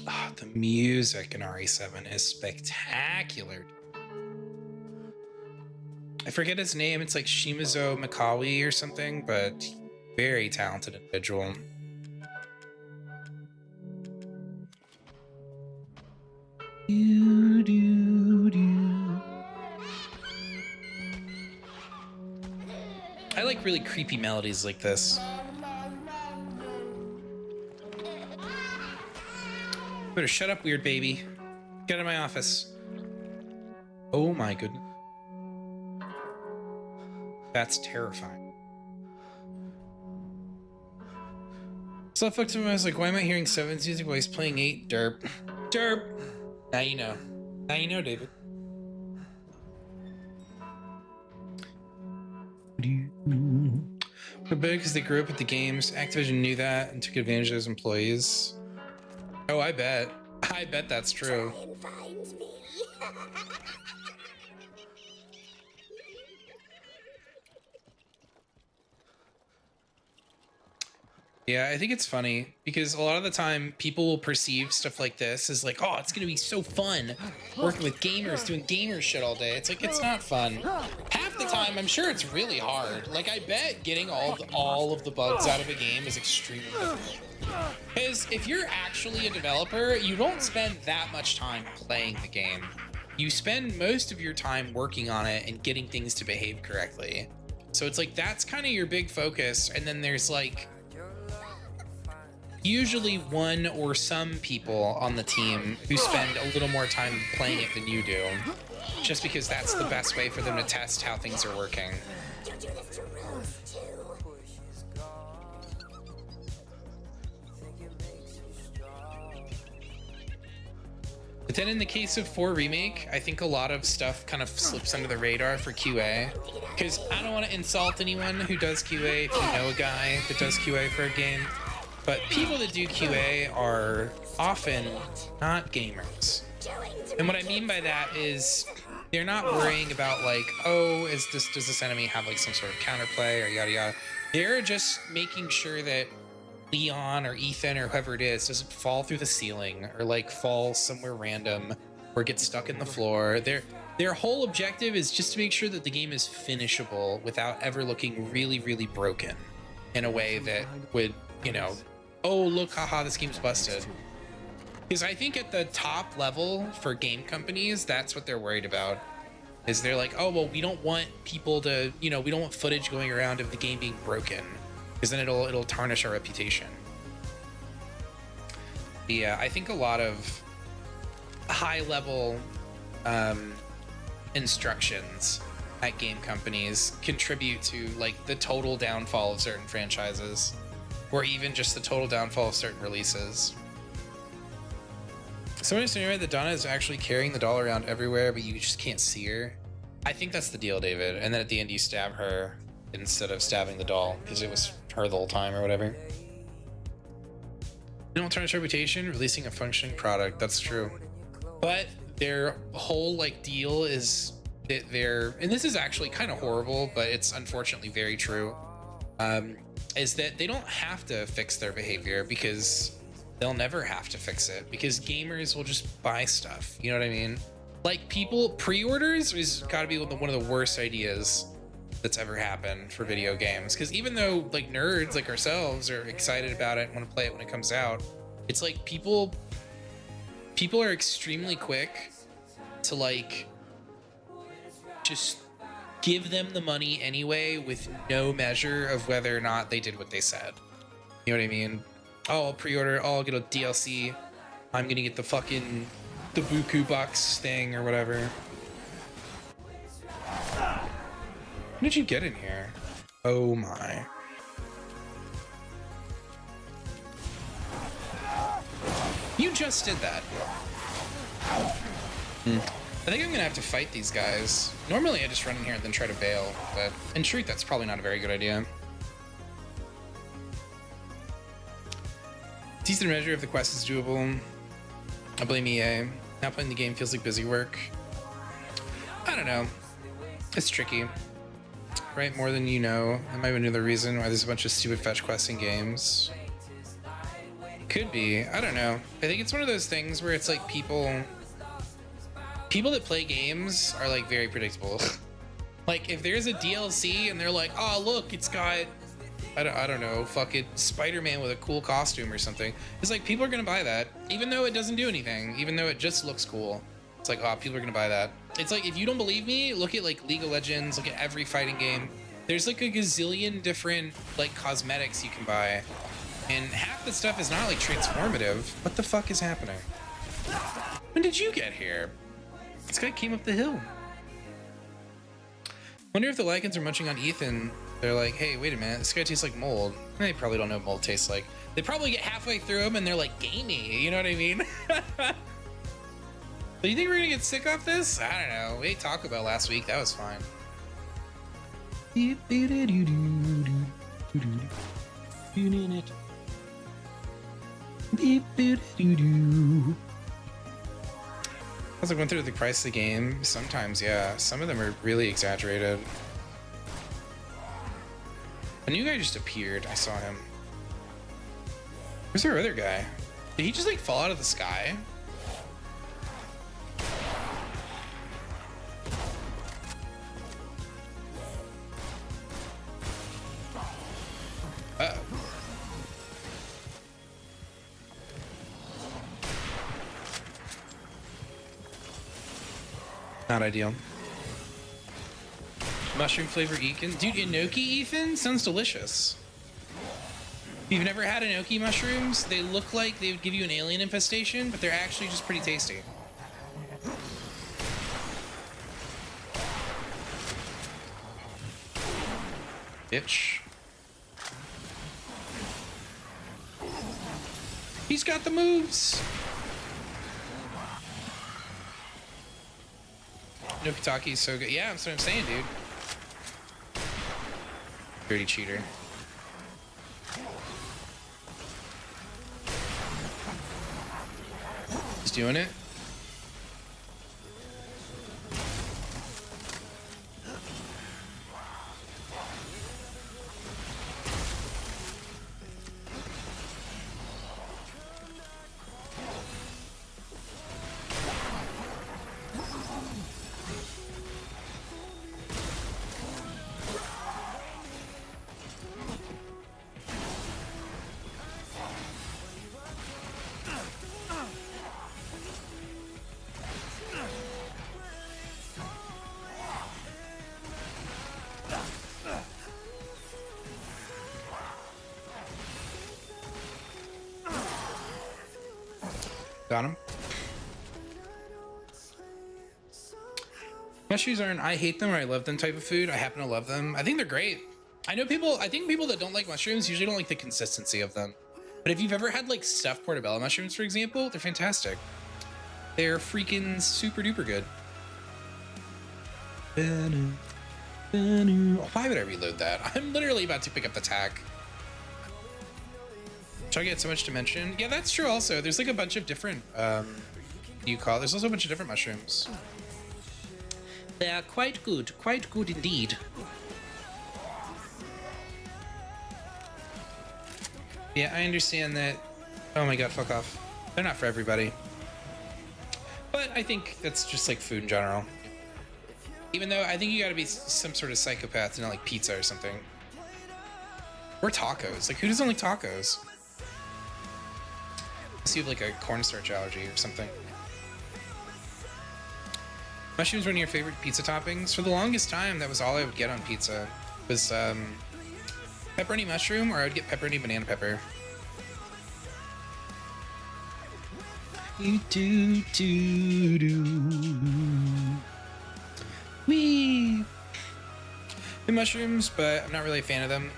Oh, the music in RE7 is spectacular. I forget his name. It's like Shimizu Mikawi or something, but very talented individual. Do, do, do. I like really creepy melodies like this. Better shut up, weird baby. Get out of my office. Oh my goodness. That's terrifying. So I fucked him. I was like, why am I hearing 7's music while he's playing 8? Derp. Derp. Now you know. Now you know, David. But because they grew up with the games, Activision knew that and took advantage of those employees. Oh, I bet. I bet that's true. Yeah, I think it's funny because a lot of the time people will perceive stuff like this as like, oh, it's gonna be so fun working with gamers, doing gamer shit all day. It's like, it's not fun. Half the time, I'm sure it's really hard. Like, I bet getting all of the bugs out of a game is extremely difficult. Because if you're actually a developer, you don't spend that much time playing the game. You spend most of your time working on it and getting things to behave correctly. So it's like, that's kind of your big focus. And then there's like, usually one or some people on the team who spend a little more time playing it than you do, just because that's the best way for them to test how things are working. But then in the case of 4 Remake, I think a lot of stuff kind of slips under the radar for QA, because I don't want to insult anyone who does QA if you know a guy that does QA for a game. But people that do QA are often not gamers. And what I mean by that is they're not worrying about like, oh, does this enemy have like some sort of counterplay or yada yada. They're just making sure that Leon or Ethan or whoever it is doesn't fall through the ceiling or like fall somewhere random or get stuck in the floor. Their whole objective is just to make sure that the game is finishable without ever looking really, really broken in a way that would, you know, oh, look, haha, this game's busted. Because I think at the top level for game companies, that's what they're worried about. Is they're like, oh, well, we don't want people to, you know, we don't want footage going around of the game being broken, because then it'll tarnish our reputation. Yeah, I think a lot of high-level instructions at game companies contribute to like the total downfall of certain franchises, or even just the total downfall of certain releases. Somebody said that Donna is actually carrying the doll around everywhere, but you just can't see her. I think that's the deal, David. And then at the end, you stab her instead of stabbing the doll, because it was her the whole time or whatever. You don't tarnish reputation, releasing a functioning product. That's true. But their whole like deal is that and this is actually kind of horrible, but it's unfortunately very true. Is that they don't have to fix their behavior because they'll never have to fix it, because gamers will just buy stuff. You know what I mean? Like, people, pre-orders is got to be one of the worst ideas that's ever happened for video games. Because even though like nerds like ourselves are excited about it and want to play it when it comes out, it's like people are extremely quick to like just give them the money anyway with no measure of whether or not they did what they said. You know what I mean? Oh, I'll pre-order, oh, I'll get a DLC. I'm gonna get the fucking the Buku Bucks thing or whatever. When did you get in here? Oh my. You just did that. I think I'm gonna have to fight these guys. Normally I just run in here and then try to bail, but in truth that's probably not a very good idea. Decent measure if the quest is doable. I blame EA. Not playing the game feels like busy work. I don't know. It's tricky. Right, more than you know. That might be another reason why there's a bunch of stupid fetch quests in games. Could be. I don't know. I think it's one of those things where it's like people that play games are like very predictable. Like if there's a DLC and they're like, oh look, it's got I don't know, fucking Spider-Man with a cool costume or something. It's like people are gonna buy that, even though it doesn't do anything, even though it just looks cool. It's like, oh, people are gonna buy that. It's like, if you don't believe me, look at like League of Legends, look at every fighting game. There's like a gazillion different like cosmetics you can buy, and half the stuff is not like transformative. What the fuck is happening? When did you get here? This guy came up the hill. Wonder if the Lycans are munching on Ethan. They're like, hey, wait a minute, this guy tastes like mold. They probably don't know what mold tastes like. They probably get halfway through them and they're like gamey, you know what I mean? Do you think we're gonna get sick off this? I don't know. We ate Taco Bell last week, that was fine. In it. I was like going through the price of the game. Sometimes, yeah, some of them are really exaggerated. A new guy just appeared. I saw him. Where's our other guy? Did he just like fall out of the sky? Uh-oh. Not ideal. Mushroom flavor Ethan. Dude, enoki Ethan sounds delicious. If you've never had enoki mushrooms, they look like they would give you an alien infestation, but they're actually just pretty tasty. Bitch. He's got the moves. Nokitaki's so good. Yeah, that's what I'm saying, dude. Dirty cheater. He's doing it. Got him. Mushrooms aren't I hate them or I love them type of food. I happen to love them. I think they're great. I think people that don't like mushrooms usually don't like the consistency of them. But if you've ever had like stuffed portobello mushrooms, for example, they're fantastic. They're freaking super duper good. Why would I reload that? I'm literally about to pick up the tack. Should I get so much to mention? Yeah, that's true also. There's like a bunch of different, there's also a bunch of different mushrooms. They are quite good indeed. Yeah, I understand that. Oh my god, fuck off. They're not for everybody. But I think that's just like food in general. Even though I think you gotta be some sort of psychopath to not like pizza or something. Or tacos. Like, who doesn't like tacos? Unless you have like a cornstarch allergy or something. Mushrooms were one of your favorite pizza toppings? For the longest time, that was all I would get on pizza. Was pepperoni mushroom, or I would get pepperoni banana pepper. Wee. The mushrooms, but I'm not really a fan of them.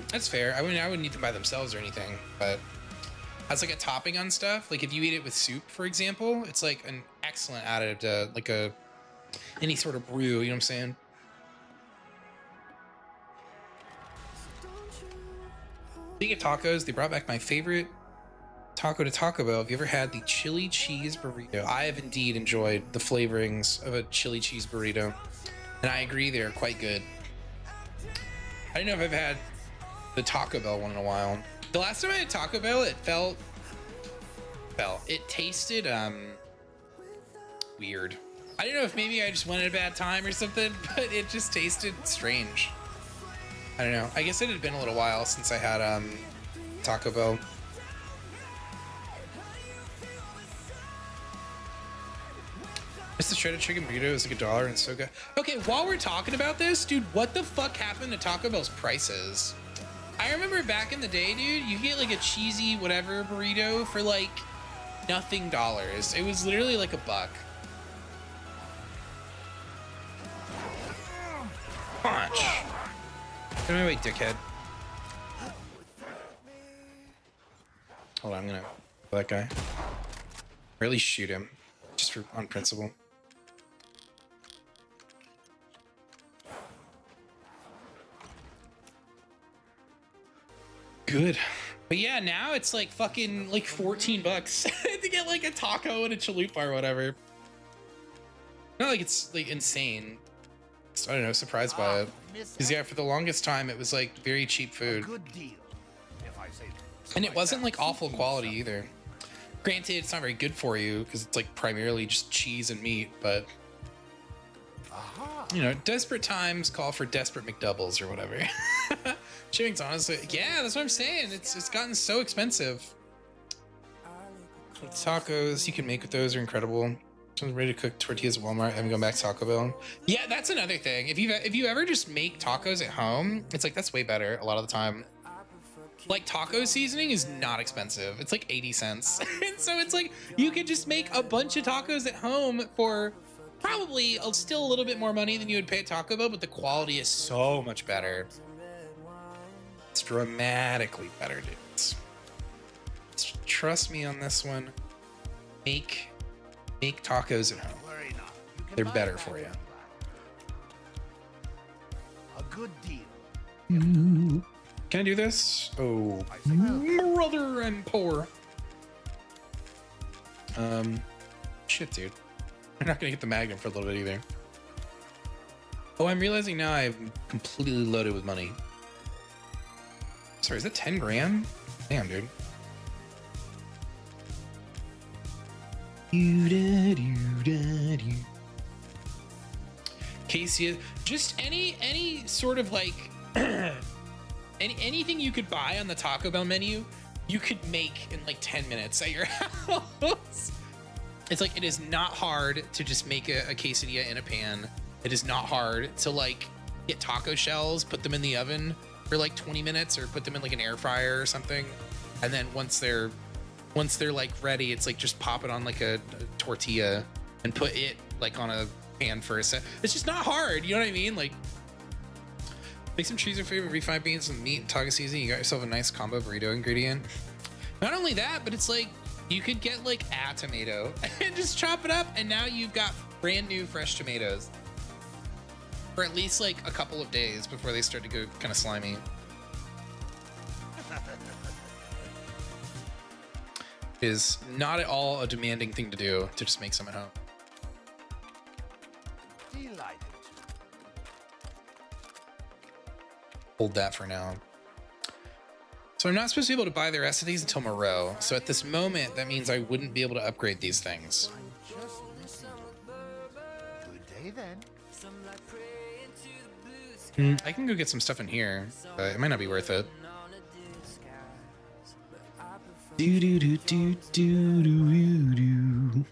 That's fair. I wouldn't eat them by themselves or anything, but as like a topping on stuff, like if you eat it with soup, for example, it's like an excellent additive to like any sort of brew, you know what I'm saying? Speaking of tacos, they brought back my favorite taco to Taco Bell. Have you ever had the chili cheese burrito? I have indeed enjoyed the flavorings of a chili cheese burrito, and I agree they are quite good. I don't know if I've had the Taco Bell one in a while. The last time I had Taco Bell, it tasted weird. I don't know if maybe I just went at a bad time or something, but it just tasted strange. I don't know. I guess it had been a little while since I had Taco Bell. It's the shredded chicken burrito is like $1 and so good. Okay, while we're talking about this, dude, what the fuck happened to Taco Bell's prices? I remember back in the day, dude, you get like a cheesy whatever burrito for like nothing dollars. It was literally like $1. Punch. Get my way, dickhead. Hold on, I'm gonna kill that guy. Or at least shoot him, just for on principle. good. But yeah, now it's like fucking like 14 bucks to get like a taco and a chalupa or whatever. Not like it's like insane. I don't know, surprised by it. Because yeah, for the longest time it was like very cheap food. Good deal, if I say so. And it wasn't like awful quality either. Granted, it's not very good for you because it's like primarily just cheese and meat, but you know, desperate times call for desperate McDoubles or whatever. Shipping's honestly, yeah, that's what I'm saying. It's gotten so expensive. The tacos you can make with those are incredible. Someone's ready to cook tortillas at Walmart. I haven't gone back to Taco Bell. Yeah, that's another thing. If you ever just make tacos at home, it's like that's way better a lot of the time. Like taco seasoning is not expensive. It's like 80 cents. And so it's like you could just make a bunch of tacos at home for probably still a little bit more money than you would pay at Taco Bell, but the quality is so much better. It's dramatically better, dudes. Trust me on this one. Make tacos at home. They're better for you. A good deal. Can I do this? Oh, brother, I'm poor. Shit, dude. I'm not gonna get the Magnum for a little bit either. Oh, I'm realizing now I'm completely loaded with money. Sorry, is that 10 grand? Damn, dude. Casey, just any sort of like anything you could buy on the Taco Bell menu, you could make in like 10 minutes at your house. It's like, it is not hard to just make a quesadilla in a pan. It is not hard to like get taco shells, put them in the oven for like 20 minutes or put them in like an air fryer or something. And then once they're like ready, it's like just pop it on like a tortilla and put it like on a pan for a set. It's just not hard. You know what I mean? Like, make some cheese or favorite refried beans with meat and taco seasoning. You got yourself a nice combo burrito ingredient. Not only that, but it's like you could get like a tomato and just chop it up, and now you've got brand new fresh tomatoes for at least like a couple of days before they start to go kind of slimy. It is not at all a demanding thing to do to just make some at home. Delighted. Hold that for now. So I'm not supposed to be able to buy the rest of these until Moreau. So at this moment, that means I wouldn't be able to upgrade these things. Good day then. I can go get some stuff in here, but it might not be worth it. Do do do do do do do.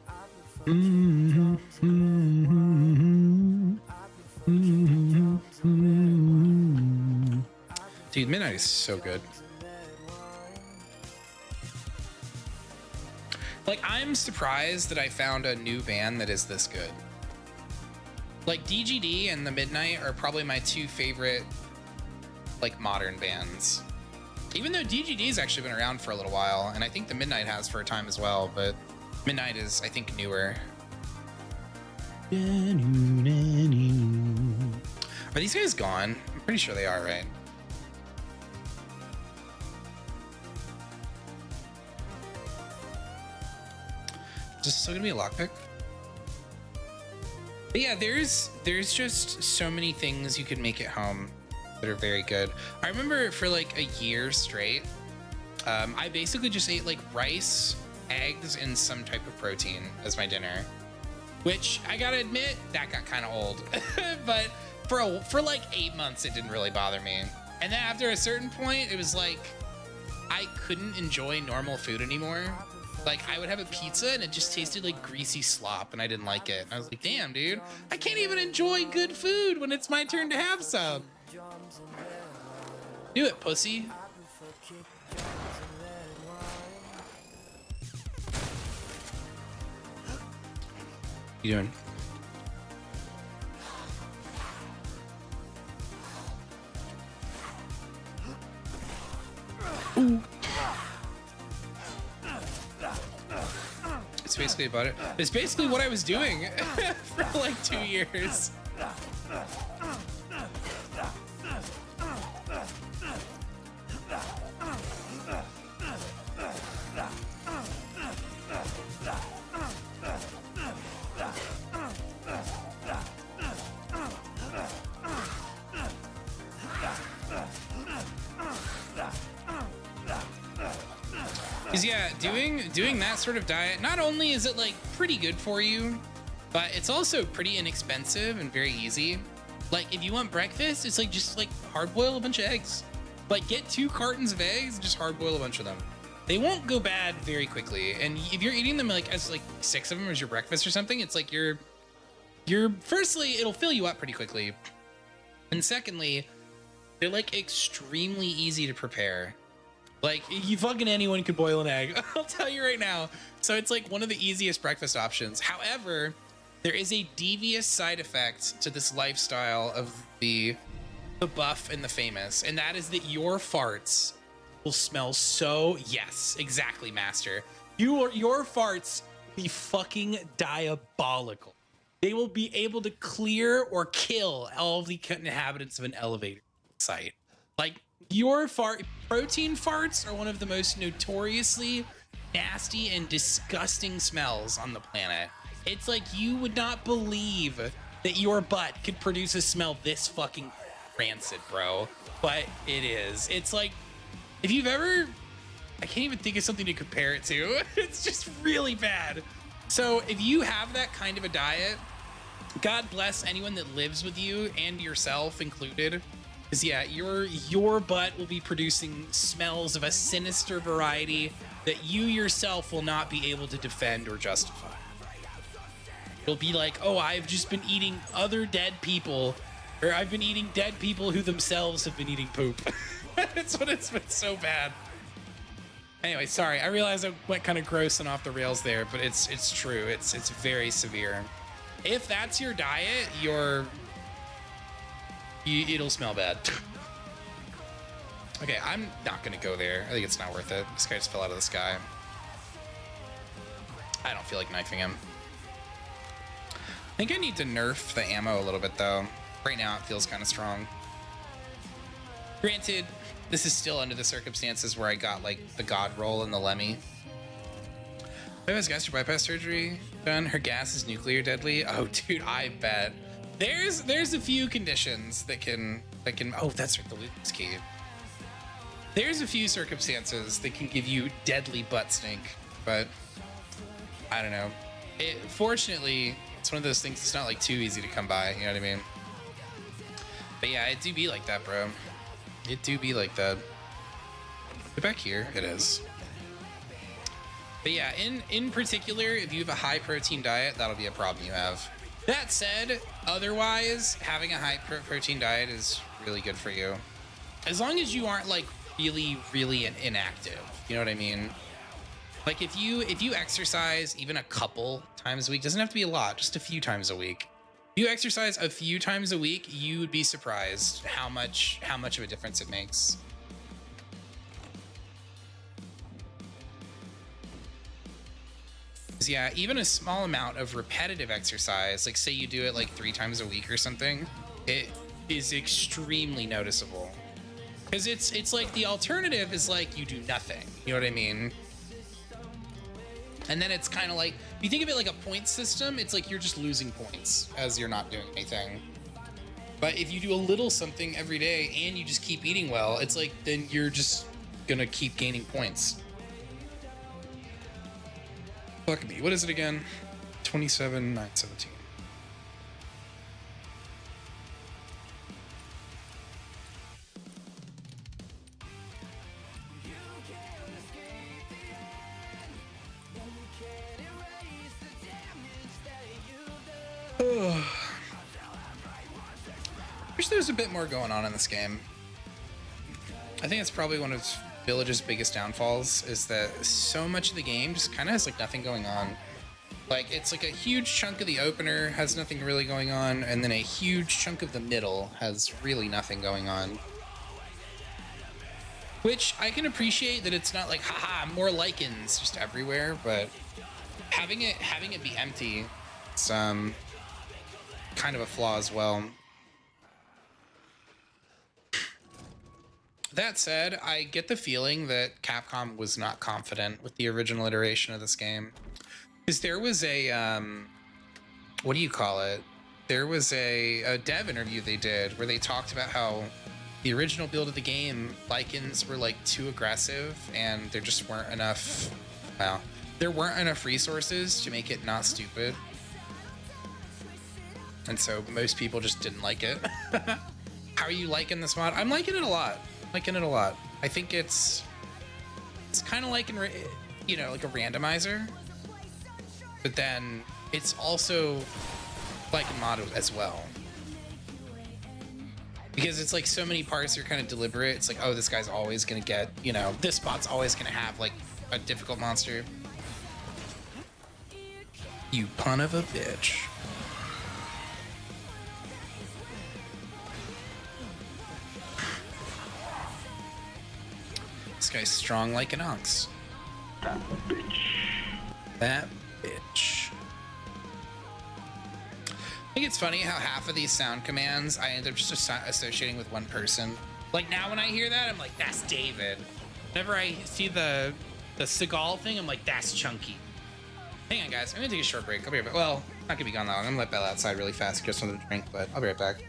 Dude, Midnight is so good. Like, I'm surprised that I found a new band that is this good. Like, DGD and The Midnight are probably my two favorite, like, modern bands. Even though DGD's actually been around for a little while, and I think The Midnight has for a time as well, but Midnight is, I think, newer. Are these guys gone? I'm pretty sure they are, right? Is this still gonna be a lockpick? But yeah, there's just so many things you can make at home that are very good. I remember for like a year straight, I basically just ate like rice, eggs, and some type of protein as my dinner, which I gotta admit, that got kind of old. But for like 8 months, it didn't really bother me. And then after a certain point, it was like, I couldn't enjoy normal food anymore. Like, I would have a pizza and it just tasted like greasy slop and I didn't like it. And I was like, damn, dude, I can't even enjoy good food when it's my turn to have some. Do it, pussy. What you doing? Ooh. It's basically about it. It's basically what I was doing for like 2 years. Because yeah, doing that sort of diet, not only is it like pretty good for you, but it's also pretty inexpensive and very easy. Like if you want breakfast, it's like just like hard boil a bunch of eggs. Like get 2 cartons of eggs, just hard boil a bunch of them. They won't go bad very quickly. And if you're eating them like as like 6 of them as your breakfast or something, it's like you're firstly, it'll fill you up pretty quickly. And secondly, they're like extremely easy to prepare. Like you fucking anyone could boil an egg. I'll tell you right now. So it's like one of the easiest breakfast options. However, there is a devious side effect to this lifestyle of the buff and the famous, and that is that your farts will smell so, yes, exactly, Master. Your farts will be fucking diabolical. They will be able to clear or kill all of the inhabitants of an elevator site. Like your protein farts are one of the most notoriously nasty and disgusting smells on the planet. It's like you would not believe that your butt could produce a smell this fucking rancid, bro. But it is. It's like, if you've ever, I can't even think of something to compare it to. It's just really bad. So if you have that kind of a diet, God bless anyone that lives with you and yourself included. Because yeah, your butt will be producing smells of a sinister variety that you yourself will not be able to defend or justify. It'll be like, oh, I've just been eating other dead people, or I've been eating dead people who themselves have been eating poop. That's what it's been, so bad. Anyway, sorry, I realize I went kind of gross and off the rails there, but it's true. It's very severe. If that's your diet, it'll smell bad. Okay, I'm not gonna go there. I think it's not worth it. This guy just fell out of the sky. I don't feel like knifing him. I think I need to nerf the ammo a little bit though. Right now it feels kind of strong. Granted, this is still under the circumstances where I got like the god roll and the Lemmy. Who has gastric bypass surgery done? Her gas is nuclear deadly. Oh dude, I bet. There's a few conditions that can oh, that's right, the Luke's key. There's a few circumstances that can give you deadly butt stink, but I don't know. Fortunately, it's one of those things that's not like too easy to come by, you know what I mean? But yeah, it do be like that, bro. It do be like that. Get back here, it is. But yeah, in particular, if you have a high protein diet, that'll be a problem you have. That said, otherwise, having a high protein diet is really good for you. As long as you aren't like really inactive, you know what I mean? Like if you exercise even a couple times a week, doesn't have to be a lot, just a few times a week. If you exercise a few times a week, you would be surprised how much of a difference it makes. Yeah, even a small amount of repetitive exercise, like say you do it like 3 times a week or something, it is extremely noticeable. Because it's like the alternative is like you do nothing, you know what I mean? And then it's kind of like, if you think of it like a point system, it's like you're just losing points as you're not doing anything. But if you do a little something every day and you just keep eating well, it's like then you're just gonna keep gaining points. Fuck me, what is it again? 27,917. Wish there was a bit more going on in this game. I think it's probably one of Village's biggest downfalls, is that so much of the game just kind of has like nothing going on. Like it's like a huge chunk of the opener has nothing really going on, and then a huge chunk of the middle has really nothing going on. Which I can appreciate that it's not like haha more lichens just everywhere, but having it be empty, it's kind of a flaw as well. That said, I get the feeling that Capcom was not confident with the original iteration of this game. Because there was a, what do you call it? There was a dev interview they did where they talked about how the original build of the game, Lycans were like too aggressive, and there just weren't enough. Well, there weren't enough resources to make it not stupid, and so most people just didn't like it. How are you liking this mod? I'm liking it a lot. Liking it a lot. I think it's kind of like you know, like a randomizer, but then it's also like a mod as well. Because it's like so many parts are kind of deliberate. It's like, oh, this guy's always gonna get, you know, this spot's always gonna have like a difficult monster. You pun of a bitch. This guy's strong like an ox. That bitch. That bitch. I think it's funny how half of these sound commands I end up just associating with one person. Like now when I hear that, I'm like, that's David. Whenever I see the Seagal thing, I'm like, that's Chunky. Hang on, guys. I'm gonna take a short break. I'll be right back. Well, not gonna be gone that long. I'm gonna let Bella outside really fast, get something to drink, but I'll be right back.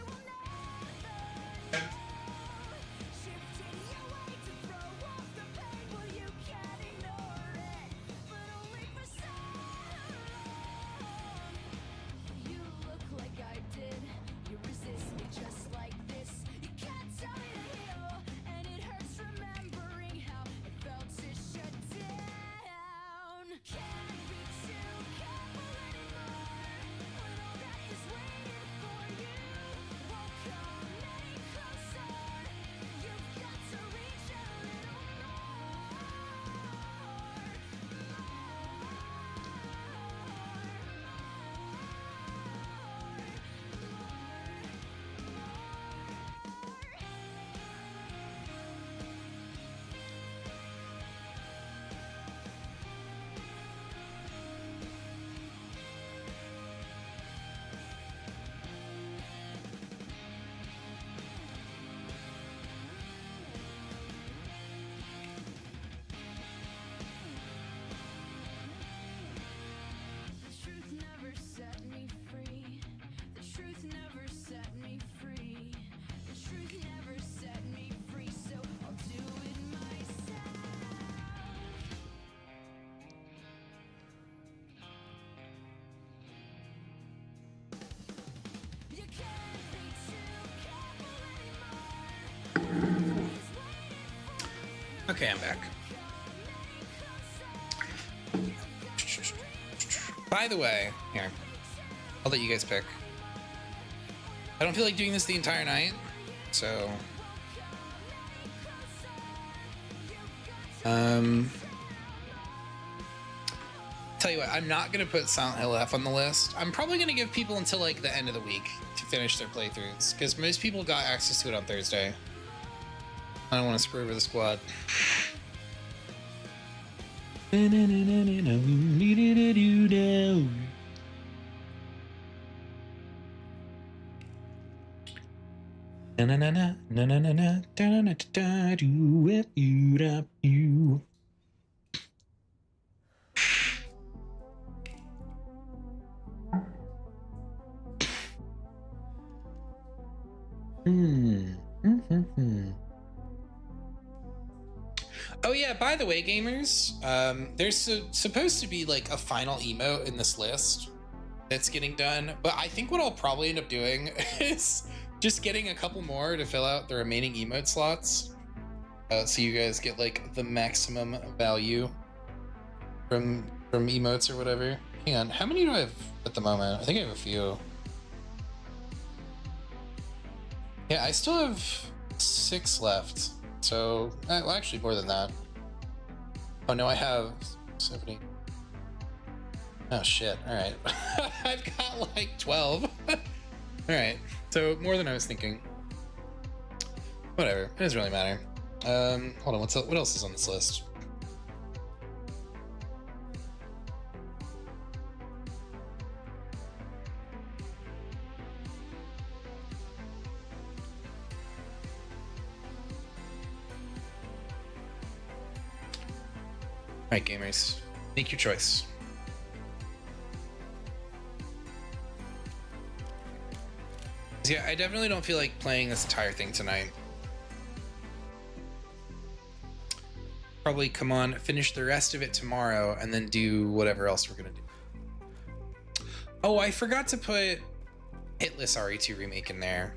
Okay, I'm back. By the way, here, I'll let you guys pick. I don't feel like doing this the entire night, so tell you what, I'm not gonna put Silent Hill F on the list. I'm probably gonna give people until like the end of the week to finish their playthroughs, because most people got access to it on Thursday. I don't want to screw over the squad. Oh yeah, by the way, gamers, there's supposed to be like a final emote in this list that's getting done, but I think what I'll probably end up doing is just getting a couple more to fill out the remaining emote slots, so you guys get like the maximum value from emotes or whatever. Hang on, how many do I have at the moment? I think I have a few. Yeah, I still have 6 left. So, well, actually more than that. Oh no, I have 70. Oh shit, alright. I've got like 12. Alright, so more than I was thinking. Whatever, it doesn't really matter. Hold on, what else is on this list? Alright, gamers, make your choice. Yeah, I definitely don't feel like playing this entire thing tonight. Probably come on, finish the rest of it tomorrow, and then do whatever else we're gonna do. Oh, I forgot to put Hitless RE2 remake in there,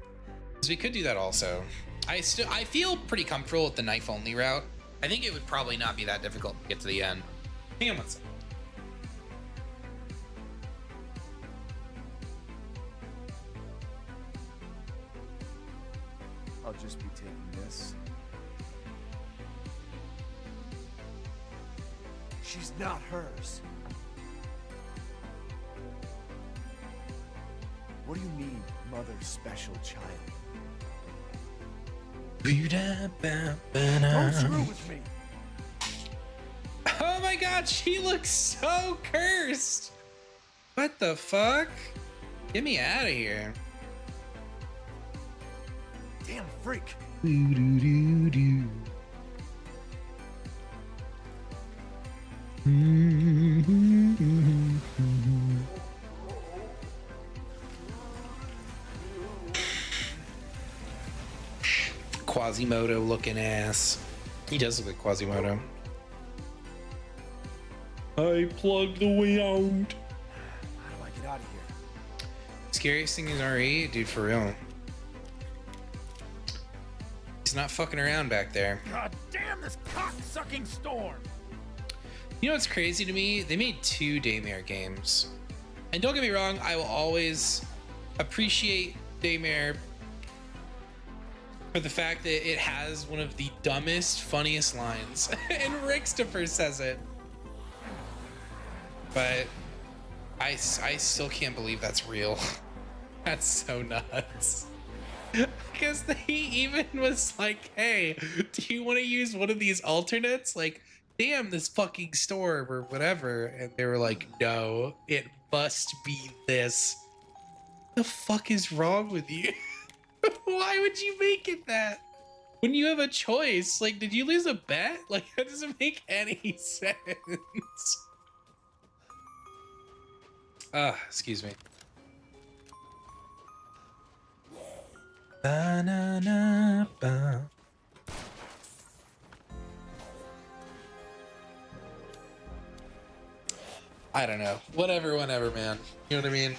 because we could do that also. I feel pretty comfortable with the knife only route. I think it would probably not be that difficult to get to the end. Hang on one second. I'll just be taking this. She's not hers. What do you mean, mother's special child? Don't screw with me. Oh my god, she looks so cursed. What the fuck? Get me out of here. Damn freak. Quasimodo looking ass. He does look like Quasimodo. I plugged the way out. How do I get out of here? Scariest thing is RE? Dude, for real. He's not fucking around back there. God damn this cock-sucking storm! You know what's crazy to me? They made 2 Daymare games. And don't get me wrong, I will always appreciate Daymare for the fact that it has one of the dumbest, funniest lines. And Rickstopher says it. But I still can't believe that's real. That's so nuts. Because he even was like, hey, do you want to use one of these alternates? Like, damn this fucking storm or whatever. And they were like, no, it must be this. The fuck is wrong with you? Why would you make it that? When you have a choice, like, did you lose a bet? Like, that doesn't make any sense. Excuse me. Ba-na-na-ba. I don't know. Whatever, whenever, man. You know what I mean?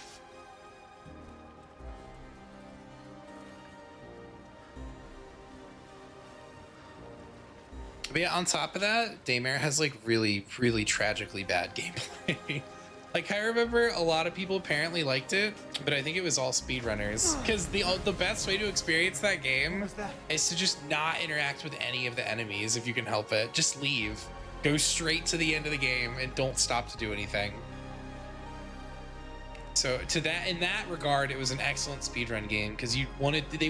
But yeah, on top of that, Daymare has like really, really tragically bad gameplay. Like, I remember a lot of people apparently liked it, but I think it was all speedrunners. Because the best way to experience that game is to just not interact with any of the enemies if you can help it. Just leave. Go straight to the end of the game and don't stop to do anything. So to that, in that regard, it was an excellent speedrun game because they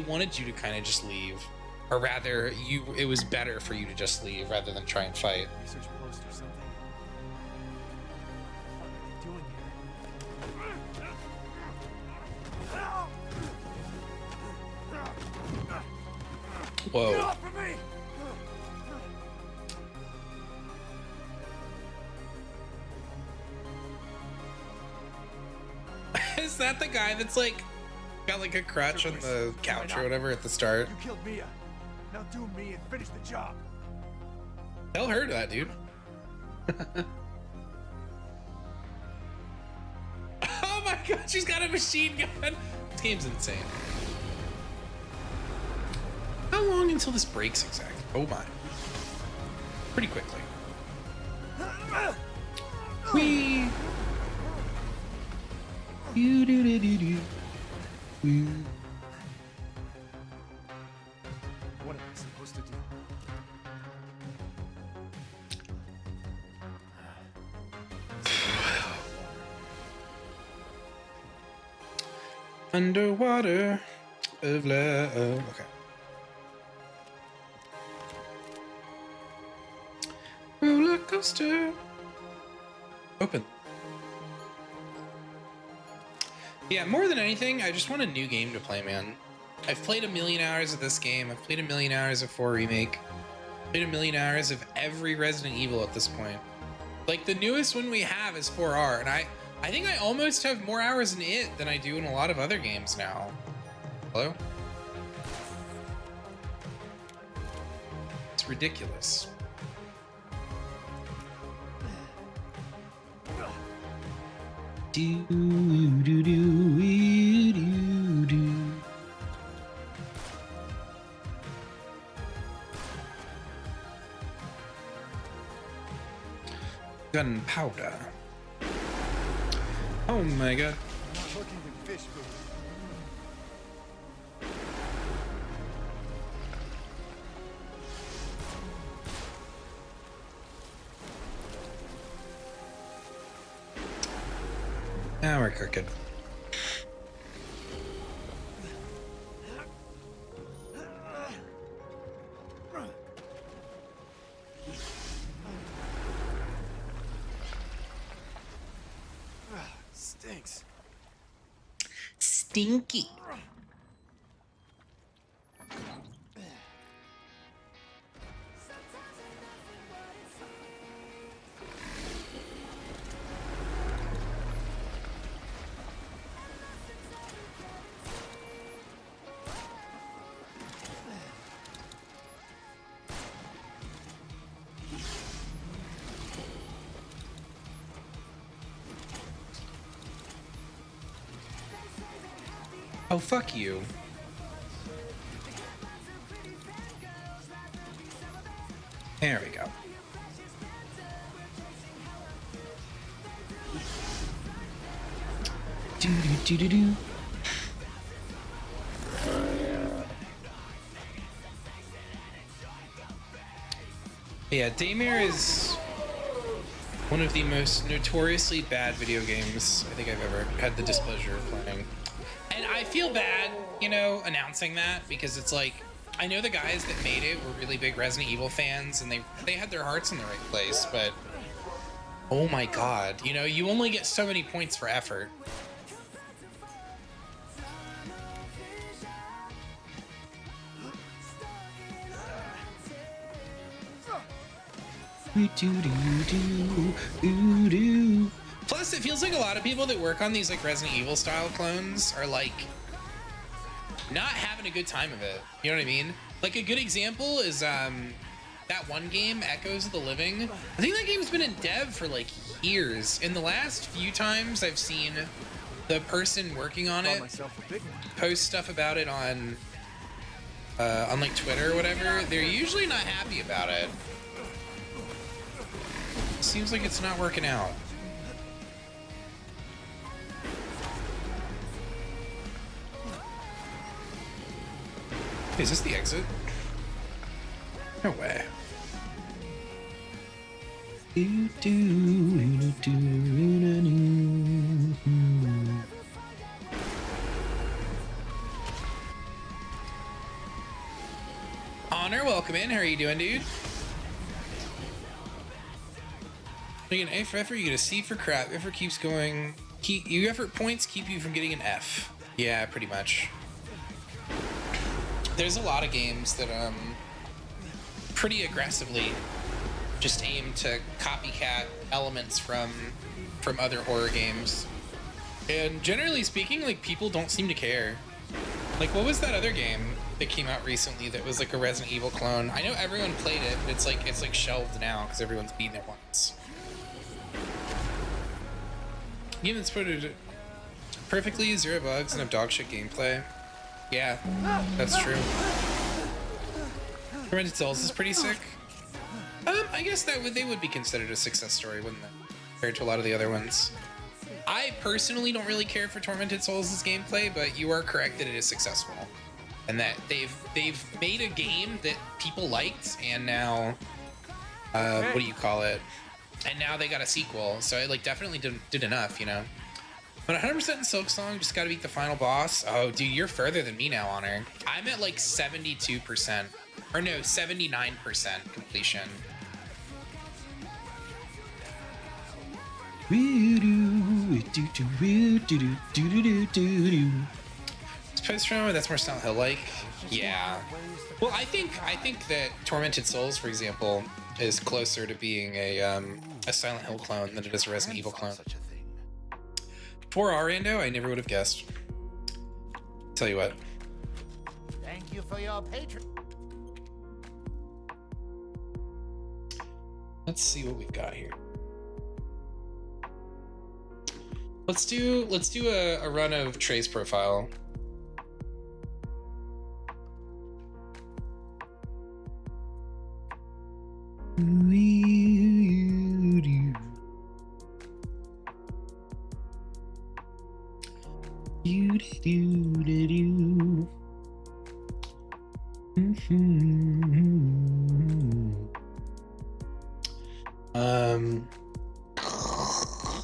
wanted you to kind of just leave. Or rather, it was better for you to just leave rather than try and fight. Research post or something. What are they doing here? Whoa. Get off of me! Is that the guy that's like got like a crutch on the couch or whatever at the start? You killed Mia. Now do me and finish the job. Tell her that, dude. Oh my god, she's got a machine gun. This game's insane. How long until this breaks exactly? Oh my. Pretty quickly. Whee! Do do do do do. What am I supposed to do? Underwater of love. Okay. Roller coaster. Open. Yeah, more than anything, I just want a new game to play, man. I've played 1,000,000 hours of this game. I've played 1,000,000 hours of 4 Remake. Played 1,000,000 hours of every Resident Evil at this point. Like, the newest one we have is 4R, and I think I almost have more hours in it than I do in a lot of other games now. Hello? It's ridiculous. Do, do, do, do, do. Gunpowder. Oh my god. I'm not looking in fish food. Now we're cooking. Stinks. Stinky. Oh, fuck you. There we go. Do do do do do. Yeah, Daymare is one of the most notoriously bad video games I think I've ever had the displeasure of playing. And I feel bad, you know, announcing that, because it's like, I know the guys that made it were really big Resident Evil fans and they had their hearts in the right place, but oh my god, you know, you only get so many points for effort. Plus, it feels like a lot of people that work on these like Resident Evil style clones are like not having a good time of it. You know what I mean? Like a good example is that one game, Echoes of the Living. I think that game's been in dev for like years. And the last few times I've seen the person working on it post stuff about it on like Twitter or whatever, they're usually not happy about it. Seems like it's not working out. Is this the exit? No way. Honor, welcome in. How are you doing, dude? You get an A for effort, you get a C for crap. Effort keeps going. You effort points keep you from getting an F. Yeah, pretty much. There's a lot of games that pretty aggressively just aim to copycat elements from other horror games. And generally speaking, like, people don't seem to care. Like, what was that other game that came out recently that was like a Resident Evil clone? I know everyone played it, but it's like shelved now because everyone's beaten it once. Game that's put it perfectly, 0 bugs, and have dog shit gameplay. Yeah, that's true. Tormented Souls is pretty sick. I guess they would be considered a success story, wouldn't they? Compared to a lot of the other ones. I personally don't really care for Tormented Souls' gameplay, but you are correct that it is successful. And that they've made a game that people liked, and now what do you call it? And now they got a sequel, so it like definitely did enough, you know. But 100% in Silksong, just gotta beat the final boss. Oh, dude, you're further than me now, Honor. I'm at like 72%, or no, 79% completion. Post Trauma, that's more Silent Hill like. Yeah. Well, I think that Tormented Souls, for example, is closer to being a Silent Hill clone than it is a Resident Evil clone. 4R Rando, I never would have guessed. Tell you what. Thank you for your patron. Let's see what we've got here. Let's do a run of Trey's profile.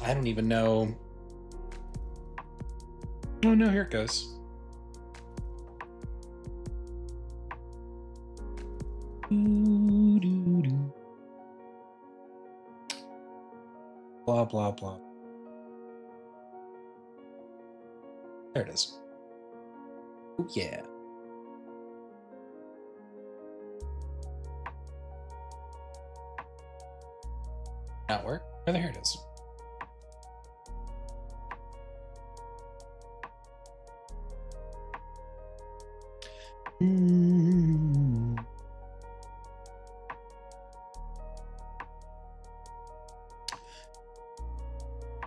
I don't even know. Oh no, here it goes. Blah blah blah. There it is. Oh yeah. Not work? Oh, there it is.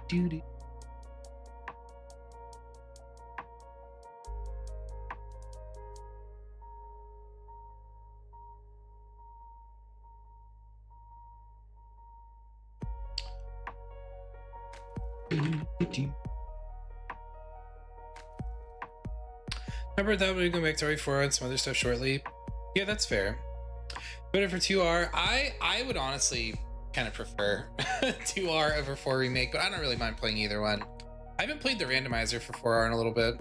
Duty. Remember that we're going back to RE4 and some other stuff shortly. Yeah, that's fair. But for 2R, I would honestly kind of prefer 2R over 4 Remake, but I don't really mind playing either one. I haven't played the randomizer for 4R in a little bit.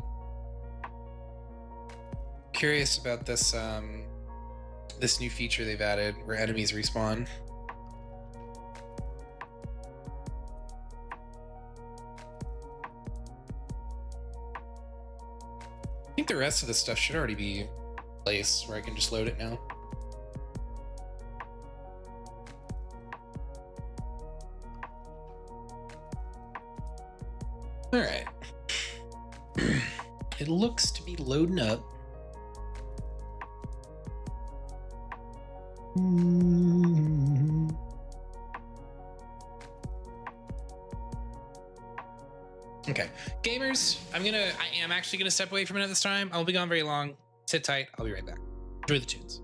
Curious about this this new feature they've added where enemies respawn. I think the rest of the stuff should already be in place where I can just load it now. All right. It looks to be loading up. Okay, gamers, I am actually gonna step away from it at this time. I won't be gone very long. Sit tight, I'll be right back. Enjoy the tunes.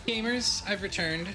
Gamers, I've returned.